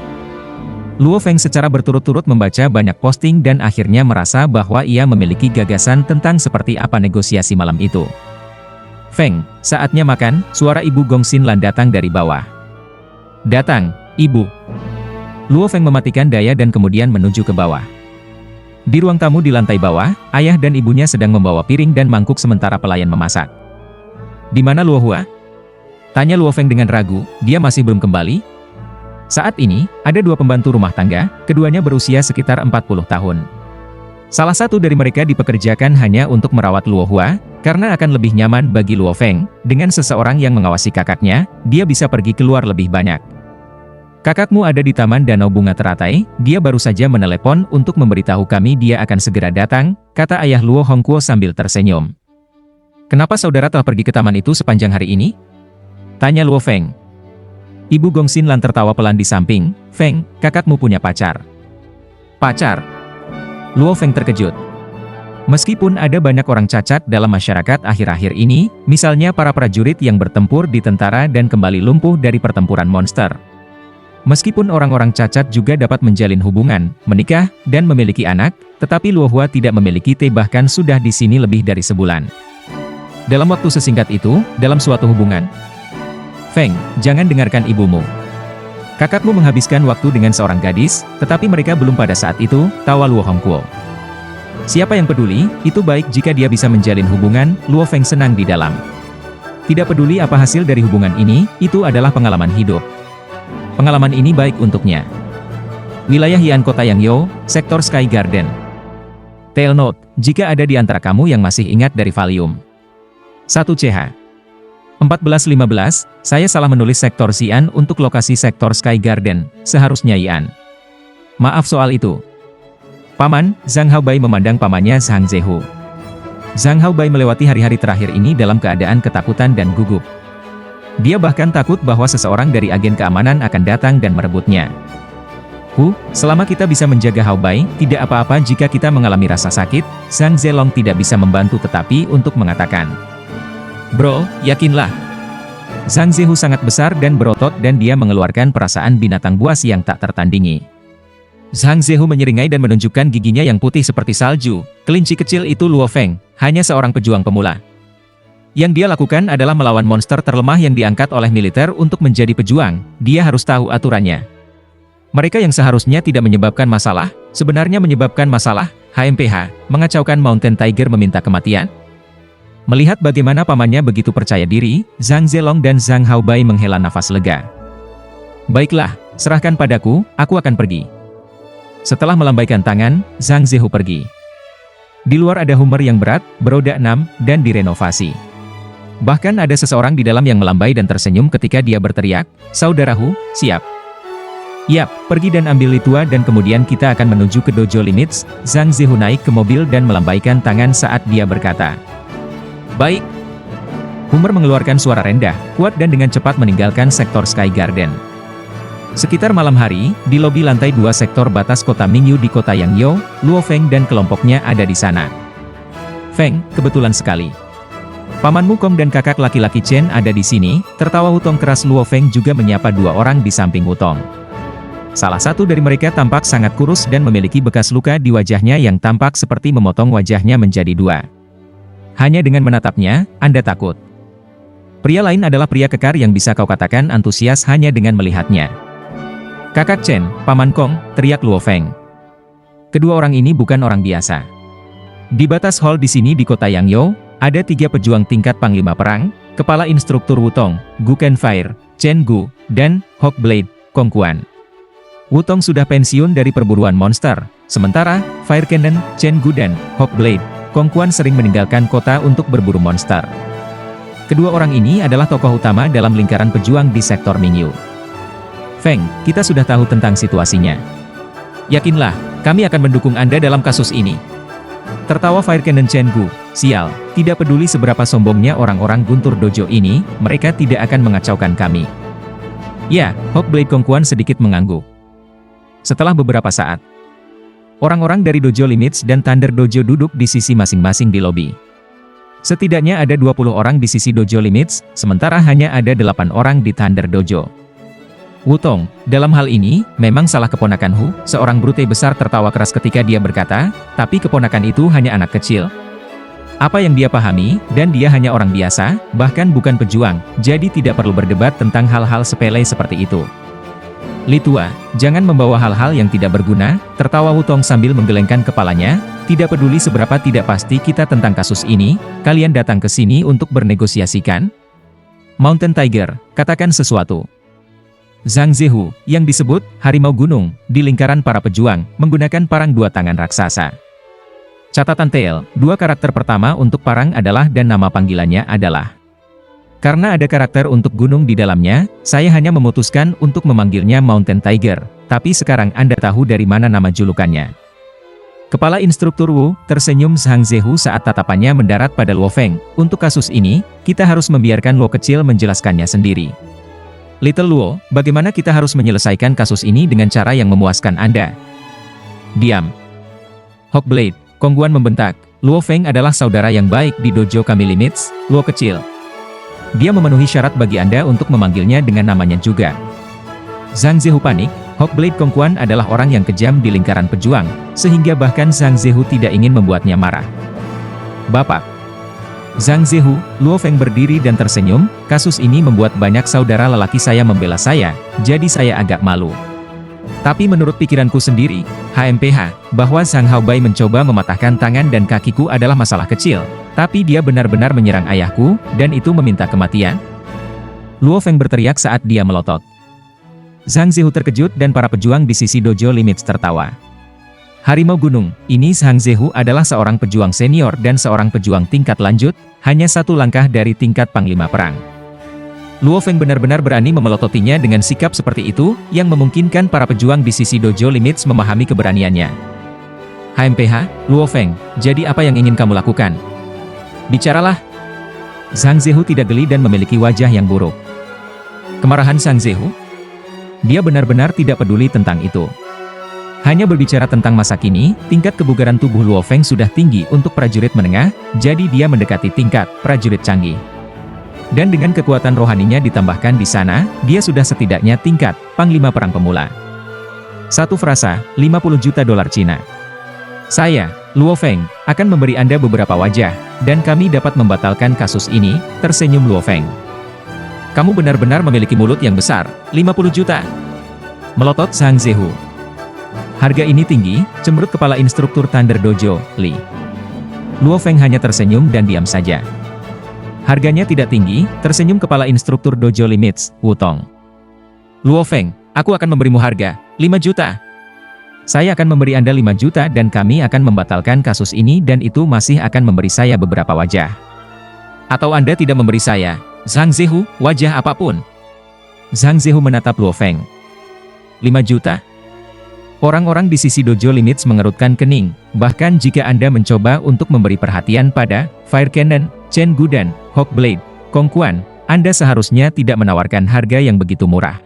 Luo Feng secara berturut-turut membaca banyak posting dan akhirnya merasa bahwa ia memiliki gagasan tentang seperti apa negosiasi malam itu. Feng, saatnya makan, suara Ibu Gong Xinlan datang dari bawah. Datang, Ibu. Luo Feng mematikan daya dan kemudian menuju ke bawah. Di ruang tamu di lantai bawah, ayah dan ibunya sedang membawa piring dan mangkuk sementara pelayan memasak. Di mana Luo Hua? Tanya Luo Feng dengan ragu, dia masih belum kembali? Saat ini, ada dua pembantu rumah tangga, keduanya berusia sekitar 40 tahun. Salah satu dari mereka dipekerjakan hanya untuk merawat Luo Hua, karena akan lebih nyaman bagi Luo Feng, dengan seseorang yang mengawasi kakaknya, dia bisa pergi keluar lebih banyak. Kakakmu ada di Taman Danau Bunga Teratai, dia baru saja menelepon untuk memberitahu kami dia akan segera datang, kata ayah Luo Hongkuo sambil tersenyum. Kenapa saudara telah pergi ke taman itu sepanjang hari ini? Tanya Luo Feng. Ibu Gong Xinlan tertawa pelan di samping, Feng, kakakmu punya pacar. Pacar? Luo Feng terkejut. Meskipun ada banyak orang cacat dalam masyarakat akhir-akhir ini, misalnya para prajurit yang bertempur di tentara dan kembali lumpuh dari pertempuran monster. Meskipun orang-orang cacat juga dapat menjalin hubungan, menikah, dan memiliki anak, tetapi Luo Hua tidak memiliki bahkan sudah di sini lebih dari sebulan. Dalam waktu sesingkat itu, dalam suatu hubungan, Feng, jangan dengarkan ibumu. Kakakmu menghabiskan waktu dengan seorang gadis, tetapi mereka belum pada saat itu, tawa Luo Hongkuo. Siapa yang peduli, itu baik jika dia bisa menjalin hubungan, Luo Feng senang di dalam. Tidak peduli apa hasil dari hubungan ini, itu adalah pengalaman hidup. Pengalaman ini baik untuknya. Wilayah Yan Kota Yangyou, Sektor Sky Garden. Tail note, jika ada di antara kamu yang masih ingat dari Valium 1CH. 1415, saya salah menulis sektor Xi'an untuk lokasi sektor Sky Garden, seharusnya Yan. Maaf soal itu. Paman, Zhang Haobai memandang pamannya Zhang Zehu. Zhang Haobai melewati hari-hari terakhir ini dalam keadaan ketakutan dan gugup. Dia bahkan takut bahwa seseorang dari agen keamanan akan datang dan merebutnya. Selama kita bisa menjaga Haobai, tidak apa-apa jika kita mengalami rasa sakit, Zhang Zelong tidak bisa membantu tetapi untuk mengatakan. Bro, yakinlah. Zhang Zehu sangat besar dan berotot dan dia mengeluarkan perasaan binatang buas yang tak tertandingi. Zhang Zehu menyeringai dan menunjukkan giginya yang putih seperti salju. Kelinci kecil itu Luo Feng, hanya seorang pejuang pemula. Yang dia lakukan adalah melawan monster terlemah yang diangkat oleh militer untuk menjadi pejuang, dia harus tahu aturannya. Mereka yang seharusnya tidak menyebabkan masalah, sebenarnya menyebabkan masalah, HMPH, mengacaukan Mountain Tiger meminta kematian. Melihat bagaimana pamannya begitu percaya diri, Zhang Zelong dan Zhang Haobai menghela nafas lega. Baiklah, serahkan padaku, aku akan pergi. Setelah melambaikan tangan, Zhang Zehu pergi. Di luar ada Hummer yang berat, beroda 6, dan direnovasi. Bahkan ada seseorang di dalam yang melambai dan tersenyum ketika dia berteriak, "Saudaraku, siap." Yap, pergi dan ambil Litua dan kemudian kita akan menuju ke Dojo Limits. Zhang Zehu naik ke mobil dan melambaikan tangan saat dia berkata. Baik. Hummer mengeluarkan suara rendah, kuat dan dengan cepat meninggalkan sektor Sky Garden. Sekitar malam hari, di lobi lantai 2 sektor batas kota Mingyu di kota Yangyou, Luo Feng dan kelompoknya ada di sana. Feng, kebetulan sekali. Pamanmu Kong dan kakak laki-laki Chen ada di sini, tertawa Wutong keras. Luo Feng juga menyapa dua orang di samping Wutong. Salah satu dari mereka tampak sangat kurus dan memiliki bekas luka di wajahnya yang tampak seperti memotong wajahnya menjadi dua. Hanya dengan menatapnya, Anda takut. Pria lain adalah pria kekar yang bisa kau katakan antusias hanya dengan melihatnya. Kakak Chen, Paman Kong, teriak Luo Feng. Kedua orang ini bukan orang biasa. Di batas hall di sini di kota Yangyou, ada 3 pejuang tingkat panglima perang, kepala instruktur Wutong, Guken Fire, Chen Gu, dan Hawkblade, Kong Quan. Wutong sudah pensiun dari perburuan monster, sementara Fire Cannon, Chen Gu dan Hawkblade, Kong Quan sering meninggalkan kota untuk berburu monster. Kedua orang ini adalah tokoh utama dalam lingkaran pejuang di sektor Mingyu. Feng, kita sudah tahu tentang situasinya. Yakinlah, kami akan mendukung Anda dalam kasus ini. Tertawa Fire Cannon Chen Gu, sial, tidak peduli seberapa sombongnya orang-orang Guntur Dojo ini, mereka tidak akan mengacaukan kami. Ya, Hawkblade Kongquan sedikit mengangguk. Setelah beberapa saat, orang-orang dari Dojo Limits dan Thunder Dojo duduk di sisi masing-masing di lobi. Setidaknya ada 20 orang di sisi Dojo Limits, sementara hanya ada 8 orang di Thunder Dojo. Wutong, dalam hal ini, memang salah keponakan Hu, seorang brute besar tertawa keras ketika dia berkata, tapi keponakan itu hanya anak kecil. Apa yang dia pahami, dan dia hanya orang biasa, bahkan bukan pejuang, jadi tidak perlu berdebat tentang hal-hal sepele seperti itu. Litua, jangan membawa hal-hal yang tidak berguna, tertawa Wutong sambil menggelengkan kepalanya, tidak peduli seberapa tidak pasti kita tentang kasus ini, kalian datang ke sini untuk bernegosiasi kan? Mountain Tiger, katakan sesuatu. Zhang Zehu, yang disebut Harimau Gunung, di lingkaran para pejuang, menggunakan parang dua tangan raksasa. Catatan Tail, dua karakter pertama untuk parang adalah dan nama panggilannya adalah. Karena ada karakter untuk gunung di dalamnya, saya hanya memutuskan untuk memanggilnya Mountain Tiger, tapi sekarang Anda tahu dari mana nama julukannya. Kepala instruktur Wu, tersenyum Zhang Zehu saat tatapannya mendarat pada Luo Feng. Untuk kasus ini, kita harus membiarkan Luo kecil menjelaskannya sendiri. Little Luo, bagaimana kita harus menyelesaikan kasus ini dengan cara yang memuaskan Anda? Diam. Hawkblade, Kongquan membentak, Luo Feng adalah saudara yang baik di dojo kami Limits, Luo kecil. Dia memenuhi syarat bagi Anda untuk memanggilnya dengan namanya juga. Zhang Zehu panik, Hawkblade Kongquan adalah orang yang kejam di lingkaran pejuang, sehingga bahkan Zhang Zehu tidak ingin membuatnya marah. Bapak. Zhang Zehu, Luo Feng berdiri dan tersenyum, kasus ini membuat banyak saudara lelaki saya membela saya, jadi saya agak malu. Tapi menurut pikiranku sendiri, HMPH, bahwa Zhang Haobai mencoba mematahkan tangan dan kakiku adalah masalah kecil. Tapi dia benar-benar menyerang ayahku, dan itu meminta kematian? Luo Feng berteriak saat dia melotot. Zhang Zehu terkejut dan para pejuang di sisi Dojo Limits tertawa. Harimau Gunung, ini Zhang Zehu adalah seorang pejuang senior dan seorang pejuang tingkat lanjut, hanya satu langkah dari tingkat Panglima Perang. Luo Feng benar-benar berani memelototinya dengan sikap seperti itu, yang memungkinkan para pejuang di sisi Dojo Limits memahami keberaniannya. HMPH, Luo Feng, jadi apa yang ingin kamu lakukan? Bicaralah. Zhang Zehu tidak geli dan memiliki wajah yang buruk. Kemarahan Zhang Zehu? Dia benar-benar tidak peduli tentang itu. Hanya berbicara tentang masa kini, tingkat kebugaran tubuh Luo Feng sudah tinggi untuk prajurit menengah, jadi dia mendekati tingkat prajurit canggih. Dan dengan kekuatan rohaninya ditambahkan di sana, dia sudah setidaknya tingkat Panglima Perang Pemula. Satu frasa, 50 juta dolar Cina. Saya, Luo Feng, akan memberi Anda beberapa wajah, dan kami dapat membatalkan kasus ini, tersenyum Luo Feng. Kamu benar-benar memiliki mulut yang besar, 50 juta. Melotot Zhang Zehu. Harga ini tinggi, cemberut kepala instruktur Thunder Dojo, Li. Luo Feng hanya tersenyum dan diam saja. Harganya tidak tinggi, tersenyum kepala instruktur Dojo Limits, Wutong. Luo Feng, aku akan memberimu harga, 5 juta. Saya akan memberi Anda 5 juta dan kami akan membatalkan kasus ini dan itu masih akan memberi saya beberapa wajah. Atau Anda tidak memberi saya, Zhang Zehu, wajah apapun. Zhang Zehu menatap Luo Feng. 5 juta? Orang-orang di sisi Dojo Limits mengerutkan kening, bahkan jika Anda mencoba untuk memberi perhatian pada Fire Cannon, Chen Gu dan Hawkblade, Kongquan, Anda seharusnya tidak menawarkan harga yang begitu murah.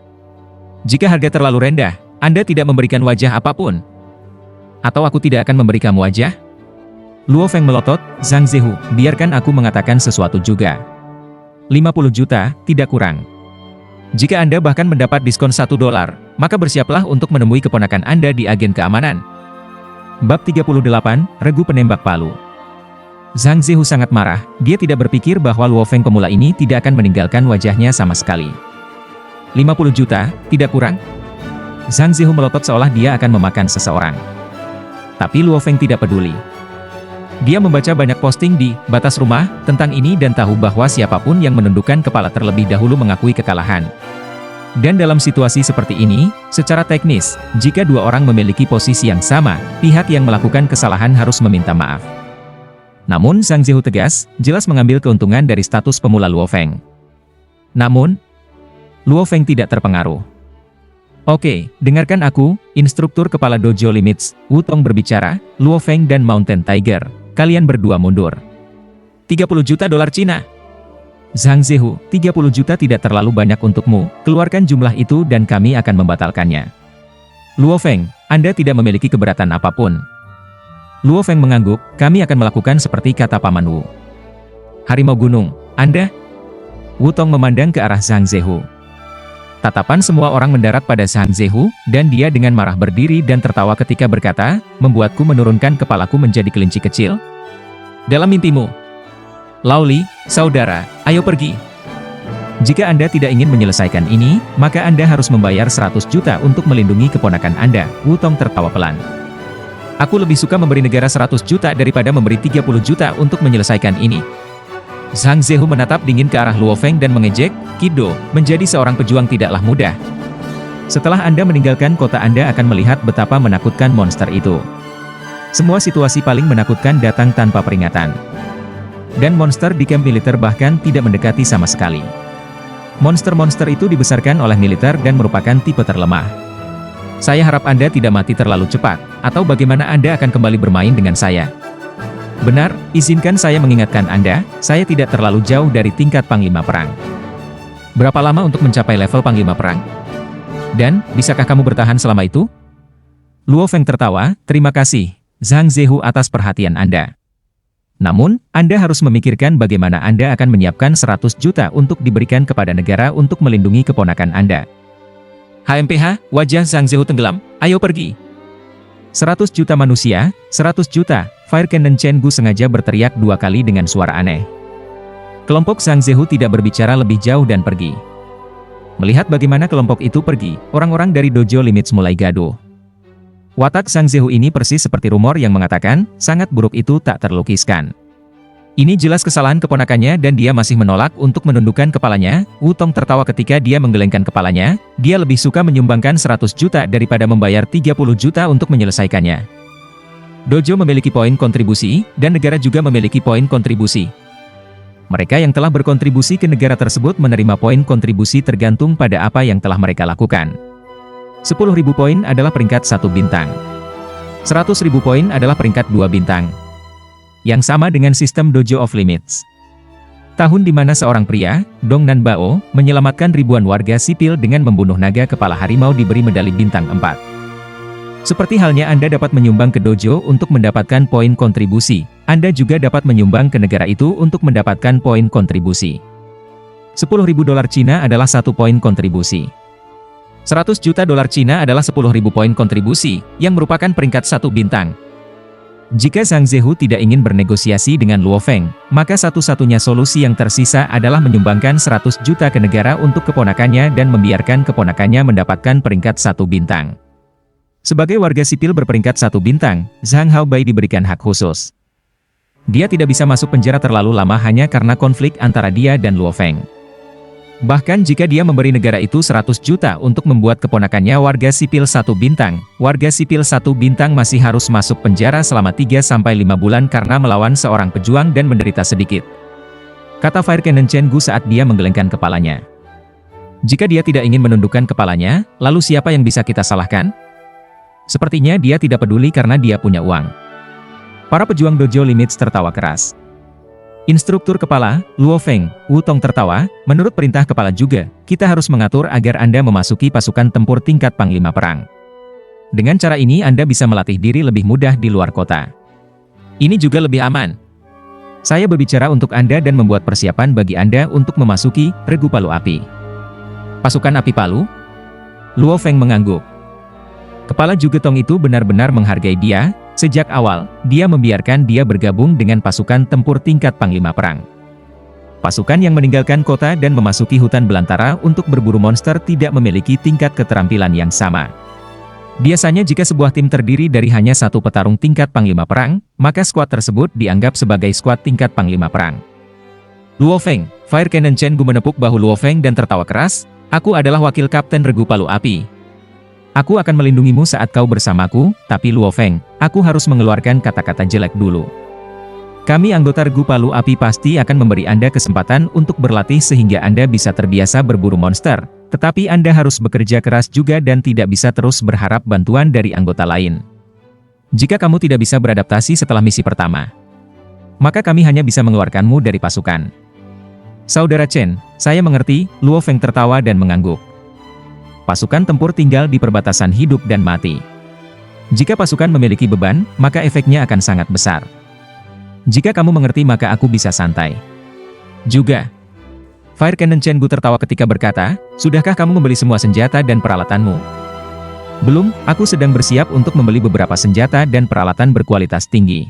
Jika harga terlalu rendah, Anda tidak memberikan wajah apapun. Atau aku tidak akan memberi kamu wajah? Luo Feng melotot, Zhang Zehu, biarkan aku mengatakan sesuatu juga. 50 juta, tidak kurang. Jika Anda bahkan mendapat diskon $1, maka bersiaplah untuk menemui keponakan Anda di agen keamanan. Bab 38, Regu Penembak Palu. Zhang Zehu sangat marah, dia tidak berpikir bahwa Luo Feng pemula ini tidak akan meninggalkan wajahnya sama sekali. 50 juta, tidak kurang? Zhang Zehu melotot seolah dia akan memakan seseorang. Tapi Luo Feng tidak peduli. Dia membaca banyak posting di batas rumah tentang ini dan tahu bahwa siapapun yang menundukkan kepala terlebih dahulu mengakui kekalahan. Dan dalam situasi seperti ini, secara teknis, jika dua orang memiliki posisi yang sama, pihak yang melakukan kesalahan harus meminta maaf. Namun Zhang Zehu tegas, jelas mengambil keuntungan dari status pemula Luo Feng. Namun, Luo Feng tidak terpengaruh. Oke, dengarkan aku, instruktur kepala Dojo Limits, Wu Tong berbicara, Luo Feng dan Mountain Tiger, kalian berdua mundur. 30 juta dolar Cina. Zhang Zehu, 30 juta tidak terlalu banyak untukmu, keluarkan jumlah itu dan kami akan membatalkannya. Luo Feng, Anda tidak memiliki keberatan apapun. Luo Feng mengangguk, kami akan melakukan seperti kata Paman Wu. Harimau gunung, Anda? Wu Tong memandang ke arah Zhang Zehu. Tatapan semua orang mendarat pada Zhang Zehu, dan dia dengan marah berdiri dan tertawa ketika berkata, membuatku menurunkan kepalaku menjadi kelinci kecil. Dalam mimpimu. Lao Li, saudara, ayo pergi. Jika Anda tidak ingin menyelesaikan ini, maka Anda harus membayar 100 juta untuk melindungi keponakan Anda. Wu Tong tertawa pelan. Aku lebih suka memberi negara 100 juta daripada memberi 30 juta untuk menyelesaikan ini. Zhang Zehu menatap dingin ke arah Luo Feng dan mengejek, Kido, menjadi seorang pejuang tidaklah mudah. Setelah Anda meninggalkan kota Anda akan melihat betapa menakutkan monster itu. Semua situasi paling menakutkan datang tanpa peringatan. Dan monster di kamp militer bahkan tidak mendekati sama sekali. Monster-monster itu dibesarkan oleh militer dan merupakan tipe terlemah. Saya harap Anda tidak mati terlalu cepat, atau bagaimana Anda akan kembali bermain dengan saya. Benar, izinkan saya mengingatkan Anda, saya tidak terlalu jauh dari tingkat Panglima Perang. Berapa lama untuk mencapai level Panglima Perang? Dan, bisakah kamu bertahan selama itu? Luo Feng tertawa, terima kasih, Zhang Zehu atas perhatian Anda. Namun, Anda harus memikirkan bagaimana Anda akan menyiapkan 100 juta untuk diberikan kepada negara untuk melindungi keponakan Anda. HMPH, wajah Zhang Zehu tenggelam, ayo pergi. 100 juta manusia, 100 juta, Fire Cannon Chen Gu sengaja berteriak 2 kali dengan suara aneh. Kelompok Zhang Zehu tidak berbicara lebih jauh dan pergi. Melihat bagaimana kelompok itu pergi, orang-orang dari Dojo Limits mulai gaduh. Watak Zhang Zehu ini persis seperti rumor yang mengatakan, sangat buruk itu tak terlukiskan. Ini jelas kesalahan keponakannya dan dia masih menolak untuk menundukkan kepalanya. Wu Tong tertawa ketika dia menggelengkan kepalanya, dia lebih suka menyumbangkan 100 juta daripada membayar 30 juta untuk menyelesaikannya. Dojo memiliki poin kontribusi, dan negara juga memiliki poin kontribusi. Mereka yang telah berkontribusi ke negara tersebut menerima poin kontribusi tergantung pada apa yang telah mereka lakukan. 10.000 poin adalah peringkat 1 bintang. 100.000 poin adalah peringkat 2 bintang. Yang sama dengan sistem Dojo of Limits. Tahun di mana seorang pria, Dong Nan Bao, menyelamatkan ribuan warga sipil dengan membunuh naga kepala harimau diberi medali bintang 4. Seperti halnya Anda dapat menyumbang ke dojo untuk mendapatkan poin kontribusi, Anda juga dapat menyumbang ke negara itu untuk mendapatkan poin kontribusi. 10.000 dolar Cina adalah 1 poin kontribusi. 100 juta dolar Cina adalah 10.000 poin kontribusi, yang merupakan peringkat 1 bintang. Jika Zhang Zehu tidak ingin bernegosiasi dengan Luo Feng, maka satu-satunya solusi yang tersisa adalah menyumbangkan 100 juta ke negara untuk keponakannya dan membiarkan keponakannya mendapatkan peringkat 1 bintang. Sebagai warga sipil berperingkat 1 bintang, Zhang Haobai diberikan hak khusus. Dia tidak bisa masuk penjara terlalu lama hanya karena konflik antara dia dan Luo Feng. Bahkan jika dia memberi negara itu 100 juta untuk membuat keponakannya warga sipil 1 bintang, warga sipil 1 bintang masih harus masuk penjara selama 3-5 bulan karena melawan seorang pejuang dan menderita sedikit. Kata Fire Cannon Chen Gu saat dia menggelengkan kepalanya. Jika dia tidak ingin menundukkan kepalanya, lalu siapa yang bisa kita salahkan? Sepertinya dia tidak peduli karena dia punya uang. Para pejuang Dojo Limits tertawa keras. Instruktur kepala, Luo Feng, Wu Tong tertawa, menurut perintah kepala juga, kita harus mengatur agar Anda memasuki pasukan tempur tingkat Panglima Perang. Dengan cara ini Anda bisa melatih diri lebih mudah di luar kota. Ini juga lebih aman. Saya berbicara untuk Anda dan membuat persiapan bagi Anda untuk memasuki Regu Palu Api. Pasukan Api Palu? Luo Feng mengangguk. Kepala Jugetong itu benar-benar menghargai dia. Sejak awal, dia membiarkan dia bergabung dengan pasukan tempur tingkat Panglima Perang. Pasukan yang meninggalkan kota dan memasuki hutan belantara untuk berburu monster tidak memiliki tingkat keterampilan yang sama. Biasanya jika sebuah tim terdiri dari hanya 1 petarung tingkat Panglima Perang, maka skuad tersebut dianggap sebagai skuad tingkat Panglima Perang. Luo Feng, Fire Cannon Chen Gu menepuk bahu Luo Feng dan tertawa keras, aku adalah wakil kapten Regu Palu Api. Aku akan melindungimu saat kau bersamaku, tapi Luo Feng, aku harus mengeluarkan kata-kata jelek dulu. Kami anggota Regu Palu Api pasti akan memberi Anda kesempatan untuk berlatih sehingga Anda bisa terbiasa berburu monster, tetapi Anda harus bekerja keras juga dan tidak bisa terus berharap bantuan dari anggota lain. Jika kamu tidak bisa beradaptasi setelah misi pertama, maka kami hanya bisa mengeluarkanmu dari pasukan. Saudara Chen, saya mengerti, Luo Feng tertawa dan mengangguk. Pasukan tempur tinggal di perbatasan hidup dan mati. Jika pasukan memiliki beban, maka efeknya akan sangat besar. Jika kamu mengerti maka aku bisa santai. Juga. Fire Cannon Chen Gu tertawa ketika berkata, sudahkah kamu membeli semua senjata dan peralatanmu? Belum, aku sedang bersiap untuk membeli beberapa senjata dan peralatan berkualitas tinggi.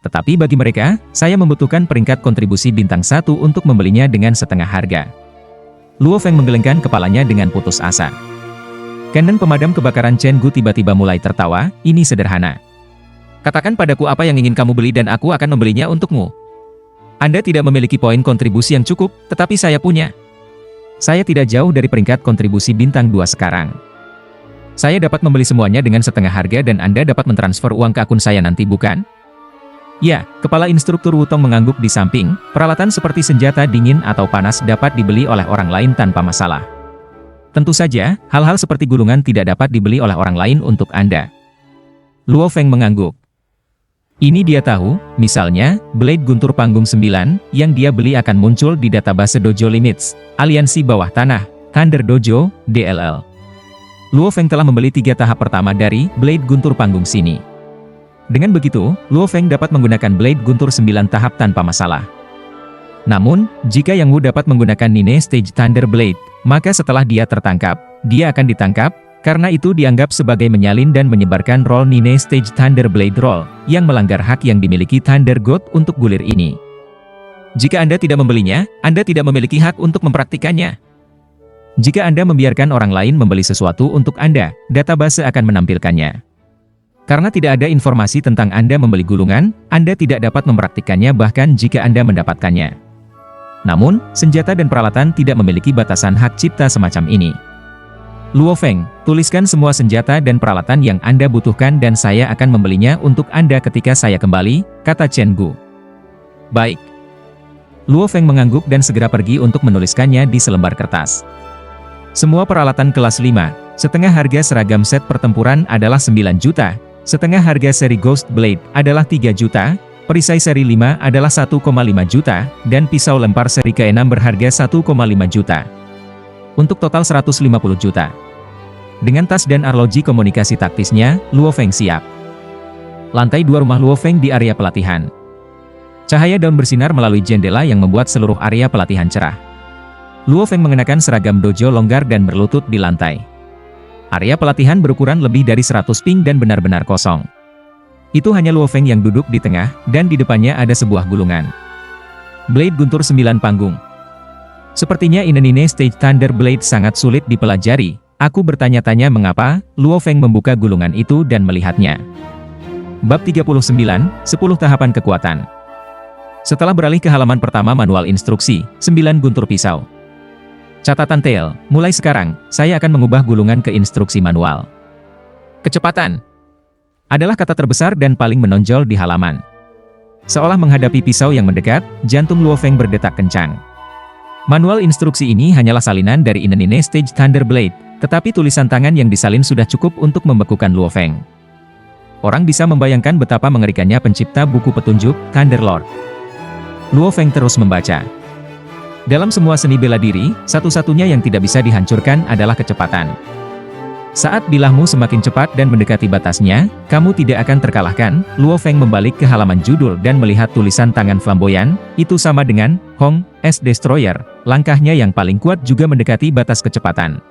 Tetapi bagi mereka, saya membutuhkan peringkat kontribusi bintang 1 untuk membelinya dengan setengah harga. Luo Feng menggelengkan kepalanya dengan putus asa. Cannon pemadam kebakaran Chen Gu tiba-tiba mulai tertawa, ini sederhana. Katakan padaku apa yang ingin kamu beli dan aku akan membelinya untukmu. Anda tidak memiliki poin kontribusi yang cukup, tetapi saya punya. Saya tidak jauh dari peringkat kontribusi bintang 2 sekarang. Saya dapat membeli semuanya dengan setengah harga dan Anda dapat mentransfer uang ke akun saya nanti, bukan? Ya, kepala instruktur Wutong mengangguk di samping, peralatan seperti senjata dingin atau panas dapat dibeli oleh orang lain tanpa masalah. Tentu saja, hal-hal seperti gulungan tidak dapat dibeli oleh orang lain untuk Anda. Luo Feng mengangguk. Ini dia tahu, misalnya, Blade Guntur Panggung 9, yang dia beli akan muncul di database Dojo Limits, Aliansi Bawah Tanah, Thunder Dojo, DLL. Luo Feng telah membeli 3 tahap pertama dari Blade Guntur Panggung sini. Dengan begitu, Luo Feng dapat menggunakan Blade Guntur 9 tahap tanpa masalah. Namun, jika Yang Wu dapat menggunakan Nine Stage Thunder Blade, maka setelah dia tertangkap, dia akan ditangkap, karena itu dianggap sebagai menyalin dan menyebarkan roll Nine Stage Thunder Blade Roll, yang melanggar hak yang dimiliki Thunder God untuk gulir ini. Jika Anda tidak membelinya, Anda tidak memiliki hak untuk mempraktikannya. Jika Anda membiarkan orang lain membeli sesuatu untuk Anda, database akan menampilkannya. Karena tidak ada informasi tentang Anda membeli gulungan, Anda tidak dapat mempraktikannya bahkan jika Anda mendapatkannya. Namun, senjata dan peralatan tidak memiliki batasan hak cipta semacam ini. Luo Feng, tuliskan semua senjata dan peralatan yang Anda butuhkan dan saya akan membelinya untuk Anda ketika saya kembali, kata Chen Gu. Baik. Luo Feng mengangguk dan segera pergi untuk menuliskannya di selembar kertas. Semua peralatan kelas 5, setengah harga seragam set pertempuran adalah 9 juta, setengah harga seri Ghost Blade adalah 3 juta, perisai seri 5 adalah 1,5 juta, dan pisau lempar seri ke-6 berharga 1,5 juta. Untuk total 150 juta. Dengan tas dan arloji komunikasi taktisnya, Luo Feng siap. Lantai 2 rumah Luo Feng di area pelatihan. Cahaya daun bersinar melalui jendela yang membuat seluruh area pelatihan cerah. Luo Feng mengenakan seragam dojo longgar dan berlutut di lantai. Area pelatihan berukuran lebih dari 100 ping dan benar-benar kosong. Itu hanya Luo Feng yang duduk di tengah, dan di depannya ada sebuah gulungan. Blade Guntur 9 Panggung. Sepertinya Nine Stage Thunder Blade sangat sulit dipelajari. Aku bertanya-tanya mengapa, Luo Feng membuka gulungan itu dan melihatnya. Bab 39, 10 Tahapan Kekuatan. Setelah beralih ke halaman pertama manual instruksi, 9 guntur pisau. Catatan Tail, mulai sekarang, saya akan mengubah gulungan ke instruksi manual. Kecepatan adalah kata terbesar dan paling menonjol di halaman. Seolah menghadapi pisau yang mendekat, jantung Luo Feng berdetak kencang. Manual instruksi ini hanyalah salinan dari Nine Stage Thunder Blade, tetapi tulisan tangan yang disalin sudah cukup untuk membekukan Luo Feng. Orang bisa membayangkan betapa mengerikannya pencipta buku petunjuk, Thunder Lord. Luo Feng terus membaca. Dalam semua seni bela diri, satu-satunya yang tidak bisa dihancurkan adalah kecepatan. Saat bilahmu semakin cepat dan mendekati batasnya, kamu tidak akan terkalahkan. Luo Feng membalik ke halaman judul dan melihat tulisan tangan flamboyan, itu sama dengan Hong S Destroyer, langkahnya yang paling kuat juga mendekati batas kecepatan.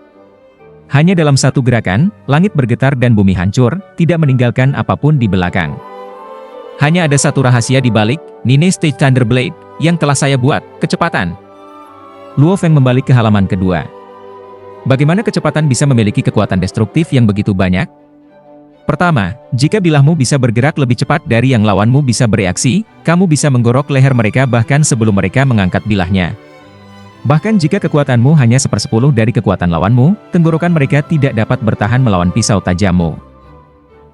Hanya dalam satu gerakan, langit bergetar dan bumi hancur, tidak meninggalkan apapun di belakang. Hanya ada satu rahasia di balik Nine Stage Thunder Blade, yang telah saya buat, kecepatan. Luo Feng membalik ke halaman kedua. Bagaimana kecepatan bisa memiliki kekuatan destruktif yang begitu banyak? Pertama, jika bilahmu bisa bergerak lebih cepat dari yang lawanmu bisa bereaksi, kamu bisa menggorok leher mereka bahkan sebelum mereka mengangkat bilahnya. Bahkan jika kekuatanmu hanya 1/10 dari kekuatan lawanmu, tenggorokan mereka tidak dapat bertahan melawan pisau tajammu.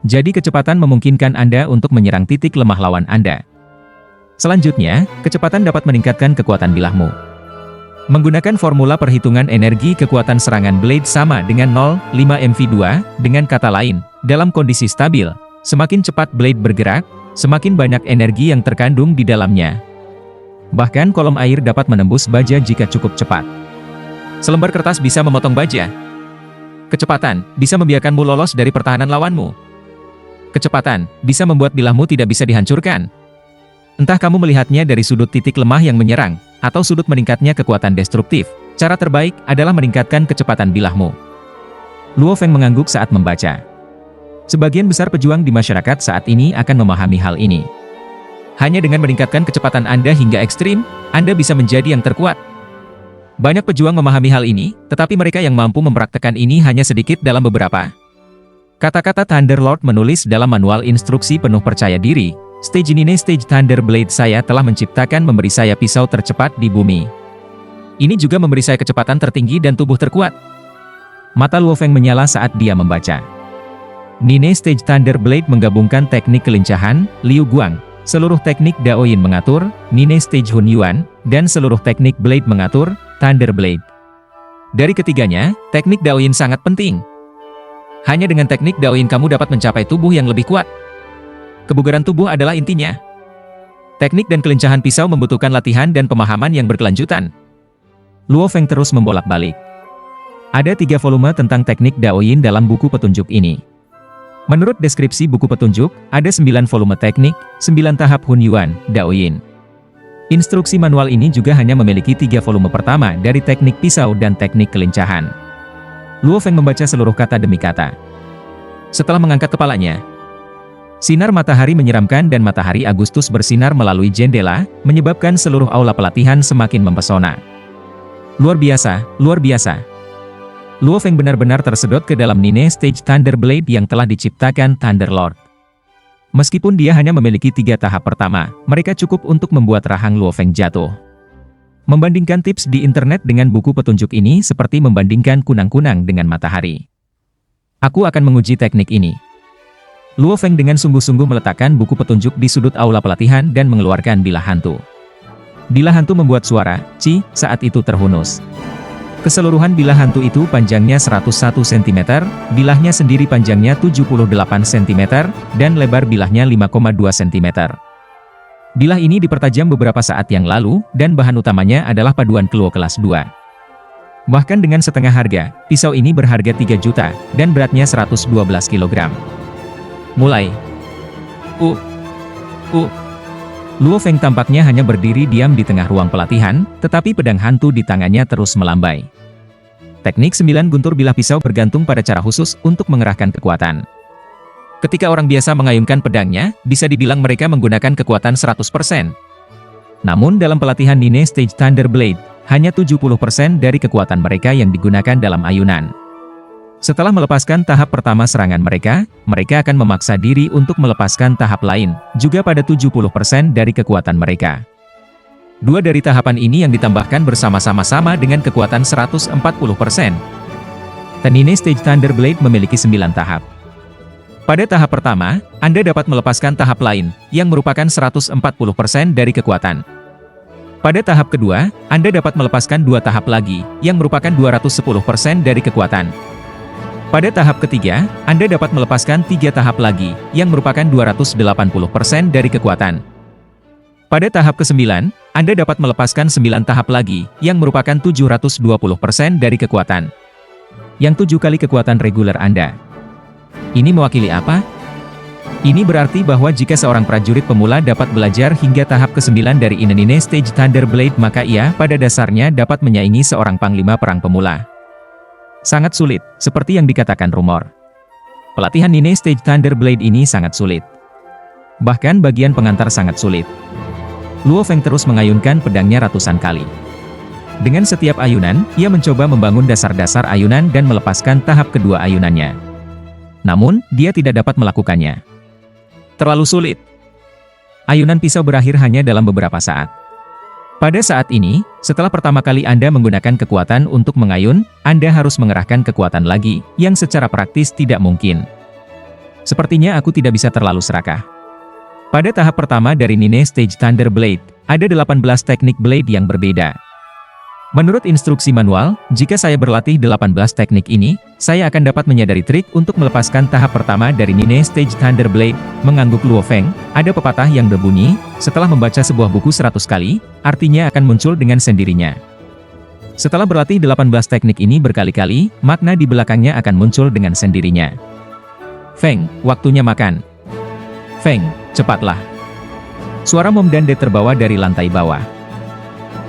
Jadi kecepatan memungkinkan Anda untuk menyerang titik lemah lawan Anda. Selanjutnya, kecepatan dapat meningkatkan kekuatan bilahmu. Menggunakan formula perhitungan energi kekuatan serangan blade sama dengan 0,5 mv2, dengan kata lain, dalam kondisi stabil, semakin cepat blade bergerak, semakin banyak energi yang terkandung di dalamnya. Bahkan kolom air dapat menembus baja jika cukup cepat. Selembar kertas bisa memotong baja. Kecepatan bisa membiarkanmu lolos dari pertahanan lawanmu. Kecepatan bisa membuat bilahmu tidak bisa dihancurkan. Entah kamu melihatnya dari sudut titik lemah yang menyerang, atau sudut meningkatnya kekuatan destruktif, cara terbaik adalah meningkatkan kecepatan bilahmu. Luo Feng mengangguk saat membaca. Sebagian besar pejuang di masyarakat saat ini akan memahami hal ini. Hanya dengan meningkatkan kecepatan Anda hingga ekstrim, Anda bisa menjadi yang terkuat. Banyak pejuang memahami hal ini, tetapi mereka yang mampu mempraktekkan ini hanya sedikit dalam beberapa. Kata-kata Thunderlord menulis dalam manual instruksi penuh percaya diri, Stage Nine Stage Thunder Blade saya telah menciptakan memberi saya pisau tercepat di bumi. Ini juga memberi saya kecepatan tertinggi dan tubuh terkuat. Mata Luo Feng menyala saat dia membaca. Nine Stage Thunder Blade menggabungkan teknik kelincahan, Liu Guang, seluruh teknik Daoyin mengatur, Nine Stage Hun Yuan, dan seluruh teknik Blade mengatur, Thunder Blade. Dari ketiganya, teknik Daoyin sangat penting. Hanya dengan teknik Daoyin kamu dapat mencapai tubuh yang lebih kuat. Kebugaran tubuh adalah intinya. Teknik dan kelincahan pisau membutuhkan latihan dan pemahaman yang berkelanjutan. Luo Feng terus membolak-balik. Ada 3 volume tentang teknik Daoyin dalam buku petunjuk ini. Menurut deskripsi buku petunjuk, ada 9 volume teknik, 9 tahap Hun Yuan, Daoyin. Instruksi manual ini juga hanya memiliki 3 volume pertama dari teknik pisau dan teknik kelincahan. Luo Feng membaca seluruh kata demi kata. Setelah mengangkat kepalanya, sinar matahari menyeramkan dan matahari Agustus bersinar melalui jendela, menyebabkan seluruh aula pelatihan semakin mempesona. Luar biasa, luar biasa. Luo Feng benar-benar tersedot ke dalam Nine Stage Thunder Blade yang telah diciptakan Thunderlord. Meskipun dia hanya memiliki 3 tahap pertama, mereka cukup untuk membuat rahang Luo Feng jatuh. Membandingkan tips di internet dengan buku petunjuk ini seperti membandingkan kunang-kunang dengan matahari. Aku akan menguji teknik ini. Luo Feng dengan sungguh-sungguh meletakkan buku petunjuk di sudut aula pelatihan dan mengeluarkan bilah hantu. Bilah hantu membuat suara, "Ci," saat itu terhunus. Keseluruhan bilah hantu itu panjangnya 101 cm, bilahnya sendiri panjangnya 78 cm, dan lebar bilahnya 5,2 cm. Bilah ini dipertajam beberapa saat yang lalu, dan bahan utamanya adalah paduan Kluo kelas 2. Bahkan dengan setengah harga, pisau ini berharga 3 juta, dan beratnya 112 kg. Mulai. Luo Feng tampaknya hanya berdiri diam di tengah ruang pelatihan, tetapi pedang hantu di tangannya terus melambai. Teknik 9 guntur bilah pisau bergantung pada cara khusus untuk mengerahkan kekuatan. Ketika orang biasa mengayunkan pedangnya, bisa dibilang mereka menggunakan kekuatan 100%. Namun dalam pelatihan Nine Stage Thunder Blade, hanya 70% dari kekuatan mereka yang digunakan dalam ayunan. Setelah melepaskan tahap pertama serangan mereka akan memaksa diri untuk melepaskan tahap lain, juga pada 70% dari kekuatan mereka. 2 dari tahapan ini yang ditambahkan bersama-sama sama dengan kekuatan 140%. Nine Stage Thunder Blade memiliki 9 tahap. Pada tahap pertama, Anda dapat melepaskan tahap lain, yang merupakan 140% dari kekuatan. Pada tahap kedua, Anda dapat melepaskan 2 tahap lagi, yang merupakan 210% dari kekuatan. Pada tahap ketiga, Anda dapat melepaskan 3 tahap lagi, yang merupakan 280% dari kekuatan. Pada tahap ke-9, Anda dapat melepaskan 9 tahap lagi, yang merupakan 720% dari kekuatan. Yang 7 kali kekuatan reguler Anda. Ini mewakili apa? Ini berarti bahwa jika seorang prajurit pemula dapat belajar hingga tahap ke-9 dari Nine Stage Thunder Blade, maka ia pada dasarnya dapat menyaingi seorang panglima perang pemula. Sangat sulit, seperti yang dikatakan rumor. Pelatihan Nine Stage Thunder Blade ini sangat sulit. Bahkan bagian pengantar sangat sulit. Luo Feng terus mengayunkan pedangnya ratusan kali. Dengan setiap ayunan, ia mencoba membangun dasar-dasar ayunan dan melepaskan tahap kedua ayunannya. Namun, dia tidak dapat melakukannya. Terlalu sulit. Ayunan pisau berakhir hanya dalam beberapa saat. Pada saat ini, setelah pertama kali Anda menggunakan kekuatan untuk mengayun, Anda harus mengerahkan kekuatan lagi, yang secara praktis tidak mungkin. Sepertinya aku tidak bisa terlalu serakah. Pada tahap pertama dari Nine Stage Thunder Blade, ada 18 teknik blade yang berbeda. Menurut instruksi manual, jika saya berlatih 18 teknik ini, saya akan dapat menyadari trik untuk melepaskan tahap pertama dari Nine Stage Thunder Blade. Mengangguk Luo Feng, ada pepatah yang berbunyi, setelah membaca sebuah buku 100 kali, artinya akan muncul dengan sendirinya. Setelah berlatih 18 teknik ini berkali-kali, makna di belakangnya akan muncul dengan sendirinya. Feng, waktunya makan. Feng, cepatlah. Suara Mom dan Dad terbawa dari lantai bawah.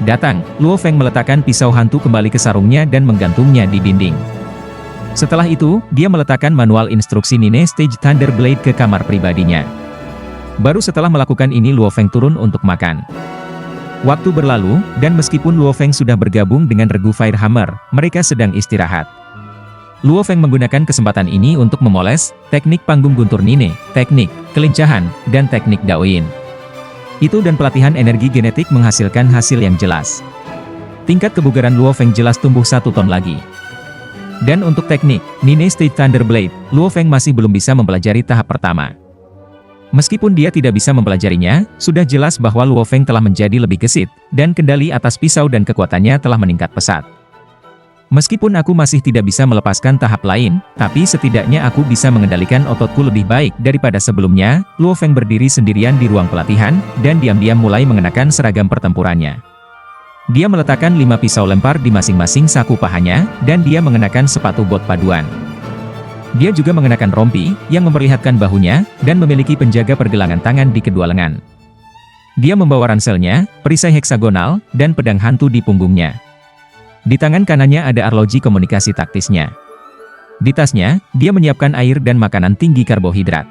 Datang, Luo Feng meletakkan pisau hantu kembali ke sarungnya dan menggantungnya di dinding. Setelah itu, dia meletakkan manual instruksi Nine Stage Thunder Blade ke kamar pribadinya. Baru setelah melakukan ini Luo Feng turun untuk makan. Waktu berlalu, dan meskipun Luo Feng sudah bergabung dengan regu Firehammer, mereka sedang istirahat. Luo Feng menggunakan kesempatan ini untuk memoles teknik panggung guntur Nine, teknik kelincahan, dan teknik Daoyin. Itu dan pelatihan energi genetik menghasilkan hasil yang jelas. Tingkat kebugaran Luo Feng jelas tumbuh 1 ton lagi. Dan untuk teknik Nine Stage Thunder Blade, Luo Feng masih belum bisa mempelajari tahap pertama. Meskipun dia tidak bisa mempelajarinya, sudah jelas bahwa Luo Feng telah menjadi lebih gesit, dan kendali atas pisau dan kekuatannya telah meningkat pesat. Meskipun aku masih tidak bisa melepaskan tahap lain, tapi setidaknya aku bisa mengendalikan ototku lebih baik daripada sebelumnya. Luo Feng berdiri sendirian di ruang pelatihan, dan diam-diam mulai mengenakan seragam pertempurannya. Dia meletakkan 5 pisau lempar di masing-masing saku pahanya, dan dia mengenakan sepatu bot paduan. Dia juga mengenakan rompi, yang memperlihatkan bahunya, dan memiliki penjaga pergelangan tangan di kedua lengan. Dia membawa ranselnya, perisai heksagonal, dan pedang hantu di punggungnya. Di tangan kanannya ada arloji komunikasi taktisnya. Di tasnya, dia menyiapkan air dan makanan tinggi karbohidrat.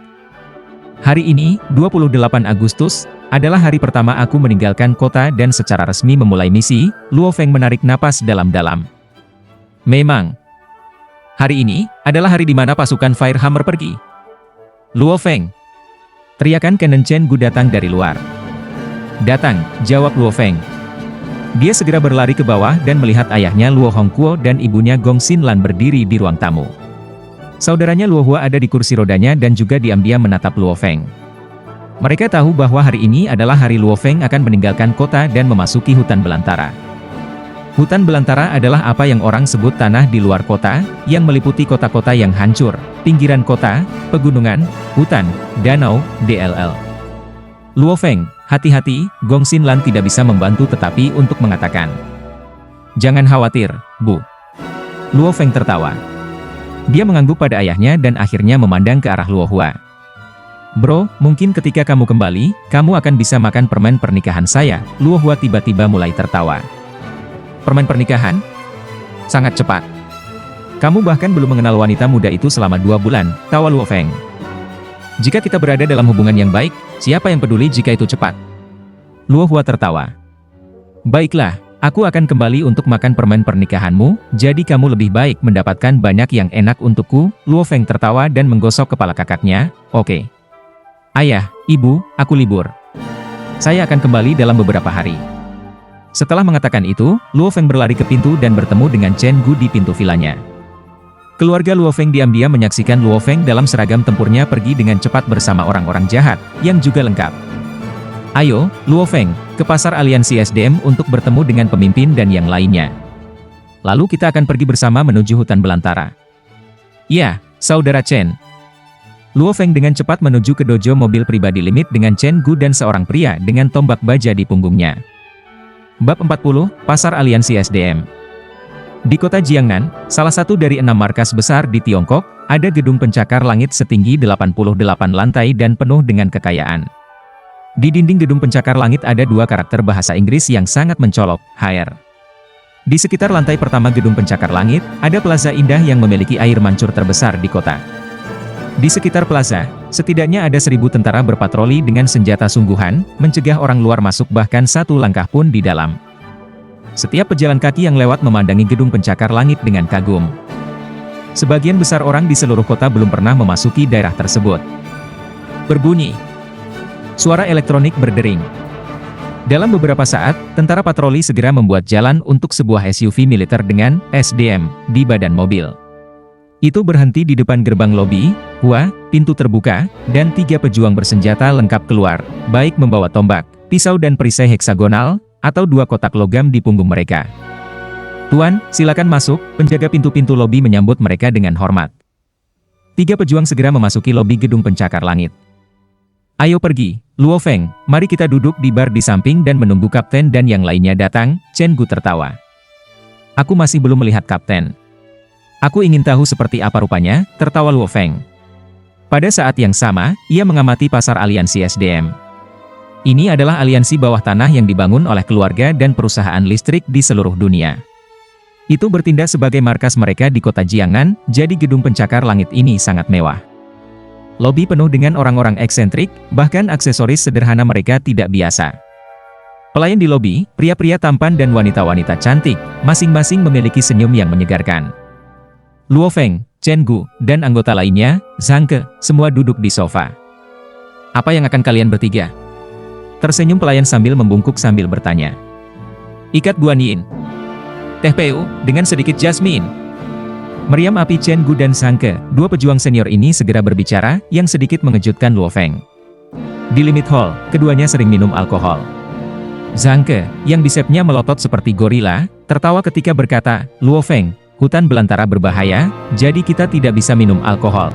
Hari ini, 28 Agustus, adalah hari pertama aku meninggalkan kota dan secara resmi memulai misi. Luo Feng menarik napas dalam-dalam. Memang, hari ini adalah hari di mana pasukan Firehammer pergi. Luo Feng. Teriakan Kennen Chen Gu datang dari luar. Datang, jawab Luo Feng. Dia segera berlari ke bawah dan melihat ayahnya Luo Hongguo dan ibunya Gong Xinlan berdiri di ruang tamu. Saudaranya Luo Hua ada di kursi rodanya dan juga diam-diam menatap Luo Feng. Mereka tahu bahwa hari ini adalah hari Luo Feng akan meninggalkan kota dan memasuki hutan belantara. Hutan belantara adalah apa yang orang sebut tanah di luar kota, yang meliputi kota-kota yang hancur, pinggiran kota, pegunungan, hutan, danau, dll. Luo Feng, hati-hati, Gong Xinlan tidak bisa membantu tetapi untuk mengatakan. Jangan khawatir, Bu. Luo Feng tertawa. Dia mengangguk pada ayahnya dan akhirnya memandang ke arah Luo Hua. Bro, mungkin ketika kamu kembali, kamu akan bisa makan permen pernikahan saya. Luo Hua tiba-tiba mulai tertawa. Permen pernikahan? Sangat cepat. Kamu bahkan belum mengenal wanita muda itu selama 2 bulan, tawa Luo Feng. Jika kita berada dalam hubungan yang baik, siapa yang peduli jika itu cepat? Luo Hua tertawa. Baiklah, aku akan kembali untuk makan permen pernikahanmu, jadi kamu lebih baik mendapatkan banyak yang enak untukku. Luo Feng tertawa dan menggosok kepala kakaknya. Oke. Ayah, ibu, aku libur. Saya akan kembali dalam beberapa hari. Setelah mengatakan itu, Luo Feng berlari ke pintu dan bertemu dengan Chen Gu di pintu vilanya. Keluarga Luo Feng diam-diam menyaksikan Luo Feng dalam seragam tempurnya pergi dengan cepat bersama orang-orang jahat, yang juga lengkap. Ayo, Luo Feng, ke pasar aliansi SDM untuk bertemu dengan pemimpin dan yang lainnya. Lalu kita akan pergi bersama menuju hutan belantara. Ya, Saudara Chen. Luo Feng dengan cepat menuju ke dojo mobil pribadi limit dengan Chen Gu dan seorang pria dengan tombak baja di punggungnya. Bab 40, Pasar Aliansi SDM. Di kota Jiangnan, salah satu dari 6 markas besar di Tiongkok, ada gedung pencakar langit setinggi 88 lantai dan penuh dengan kekayaan. Di dinding gedung pencakar langit ada 2 karakter bahasa Inggris yang sangat mencolok, HR. Di sekitar lantai pertama gedung pencakar langit, ada plaza indah yang memiliki air mancur terbesar di kota. Di sekitar plaza, setidaknya ada 1000 tentara berpatroli dengan senjata sungguhan, mencegah orang luar masuk bahkan 1 langkah pun di dalam. Setiap pejalan kaki yang lewat memandangi gedung pencakar langit dengan kagum. Sebagian besar orang di seluruh kota belum pernah memasuki daerah tersebut. Berbunyi. Suara elektronik berdering. Dalam beberapa saat, tentara patroli segera membuat jalan untuk sebuah SUV militer dengan SDM di badan mobil. Itu berhenti di depan gerbang lobi. Wah, pintu terbuka, dan 3 pejuang bersenjata lengkap keluar, baik membawa tombak, pisau dan perisai heksagonal, atau 2 kotak logam di punggung mereka. "Tuan, silakan masuk," penjaga pintu-pintu lobi menyambut mereka dengan hormat. 3 pejuang segera memasuki lobi gedung pencakar langit. "Ayo pergi, Luo Feng, mari kita duduk di bar di samping dan menunggu kapten dan yang lainnya datang," Chen Gu tertawa. "Aku masih belum melihat kapten. Aku ingin tahu seperti apa rupanya," tertawa Luo Feng. Pada saat yang sama, ia mengamati pasar aliansi SDM. Ini adalah aliansi bawah tanah yang dibangun oleh keluarga dan perusahaan listrik di seluruh dunia. Itu bertindak sebagai markas mereka di kota Jiangnan, jadi gedung pencakar langit ini sangat mewah. Lobi penuh dengan orang-orang eksentrik, bahkan aksesoris sederhana mereka tidak biasa. Pelayan di lobi, pria-pria tampan dan wanita-wanita cantik, masing-masing memiliki senyum yang menyegarkan. Luo Feng, Chen Gu, dan anggota lainnya, Zhang Ke, semua duduk di sofa. "Apa yang akan kalian bertiga?" Tersenyum pelayan sambil membungkuk sambil bertanya. "Ikat Guan Yin. Teh PU, dengan sedikit jasmin." Meriam api Chen Gu dan Zhang Ke, 2 pejuang senior ini segera berbicara, yang sedikit mengejutkan Luo Feng. Di Limit Hall, keduanya sering minum alkohol. Zhang Ke, yang bisepnya melotot seperti gorila, tertawa ketika berkata, "Luo Feng, hutan belantara berbahaya, jadi kita tidak bisa minum alkohol."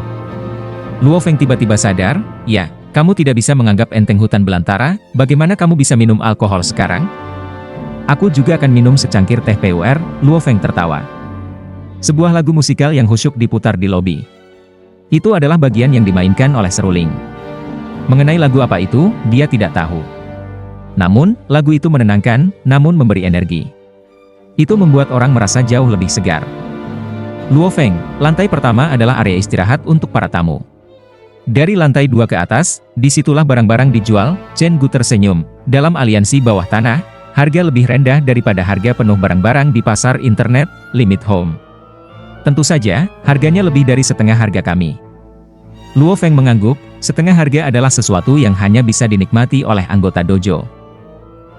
Luo Feng tiba-tiba sadar, "Ya, kamu tidak bisa menganggap enteng hutan belantara, bagaimana kamu bisa minum alkohol sekarang?" "Aku juga akan minum secangkir teh PUR," Luo Feng tertawa. Sebuah lagu musikal yang khusyuk diputar di lobi. Itu adalah bagian yang dimainkan oleh seruling. Mengenai lagu apa itu, dia tidak tahu. Namun, lagu itu menenangkan, namun memberi energi. Itu membuat orang merasa jauh lebih segar. Luo Feng, lantai pertama adalah area istirahat untuk para tamu. Dari lantai 2 ke atas, disitulah barang-barang dijual. Chen Gu tersenyum. Dalam aliansi bawah tanah, harga lebih rendah daripada harga penuh barang-barang di pasar internet, Limit Home. Tentu saja, harganya lebih dari setengah harga kami. Luo Feng mengangguk, setengah harga adalah sesuatu yang hanya bisa dinikmati oleh anggota dojo.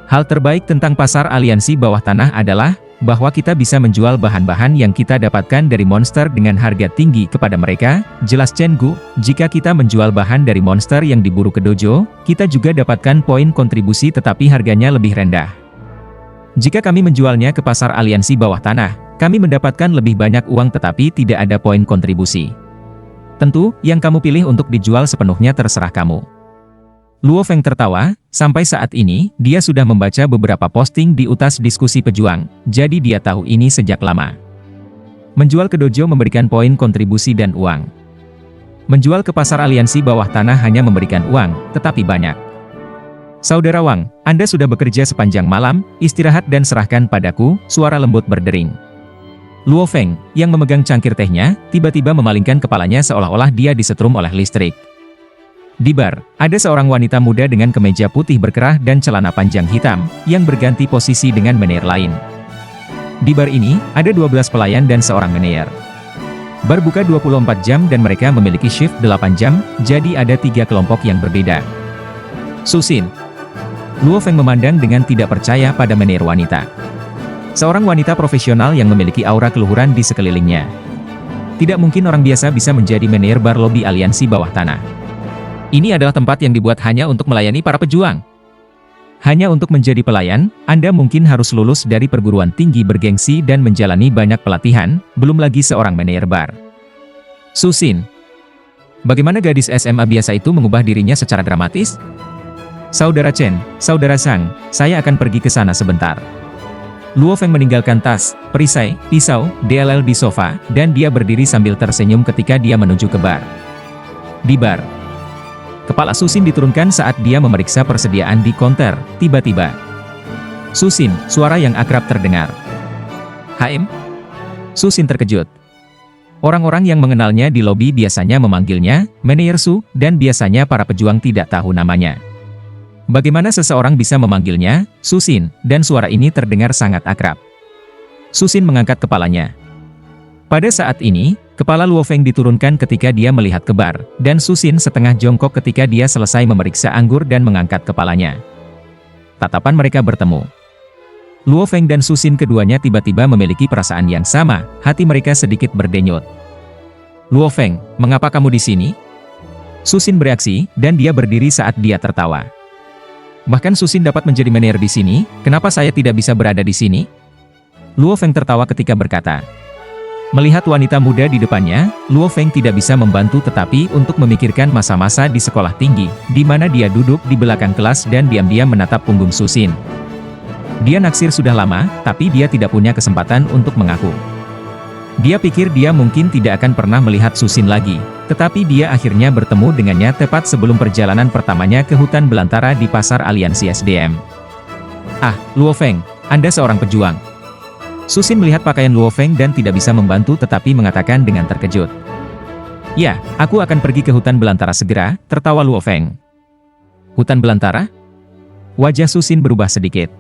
Hal terbaik tentang pasar aliansi bawah tanah adalah bahwa kita bisa menjual bahan-bahan yang kita dapatkan dari monster dengan harga tinggi kepada mereka, jelas Chen Gu. Jika kita menjual bahan dari monster yang diburu ke dojo, kita juga dapatkan poin kontribusi tetapi harganya lebih rendah. Jika kami menjualnya ke pasar aliansi bawah tanah, kami mendapatkan lebih banyak uang tetapi tidak ada poin kontribusi. Tentu, yang kamu pilih untuk dijual sepenuhnya terserah kamu. Luo Feng tertawa, sampai saat ini, dia sudah membaca beberapa posting di utas diskusi pejuang, jadi dia tahu ini sejak lama. Menjual ke dojo memberikan poin kontribusi dan uang. Menjual ke pasar aliansi bawah tanah hanya memberikan uang, tetapi banyak. "Saudara Wang, Anda sudah bekerja sepanjang malam, istirahat dan serahkan padaku," suara lembut berdering. Luo Feng, yang memegang cangkir tehnya, tiba-tiba memalingkan kepalanya seolah-olah dia disetrum oleh listrik. Di bar, ada seorang wanita muda dengan kemeja putih berkerah dan celana panjang hitam, yang berganti posisi dengan manajer lain. Di bar ini, ada 12 pelayan dan seorang manajer. Bar buka 24 jam dan mereka memiliki shift 8 jam, jadi ada 3 kelompok yang berbeda. "Susin." Luo Feng memandang dengan tidak percaya pada manajer wanita. Seorang wanita profesional yang memiliki aura keluhuran di sekelilingnya. Tidak mungkin orang biasa bisa menjadi manajer bar lobi aliansi bawah tanah. Ini adalah tempat yang dibuat hanya untuk melayani para pejuang. Hanya untuk menjadi pelayan, Anda mungkin harus lulus dari perguruan tinggi bergengsi dan menjalani banyak pelatihan, belum lagi seorang manajer bar. "Susin, bagaimana gadis SMA biasa itu mengubah dirinya secara dramatis?" "Saudara Chen, Saudara Zhang, saya akan pergi ke sana sebentar." Luo Feng meninggalkan tas, perisai, pisau, DLL di sofa, dan dia berdiri sambil tersenyum ketika dia menuju ke bar. Di bar, kepala Susin diturunkan saat dia memeriksa persediaan di konter. Tiba-tiba, "Susin," suara yang akrab terdengar. "HM?" Susin terkejut. Orang-orang yang mengenalnya di lobi biasanya memanggilnya Manajer Su, dan biasanya para pejuang tidak tahu namanya. Bagaimana seseorang bisa memanggilnya Susin, dan suara ini terdengar sangat akrab. Susin mengangkat kepalanya. Pada saat ini, kepala Luo Feng diturunkan ketika dia melihat ke bar, dan Susin setengah jongkok ketika dia selesai memeriksa anggur dan mengangkat kepalanya. Tatapan mereka bertemu. Luo Feng dan Susin keduanya tiba-tiba memiliki perasaan yang sama, hati mereka sedikit berdenyut. Luo Feng, mengapa kamu di sini? Susin bereaksi, dan dia berdiri saat dia tertawa. Bahkan Susin dapat menjadi manajer di sini, kenapa saya tidak bisa berada di sini? Luo Feng tertawa ketika berkata. Melihat wanita muda di depannya, Luo Feng tidak bisa membantu tetapi untuk memikirkan masa-masa di sekolah tinggi, di mana dia duduk di belakang kelas dan diam-diam menatap punggung Susin. Dia naksir sudah lama, tapi dia tidak punya kesempatan untuk mengaku. Dia pikir dia mungkin tidak akan pernah melihat Susin lagi, tetapi dia akhirnya bertemu dengannya tepat sebelum perjalanan pertamanya ke hutan belantara di pasar aliansi SDM. Ah, Luo Feng, Anda seorang pejuang. Susin melihat pakaian Luo Feng dan tidak bisa membantu tetapi mengatakan dengan terkejut. Ya, aku akan pergi ke hutan belantara segera, tertawa Luo Feng. Hutan belantara? Wajah Susin berubah sedikit.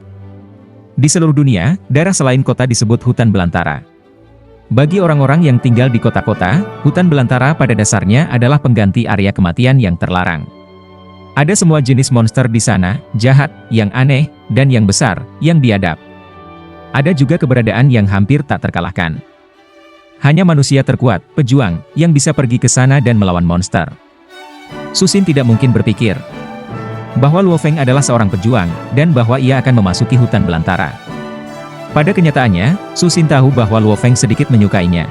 Di seluruh dunia, daerah selain kota disebut hutan belantara. Bagi orang-orang yang tinggal di kota-kota, hutan belantara pada dasarnya adalah pengganti area kematian yang terlarang. Ada semua jenis monster di sana, jahat, yang aneh, dan yang besar, yang biadab. Ada juga keberadaan yang hampir tak terkalahkan. Hanya manusia terkuat, pejuang, yang bisa pergi ke sana dan melawan monster. Susin tidak mungkin berpikir bahwa Luo Feng adalah seorang pejuang, dan bahwa ia akan memasuki hutan belantara. Pada kenyataannya, Susin tahu bahwa Luo Feng sedikit menyukainya.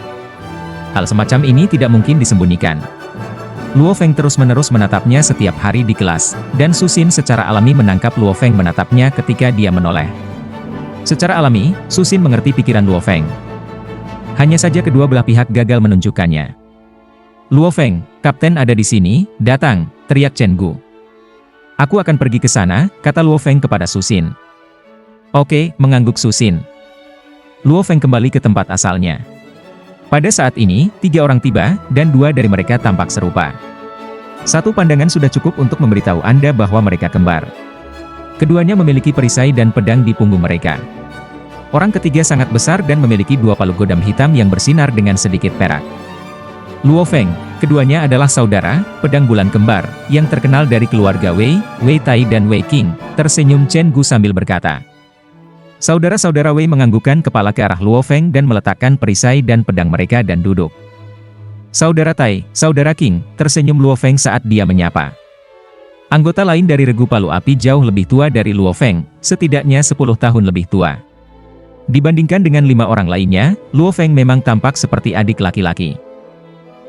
Hal semacam ini tidak mungkin disembunyikan. Luo Feng terus-menerus menatapnya setiap hari di kelas, dan Susin secara alami menangkap Luo Feng menatapnya ketika dia menoleh. Secara alami, Susin mengerti pikiran Luo Feng. Hanya saja kedua belah pihak gagal menunjukkannya. Luo Feng, kapten ada di sini, datang, teriak Chen Gu. Aku akan pergi ke sana, kata Luo Feng kepada Susin. Oke, mengangguk Susin. Luo Feng kembali ke tempat asalnya. Pada saat ini, 3 orang tiba, dan 2 dari mereka tampak serupa. Satu pandangan sudah cukup untuk memberitahu Anda bahwa mereka kembar. Keduanya memiliki perisai dan pedang di punggung mereka. Orang ketiga sangat besar dan memiliki 2 palu godam hitam yang bersinar dengan sedikit perak. Luo Feng, keduanya adalah saudara, pedang bulan kembar, yang terkenal dari keluarga Wei, Wei Tai dan Wei Qing, tersenyum Chen Gu sambil berkata. Saudara-saudara Wei menganggukkan kepala ke arah Luo Feng dan meletakkan perisai dan pedang mereka dan duduk. Saudara Tai, saudara Qing, tersenyum Luo Feng saat dia menyapa. Anggota lain dari regu Palu Api jauh lebih tua dari Luo Feng, setidaknya 10 tahun lebih tua. Dibandingkan dengan 5 orang lainnya, Luo Feng memang tampak seperti adik laki-laki.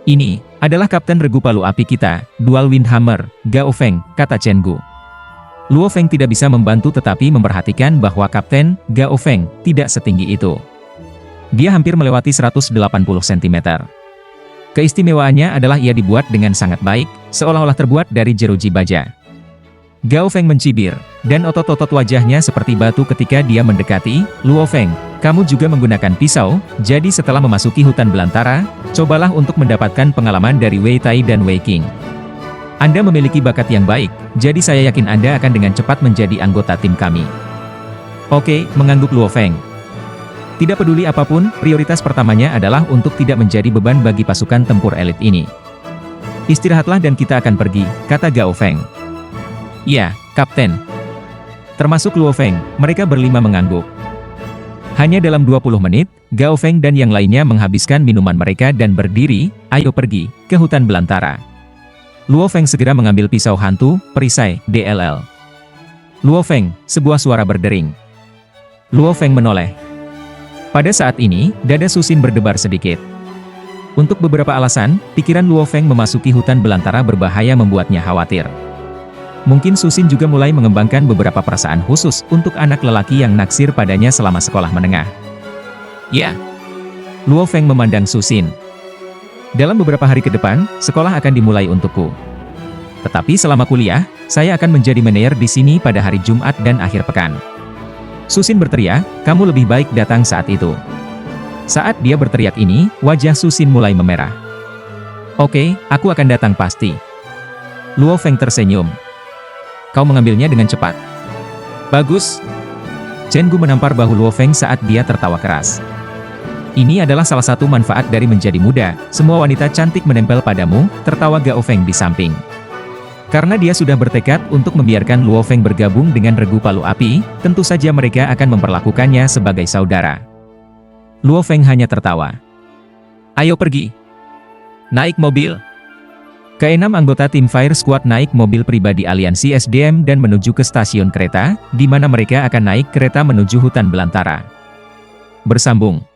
Ini adalah kapten regu Palu Api kita, Dual Wind Hammer, Gao Feng, kata Chen Gu. Luo Feng tidak bisa membantu tetapi memperhatikan bahwa Kapten Gao Feng tidak setinggi itu. Dia hampir melewati 180 cm. Keistimewaannya adalah ia dibuat dengan sangat baik, seolah-olah terbuat dari jeruji baja. Gao Feng mencibir, dan otot-otot wajahnya seperti batu ketika dia mendekati. Luo Feng, kamu juga menggunakan pisau, jadi setelah memasuki hutan belantara, cobalah untuk mendapatkan pengalaman dari Wei Tai dan Wei Qing. Anda memiliki bakat yang baik, jadi saya yakin Anda akan dengan cepat menjadi anggota tim kami. Oke, mengangguk Luo Feng. Tidak peduli apapun, prioritas pertamanya adalah untuk tidak menjadi beban bagi pasukan tempur elit ini. Istirahatlah dan kita akan pergi, kata Gao Feng. Ya, Kapten. Termasuk Luo Feng, mereka berlima mengangguk. Hanya dalam 20 menit, Gao Feng dan yang lainnya menghabiskan minuman mereka dan berdiri, ayo pergi, ke hutan belantara. Luo Feng segera mengambil pisau hantu, perisai, DLL. Luo Feng, sebuah suara berdering. Luo Feng menoleh. Pada saat ini, dada Susin berdebar sedikit. Untuk beberapa alasan, pikiran Luo Feng memasuki hutan belantara berbahaya membuatnya khawatir. Mungkin Susin juga mulai mengembangkan beberapa perasaan khusus untuk anak lelaki yang naksir padanya selama sekolah menengah. Ya. Luo Feng memandang Susin. Dalam beberapa hari ke depan, sekolah akan dimulai untukku. Tetapi selama kuliah, saya akan menjadi manajer di sini pada hari Jumat dan akhir pekan. Susin berteriak, kamu lebih baik datang saat itu. Saat dia berteriak ini, wajah Susin mulai memerah. Oke, aku akan datang pasti. Luo Feng tersenyum. Kau mengambilnya dengan cepat. Bagus. Chen Gu menampar bahu Luo Feng saat dia tertawa keras. Ini adalah salah satu manfaat dari menjadi muda, semua wanita cantik menempel padamu, tertawa Gao Feng di samping. Karena dia sudah bertekad untuk membiarkan Luo Feng bergabung dengan regu Palu Api, tentu saja mereka akan memperlakukannya sebagai saudara. Luo Feng hanya tertawa. Ayo pergi. Naik mobil. Keenam anggota tim Fire Squad naik mobil pribadi aliansi SDM dan menuju ke stasiun kereta, di mana mereka akan naik kereta menuju hutan belantara. Bersambung.